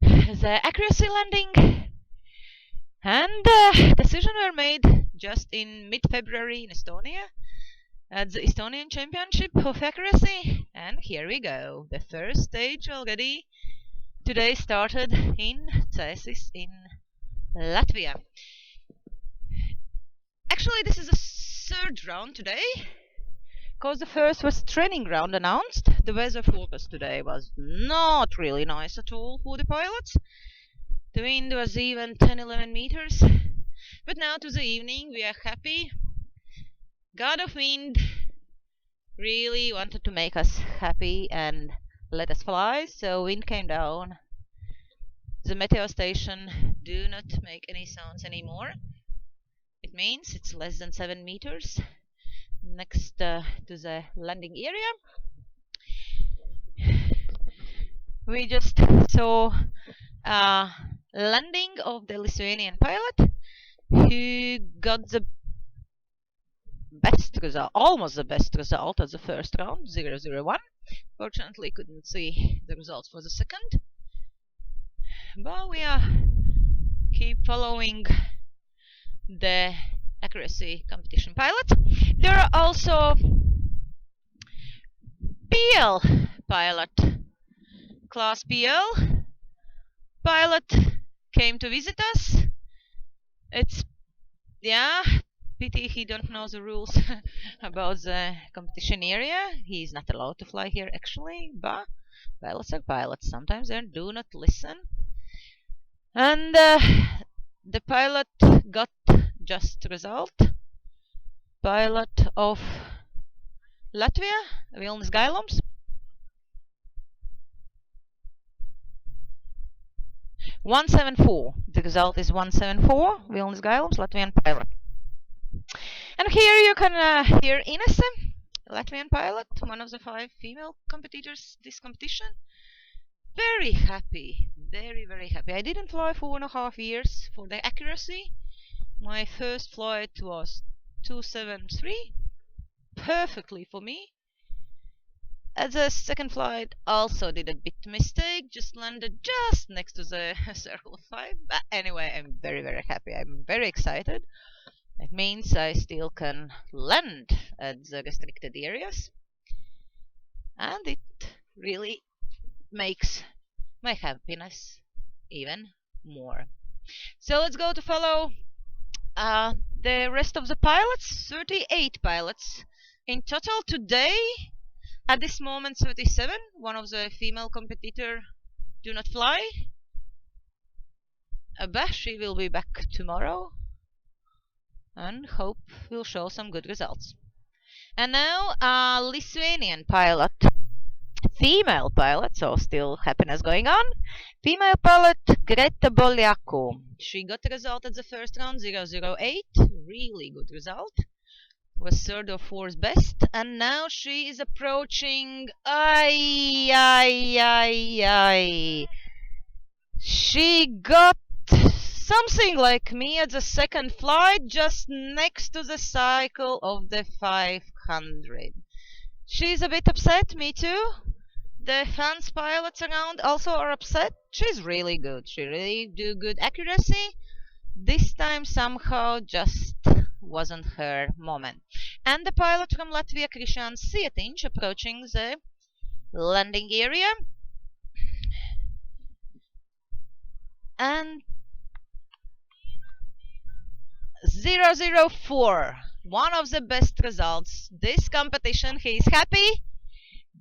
the accuracy landing. And decisions were made just in mid-February in Estonia at the Estonian Championship of Accuracy. And here we go. The first stage already today started in Cesis in Latvia. Actually, this is the third round today, because the first was training round announced. The weather forecast today was not really nice at all for the pilots. The wind was even 10-11 meters. But now to the evening we are happy. God of Wind really wanted to make us happy and let us fly, so wind came down. The meteor station do not make any sounds anymore. It means it's less than 7 meters next to the landing area. We just saw landing of the Lithuanian pilot who got the best result, almost the best result of the first round, 001. Fortunately, couldn't see the results for the second. But we are keep following the accuracy competition pilots. There are also PL pilot, class PL pilot came to visit us. It's pity he don't know the rules about the competition area. He's not allowed to fly here actually, but pilots are pilots. Sometimes they do not listen. And the pilot got just result. Pilot of Latvia, Vilnis Gailums. 174. The result is 174. Vilnis Gailums, Latvian pilot. And here you can hear Ines, Latvian pilot, one of the 5 female competitors this competition. Very happy, very happy. I didn't fly for 4.5 years for the accuracy. My first flight was 273, perfectly for me. At the second flight also did a bit mistake, just landed just next to the circle of 5. But anyway, I'm very happy. I'm very excited. It means I still can land at the restricted areas, and it really makes my happiness even more. So let's go to follow the rest of the pilots. 38 pilots in total today. At this moment 37. One of the female competitor do not fly, but she will be back tomorrow and hope will show some good results. And now Lithuanian pilot, female pilot, so still happiness going on. Female pilot Greta Boliaku. She got the result at the first round 008. Really good result. Was third or fourth best, and now she is approaching. Ay. She got something like me at the second flight, just next to the cycle of the 500. She's a bit upset, me too. The fans pilots around also are upset. She's really good. She really do good accuracy. This time somehow just wasn't her moment. And the pilot from Latvia, Krishan Sietinch, approaching the landing area. And 004, one of the best results this competition. He is happy,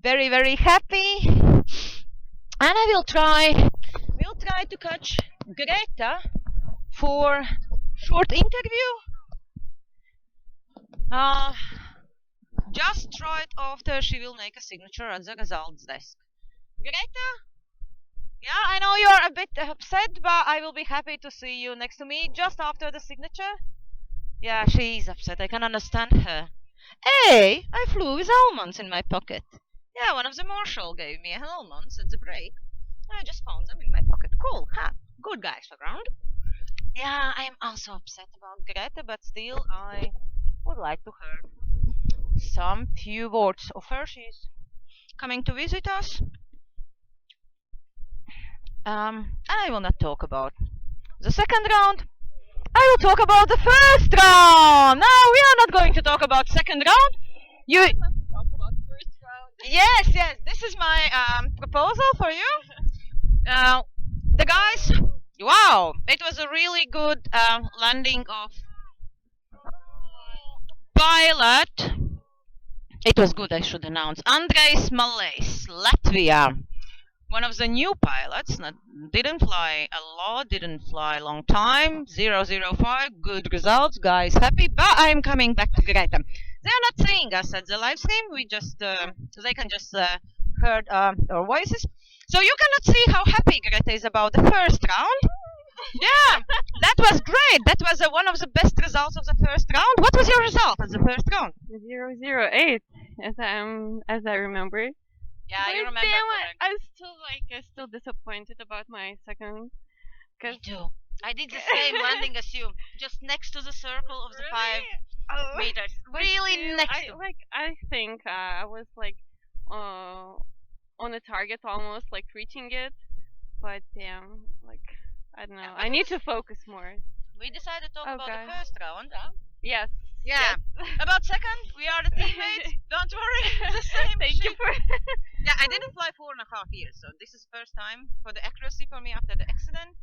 very happy, and we'll try to catch Greta for short interview. Just right after she will make a signature at the results desk. Greta, yeah, I know you're a bit upset, but I will be happy to see you next to me just after the signature. Yeah, she's upset. I can understand her. Hey, I flew with almonds in my pocket. Yeah, one of the marshal gave me almonds at the break. I just found them in my pocket. Cool, huh? Good guys around. Yeah, I'm also upset about Greta, but still I would like to hear some few words of her. She's coming to visit us. And I will not talk about the second round. I will talk about the first round. No, we are not going to talk about second round. You. Talk about first round. Yes. This is my proposal for you. The guys. Wow, it was a really good landing of pilot. It was good, I should announce. Andrejs Malais, Latvia. One of the new pilots, didn't fly a lot, didn't fly a long time. 005, good results, guys happy. But I'm coming back to Greta. They are not seeing us at the live stream. We just they can just heard our voices. So you cannot see how happy Greta is about the first round. Yeah, that was great. That was one of the best results of the first round. What was your result at the first round? 008, as I remember. Yeah, But you remember. damn correct. I'm still disappointed about my second. Me too. I did the same landing as you, just next to the circle of the 5 meters. Really Still, next to. I think I was on a target almost, like reaching it, but damn, I don't know. Yeah, I need to focus more. We decided to talk about Okay. the first round. Yes. Yeah. About second, we are the teammates. Don't worry. The same Thank you shit. for. Yeah, I didn't fly 4.5 years, so this is first time for the accuracy for me after the accident.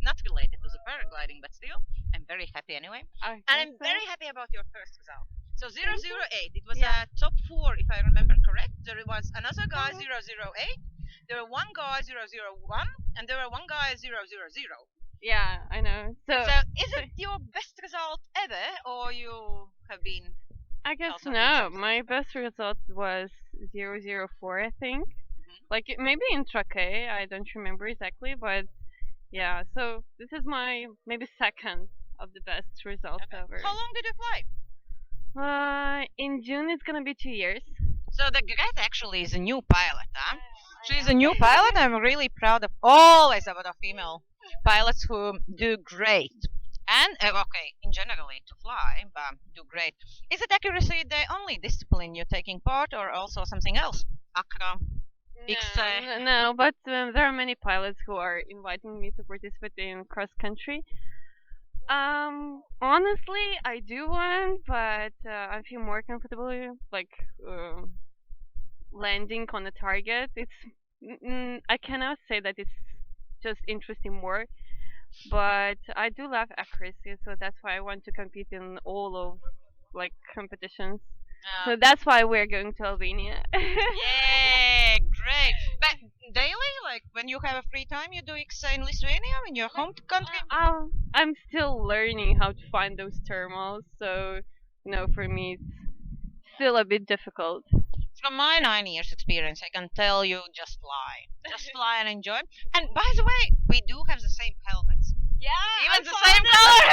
Not related to the paragliding, but still, I'm very happy anyway. I And I'm think so. very happy about your first result. So 008, it was Yeah. a top 4 if I remember correct. There was another guy Mhm. 008, there were one guy 001, and there were one guy 000. Yeah, I know. So Is it your best result ever, or you have been? I guess Also no. did My best result was 004, I think. Mm-hmm. Like maybe in Trache, I don't remember exactly, but yeah. So this is my maybe second of the best results ever. How long did you fly? In June it's gonna be 2 years. So the Greta actually is a new pilot, huh? She's a new pilot. I'm really proud of always about our female pilots who do great. And in generally to fly, but do great. Is it accuracy the only discipline you're taking part, or also something else? Acro. No, but there are many pilots who are inviting me to participate in cross country. Honestly, I do want, but I feel more comfortable landing on a target. I cannot say that it's just interesting more, but I do love accuracy, so that's why I want to compete in all of competitions. So that's why we're going to Albania. Yeah, great. But daily, like when you have a free time, you do XA in Lithuania, in your home country? I'm still learning how to find those thermals, so for me it's still a bit difficult. From my 9 years experience, I can tell you just fly. Just fly and enjoy. And by the way, we do have the same helmets. Yeah, Even the same color.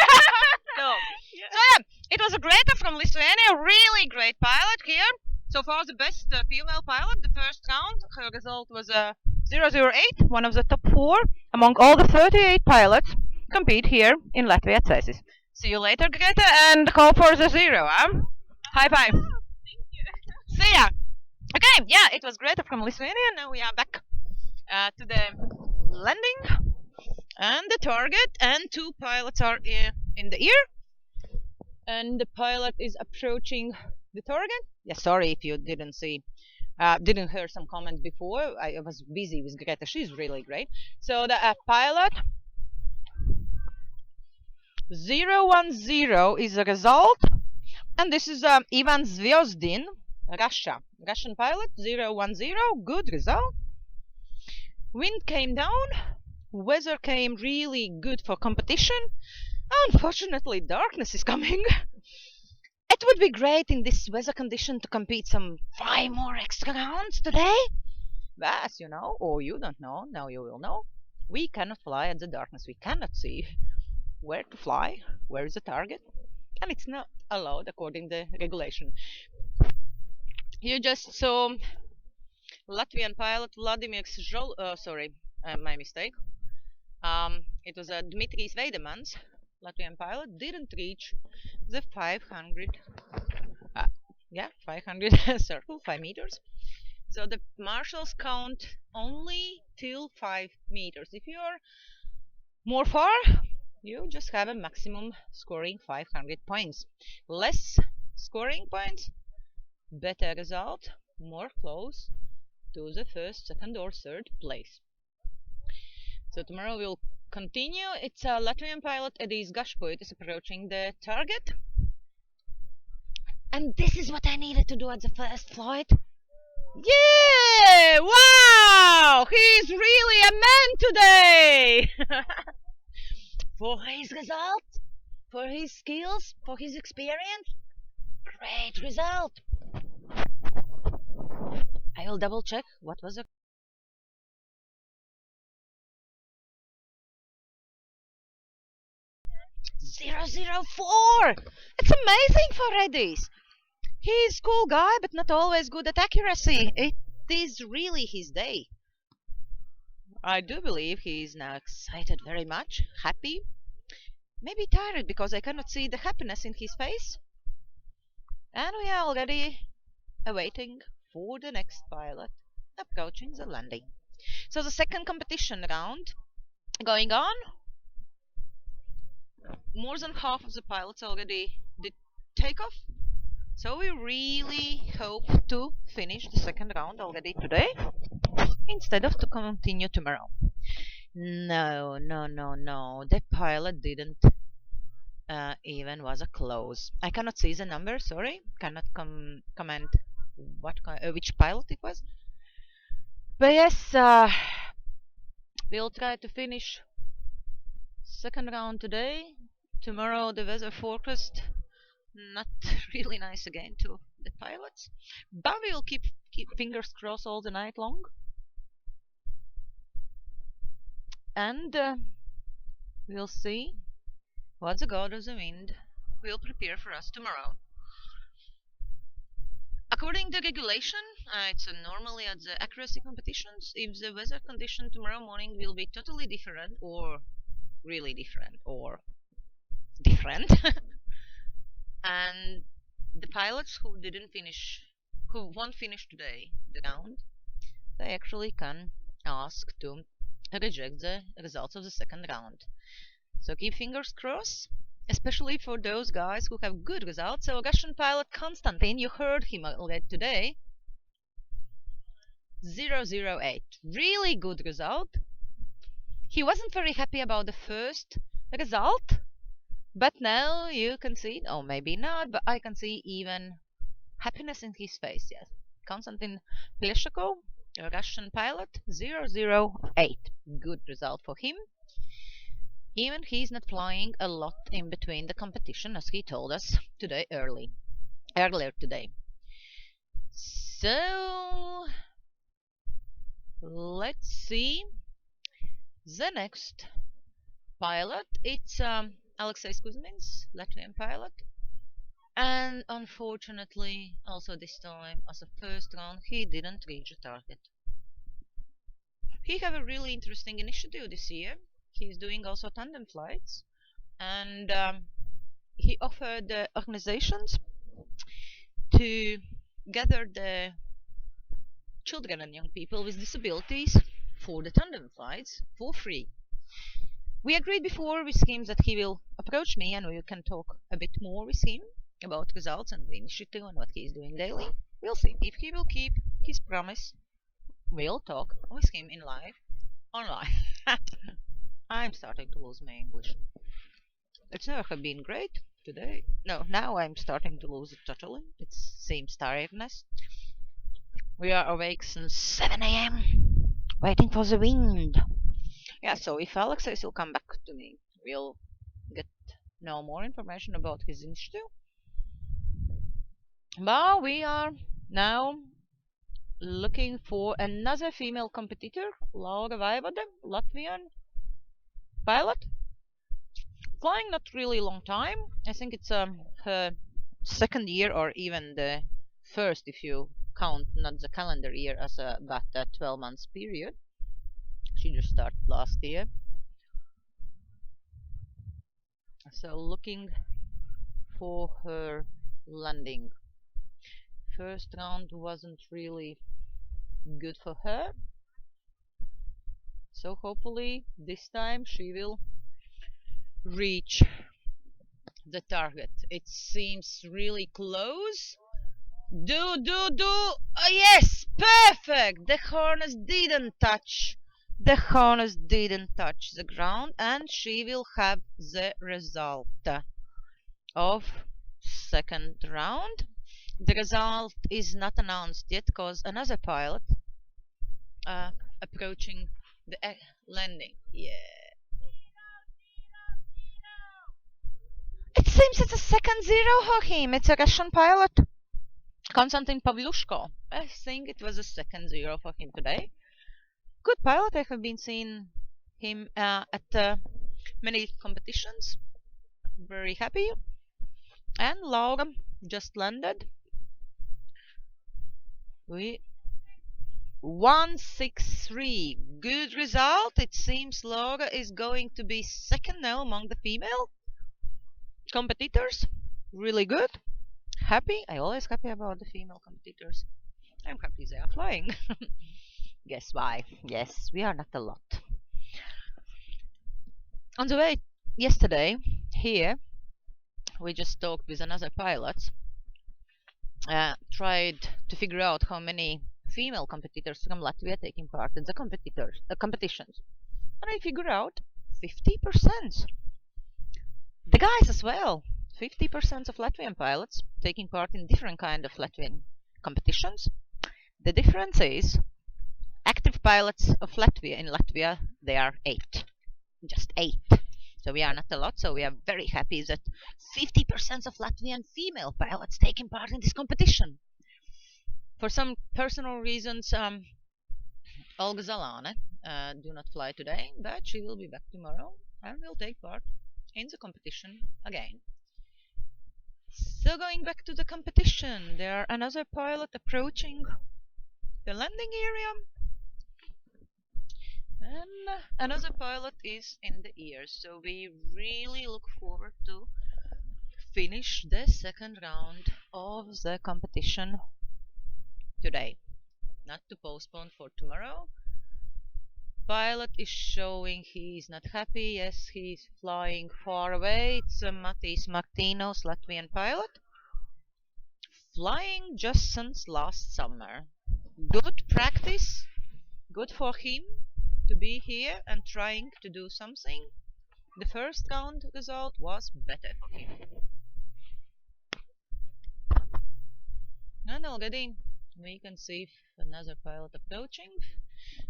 So yeah, it was a great from Lithuania. Really great pilot here. So far, the best female pilot. The first round, her result was 008, one of the top 4 among all the 38 pilots compete here in Latvia at Cesis. See you later, Greta, and hope for the 0. Huh? High five. See ya. Okay, yeah, it was great from Lithuania. Now we are back to the landing and the target, and 2 pilots are in the air. And the pilot is approaching the target. Yeah, sorry if you didn't see, didn't hear some comments before. I was busy with Greta. She's really great. So the pilot 010 is the result, and this is Ivan Zvyozdin, Russian pilot 010. Good result. Wind came down. Weather came really good for competition. Unfortunately, darkness is coming. It would be great in this weather condition to compete some 5 more extra rounds today. But as you know, or you don't know, now you will know, we cannot fly at the darkness. We cannot see where to fly, where is the target, and it's not allowed according to the regulation. You just saw Latvian pilot Vladimir my mistake. It was Dmitrijs Veidemans, Latvian pilot, didn't reach the 500, 500 circle, 5 meters. So the marshals count only till 5 meters. If you're more far, you just have a maximum scoring 500 points. Less scoring points, better result, more close to the first, second, or third place. So tomorrow we'll continue. It's a Latvian pilot, Edijs Gašpuitis, is approaching the target. And this is what I needed to do at the first flight. Yeah! Wow! He's really a man today! For his results, for his skills, for his experience, great result. I will double check what was the 004. It's amazing for Edijs. He's cool guy, but not always good at accuracy. It is really his day. I do believe he is now excited very much, happy, maybe tired because I cannot see the happiness in his face. And we are already awaiting for the next pilot approaching the landing. So the second competition round going on. More than half of the pilots already did takeoff. So we really hope to finish the second round already today instead of to continue tomorrow. No. The pilot didn't even was a close. I cannot see the number, sorry. Cannot comment which pilot it was. But yes, we'll try to finish second round today. Tomorrow the weather forecast not really nice again to the pilots, but we'll keep fingers crossed all the night long, and we'll see what the god of the wind will prepare for us tomorrow. According to regulation, it's normally at the accuracy competitions, if the weather condition tomorrow morning will be totally different or really different or different and the pilots who won't finish today the round, they actually can ask to reject the results of the second round. So keep fingers crossed, especially for those guys who have good results. So Russian pilot Konstantin, you heard him already today, 008, really good result. He wasn't very happy about the first result, but now you can see, oh maybe not, but I can see even happiness in his face, yes. Konstantin Pleshakov, a Russian pilot, 008. Good result for him. Even he's not flying a lot in between the competition, as he told us today earlier today. So let's see the next pilot. It's Alexei Kuzmin's Latvian pilot. And unfortunately, also this time, as a first round, he didn't reach the target. He have a really interesting initiative this year. He's doing also tandem flights, and he offered the organizations to gather the children and young people with disabilities for the tandem flights for free. We agreed before with him that he will approach me and we can talk a bit more with him about results and the initiative and what he is doing daily. We'll see if he will keep his promise. We'll talk with him in live, online. I'm starting to lose my English. It's never have been great today. No, now I'm starting to lose it totally. It seems tiredness. We are awake since 7 a.m. waiting for the wind. Yeah, so if Alexei will come back to me, we'll get know more information about his initiative. But we are now looking for another female competitor, Laura Vaivode, Latvian pilot. Flying not really long time. I think it's her second year or even the first if you count not the calendar year as but a 12 months period. She just started last year. So looking for her landing. First round wasn't really good for her. So hopefully this time she will reach the target. It seems really close. Do. Yes, perfect. The harness didn't touch. The harness didn't touch the ground, and she will have the result of second round. The result is not announced yet because another pilot approaching the landing. Yeah. It seems it's a second zero for him. It's a Russian pilot, Konstantin Pavlushko. I think it was a second zero for him today. Good pilot. I have been seeing him at many competitions. Very happy. And Laura just landed. We 163. Good result. It seems Laura is going to be second now among the female competitors. Really good. Happy. I always happy about the female competitors. I'm happy they are flying. Guess why? Yes, we are not a lot. On the way yesterday here, we just talked with another pilot. Tried to figure out how many female competitors from Latvia taking part in the competitions, and I figure out 50%. The guys as well. 50% of Latvian pilots taking part in different kind of Latvian competitions. The difference is active pilots of Latvia in Latvia, they are 8. Just 8. So we are not a lot, so we are very happy that 50% of Latvian female pilots taking part in this competition. For some personal reasons, Olga Zalane do not fly today, but she will be back tomorrow and will take part in the competition again. So going back to the competition, there are another pilot approaching the landing area, and another pilot is in the air. So we really look forward to finish the second round of the competition today, not to postpone for tomorrow. Pilot is showing he's not happy. Yes, he's flying far away. It's Matis Martinos, Latvian pilot, flying just since last summer. Good practice, good for him to be here and trying to do something. The first round result was better for him. And already we can see another pilot approaching.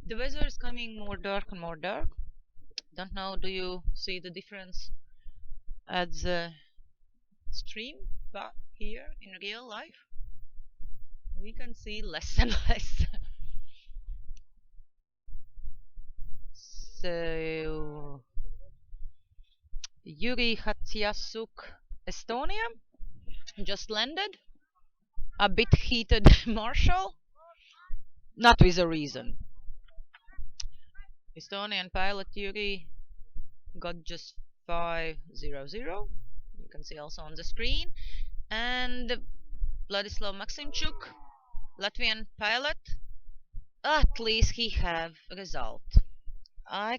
The weather is coming more dark and more dark. Don't know, do you see the difference at the stream, but here in real life we can see less and less. So, Yuri Hatsiasuk, Estonia, just landed. A bit heated Marshall, not with a reason. Estonian pilot Yuri got just 500. You can see also on the screen. And Vladislav Maximchuk, Latvian pilot, at least he have a result. I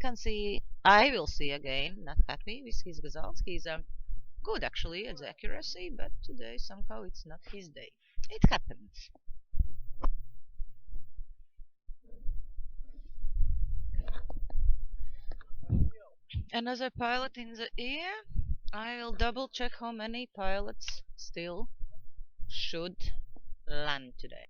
will see again, not happy with his results. He's good actually at the accuracy, but today somehow it's not his day. It happens. Another pilot in the air. I will double check how many pilots still should land today.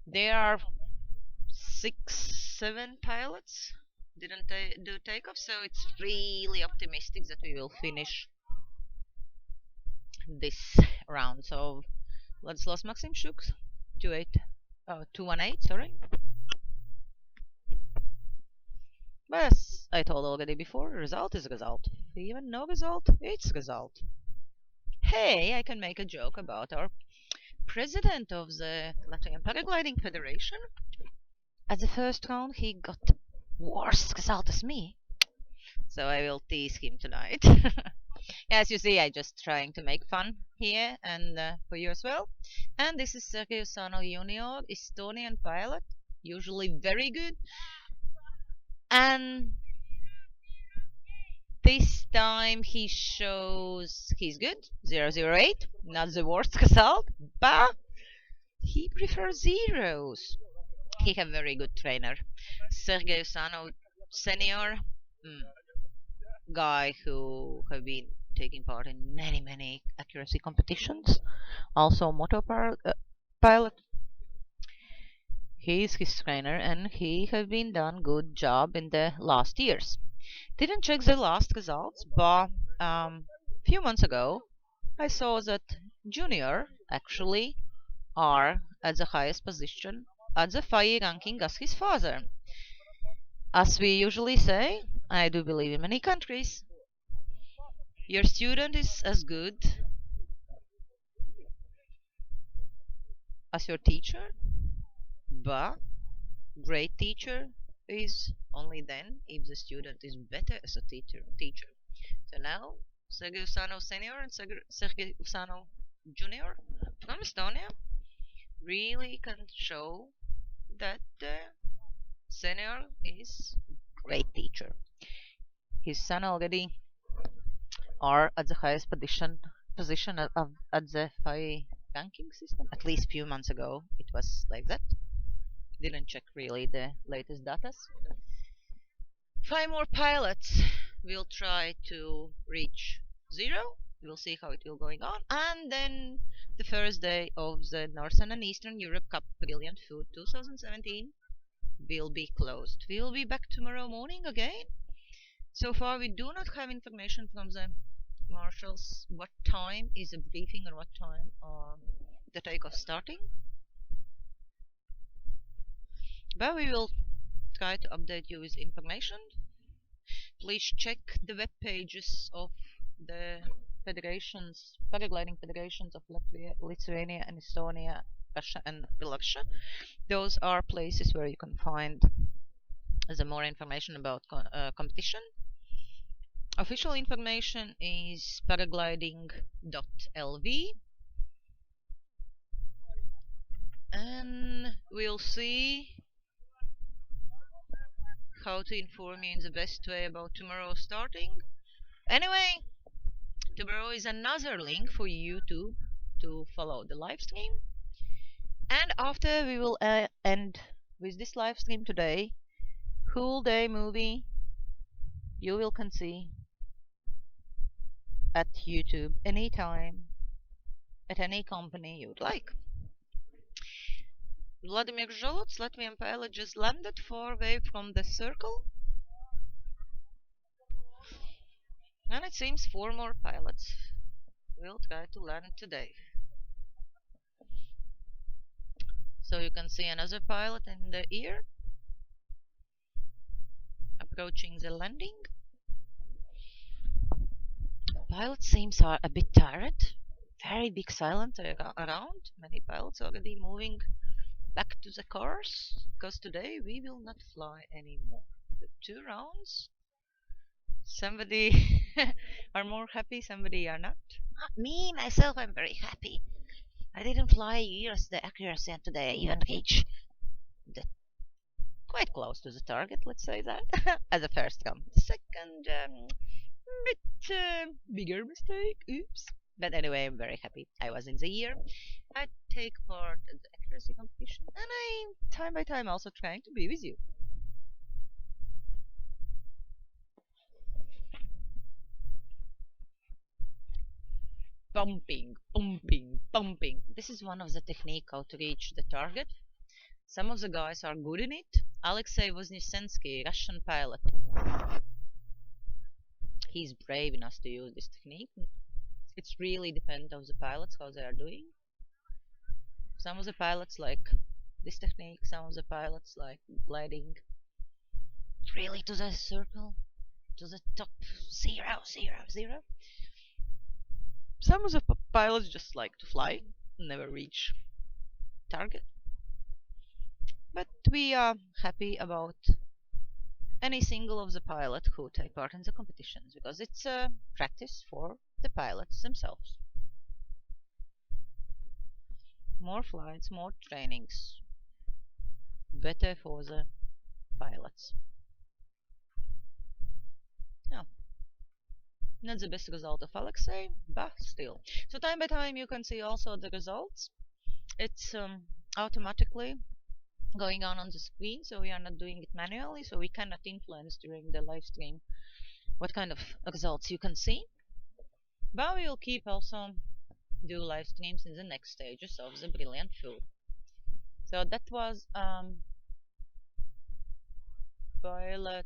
There are 6, 7 pilots didn't do takeoff, so it's really optimistic that we will finish this round. So Vladislav Maximchuk, 218, sorry. But as I told already before, result is result. Even no result, it's result. Hey, I can make a joke about our president of the Latvian Paragliding Federation. At the first round, he got worse result as me. So I will tease him tonight. As you see, I just trying to make fun here and for you as well. And this is Sergei Usanov Junior, Estonian pilot, usually very good. And this time he shows he's good, 008, not the worst result, but he prefers zeros. He have very good trainer, Sergei Usanov Senior, guy who have been taking part in many accuracy competitions. Also motor pilot. He is his trainer and he have been done good job in the last years. Didn't check the last results, but few months ago I saw that junior actually are at the highest position at the FIE ranking as his father. As we usually say, I do believe in many countries, your student is as good as your teacher, but great teacher is only then if the student is better as a teacher. So now Sergei Usanov Senior and Sergei Usanov Junior from Estonia really can show that the senior is great teacher. His son already are at the highest position at the FIE ranking system. At least few months ago it was like that. Didn't check really the latest data. 5 more pilots will try to reach 0. We'll see how it will going on. And then the first day of the Northern and Eastern Europe Cup Brilliant Food 2017 will be closed. We will be back tomorrow morning again. So far we do not have information from the marshals what time is the briefing and what time the takeoff starting. But we will try to update you with information. Please check the web pages of the federations, paragliding federations of Latvia, Lithuania, and Estonia, Russia, and Belarus. Those are places where you can find the more information about competition. Official information is paragliding.lv, and we'll see how to inform you in the best way about tomorrow starting. Anyway, tomorrow is another link for YouTube to follow the live stream. And after we will end with this live stream today, whole day movie you will can see at YouTube anytime, at any company you would like. Vladimir Zholots, Latvian pilot, just landed far away from the circle. And it seems 4 more pilots will try to land today. So you can see another pilot in the ear approaching the landing. Pilot seems are a bit tired. Very big silence around. Many pilots already moving back to the cars because today we will not fly anymore. The 2 rounds. Somebody are more happy, somebody are not. Me, myself, I'm very happy. I didn't fly years the accuracy, and today I even reached the quite close to the target, let's say that, as a first come. The second, bit bigger mistake, oops. But anyway, I'm very happy. I was in the year. I take part in the accuracy competition, and I, time by time, also trying to be with you. Bumping, bumping, bumping. This is one of the technique how to reach the target. Some of the guys are good in it. Alexei Voznesensky, Russian pilot. He's brave enough to use this technique. It's really depends on the pilots how they are doing. Some of the pilots like this technique, some of the pilots like gliding really to the circle, to the top, 0, 0, 0. Some of the pilots just like to fly, never reach target. But we are happy about any single of the pilot who take part in the competitions because it's a practice for the pilots themselves. More flights, more trainings. Better for the pilots. Oh, not the best result of Alexei, but still. So time by time you can see also the results. It's automatically going on the screen, so we are not doing it manually, so we cannot influence during the live stream what kind of results you can see. But we will keep also do live streams in the next stages of the Brilliant Fool. So that was pilot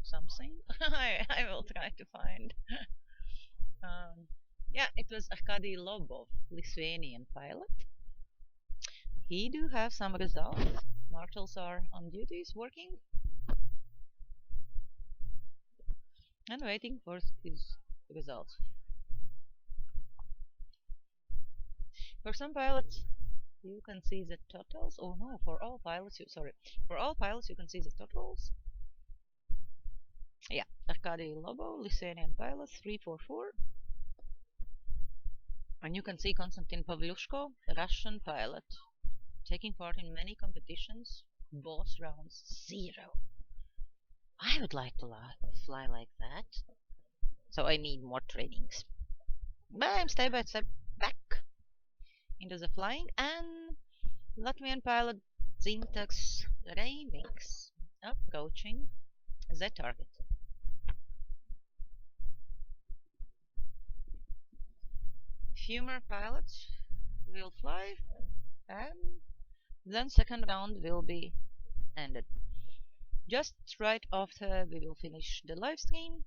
something. I will try to find. Yeah, it was Arkady Lobov, Lithuanian pilot. He do have some results. Marshals are on duties working and waiting for his results. For some pilots, you can see the totals. Oh no, for all pilots, for all pilots you can see the totals. Yeah, Arkady Lobo, Lithuanian pilot, 344. And you can see Konstantin Pavlushko, Russian pilot, taking part in many competitions, both rounds 0. I would like to fly like that, so I need more trainings. But I'm step by step back into the flying, and Latvian pilot Zintax Remix approaching the target. Few more pilots will fly, and then second round will be ended. Just right after we will finish the live stream,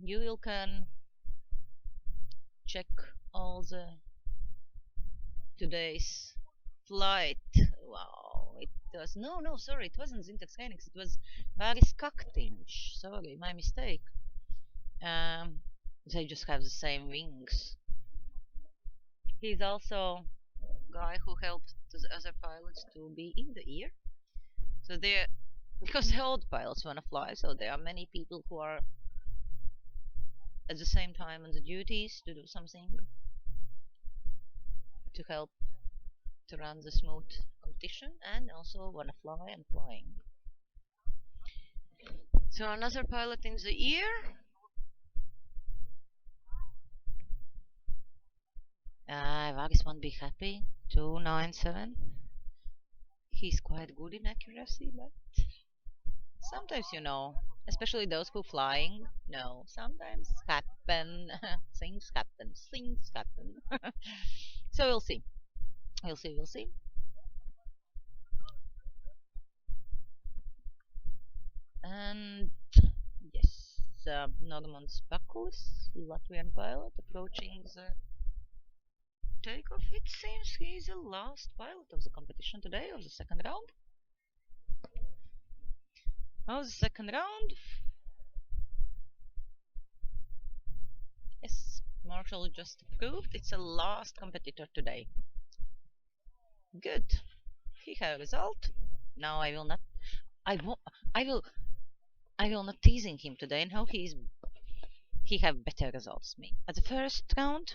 you can check all the today's flight. Wow, it was sorry, it wasn't Zintax Phoenix, it was Varis Kaktinch. Sorry, my mistake. They just have the same wings. He's also guy who helped the other pilots to be in the air. So they're because the old pilots wanna fly, so there are many people who are at the same time on the duties to do something to help to run the smooth competition and also wanna fly and flying. So another pilot in the ear. Varis won't be happy. 297. He's quite good in accuracy, but sometimes especially those who flying, sometimes happen. Things happen. Things happen. So we'll see. We'll see. We'll see. And yes, Normans Bakulis, Latvian pilot, approaching the takeoff. It seems he's the last pilot of the competition today, of the second round. Yes, Marshall just approved. It's the last competitor today. Good. He have a result. No, I will not. I will. I will. I will not teasing him today. Now he have better results than me. At the first round,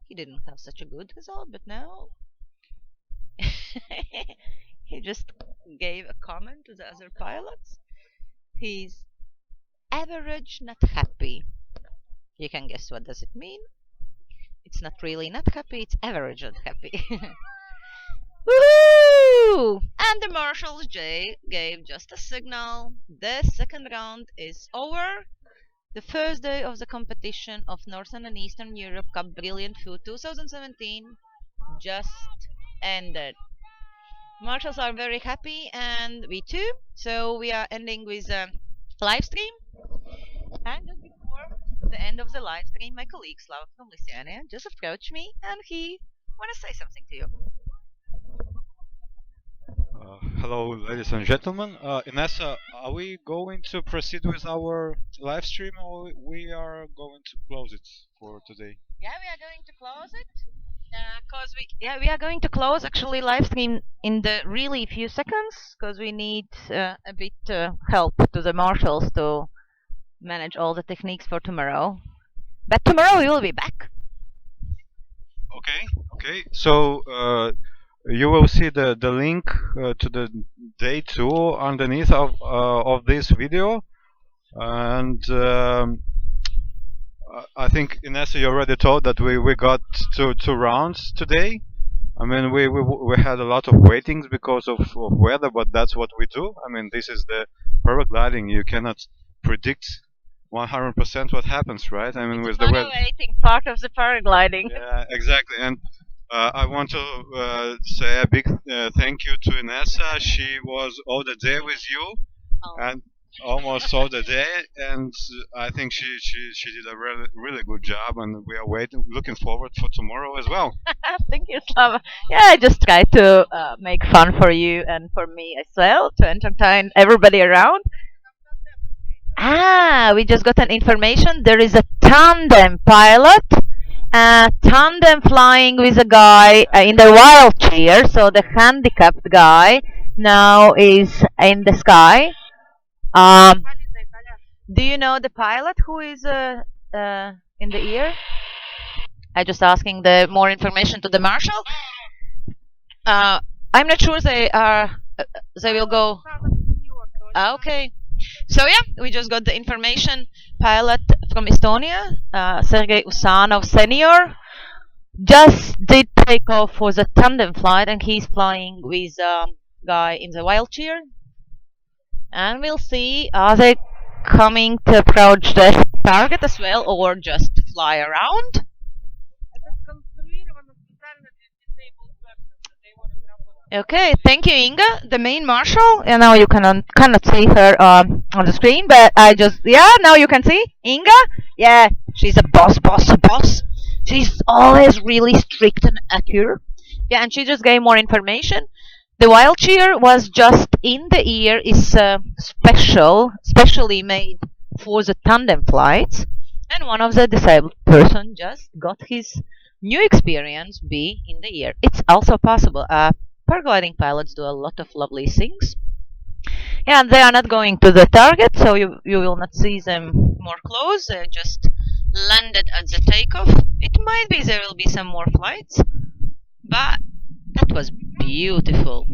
he didn't have such a good result, but now he just gave a comment to the other pilots. He's average, not happy. You can guess what does it mean. It's not really not happy, it's average not happy. Woo! And the Marshals J gave just a signal. The second round is over. The first day of the competition of Northern and Eastern Europe Cup Brilliant Food 2017 just ended. Marshals are very happy and we too. So we are ending with a live stream. And just before the end of the live stream, my colleague Slav from Lithuania just approached me and he want to say something to you. Hello, ladies and gentlemen. Inessa, are we going to proceed with our live stream, or we are going to close it for today? Yeah, we are going to close it. We are going to close actually live stream in the really few seconds because we need a bit help to the marshals to manage all the techniques for tomorrow. But tomorrow we will be back. Okay. So you will see the link to the day 2 underneath of this video, and I think Inessa, you already told that we got two rounds today. I mean, we had a lot of waitings because of weather, but that's what we do. I mean, this is the paragliding. You cannot predict 100% what happens, right? I mean, with the weather. Waiting part of the paragliding. Yeah, exactly. And I want to say a big thank you to Inessa. She was all the day with you, and almost all the day, and I think she did a really good job, and we are looking forward for tomorrow as well. Thank you, Slava. Yeah, I just try to make fun for you and for me as well to entertain everybody around. We just got an information. There is a tandem pilot, tandem flying with a guy in the wheelchair. So the handicapped guy now is in the sky. Do you know the pilot who is in the air? I just asking the more information to the marshal. I'm not sure they will go. Okay. So yeah, we just got the information. Pilot from Estonia, Sergei Usanov Senior, just did take off for the tandem flight, and he's flying with a guy in the wheelchair. And we'll see, are they coming to approach the target as well, or just fly around? Okay, thank you, Inga, the main marshal. And now you cannot see her on the screen, but now you can see Inga. Yeah, she's a boss. She's always really strict and accurate. Yeah, and she just gave more information. The wheelchair was just in the air, is specially made for the tandem flights, and one of the disabled person just got his new experience be in the air. It's also possible. Paragliding pilots do a lot of lovely things. Yeah, and they are not going to the target, so you will not see them more close. They just landed at the takeoff. It might be there will be some more flights, but that was beautiful.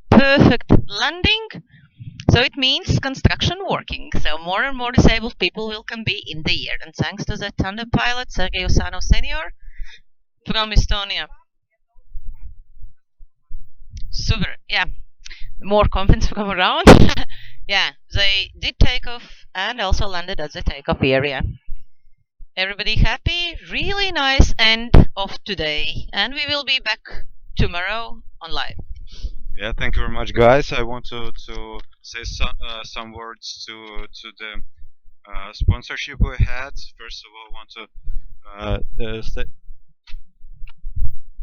Perfect landing. So it means construction working. So more and more disabled people can be in the air. And thanks to the tandem pilot, Sergei Usanov Senior from Estonia. Super, yeah. More comments from around. Yeah, they did take off and also landed at the takeoff area. Everybody happy? Really nice end of today. And we will be back tomorrow on live. Yeah, thank you very much, guys. I want to say some words to the sponsorship we had. First of all, I want to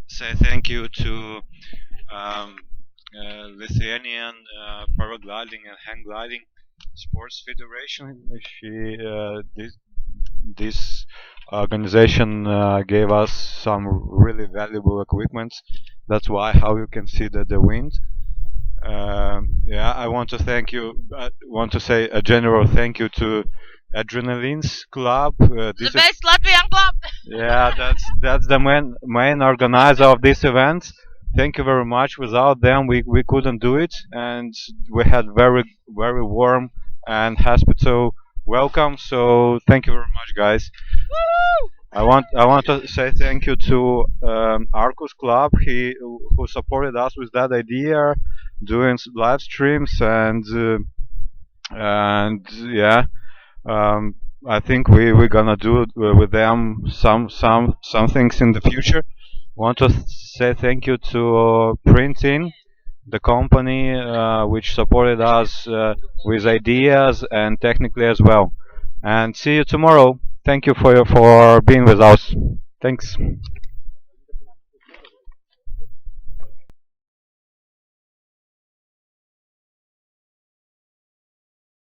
say thank you to um, Lithuanian Paragliding and Hang Gliding Sports Federation. This organization gave us some really valuable equipment. That's why how you can see the wind. Yeah, I want to thank you. I want to say a general thank you to Adrenalines Club. The This is best Latvian club. yeah, that's the main organizer of this event. Thank you very much. Without them, we couldn't do it, and we had very warm and hospitable welcome. So thank you very much, guys. I want to say thank you to Arcus Club. He who supported us with that idea, doing live streams and yeah. Um, I think we're gonna do with them some things in the future. Want to say thank you to Printing, the company which supported us with ideas and technically as well. And see you tomorrow. Thank you for being with us. Thanks.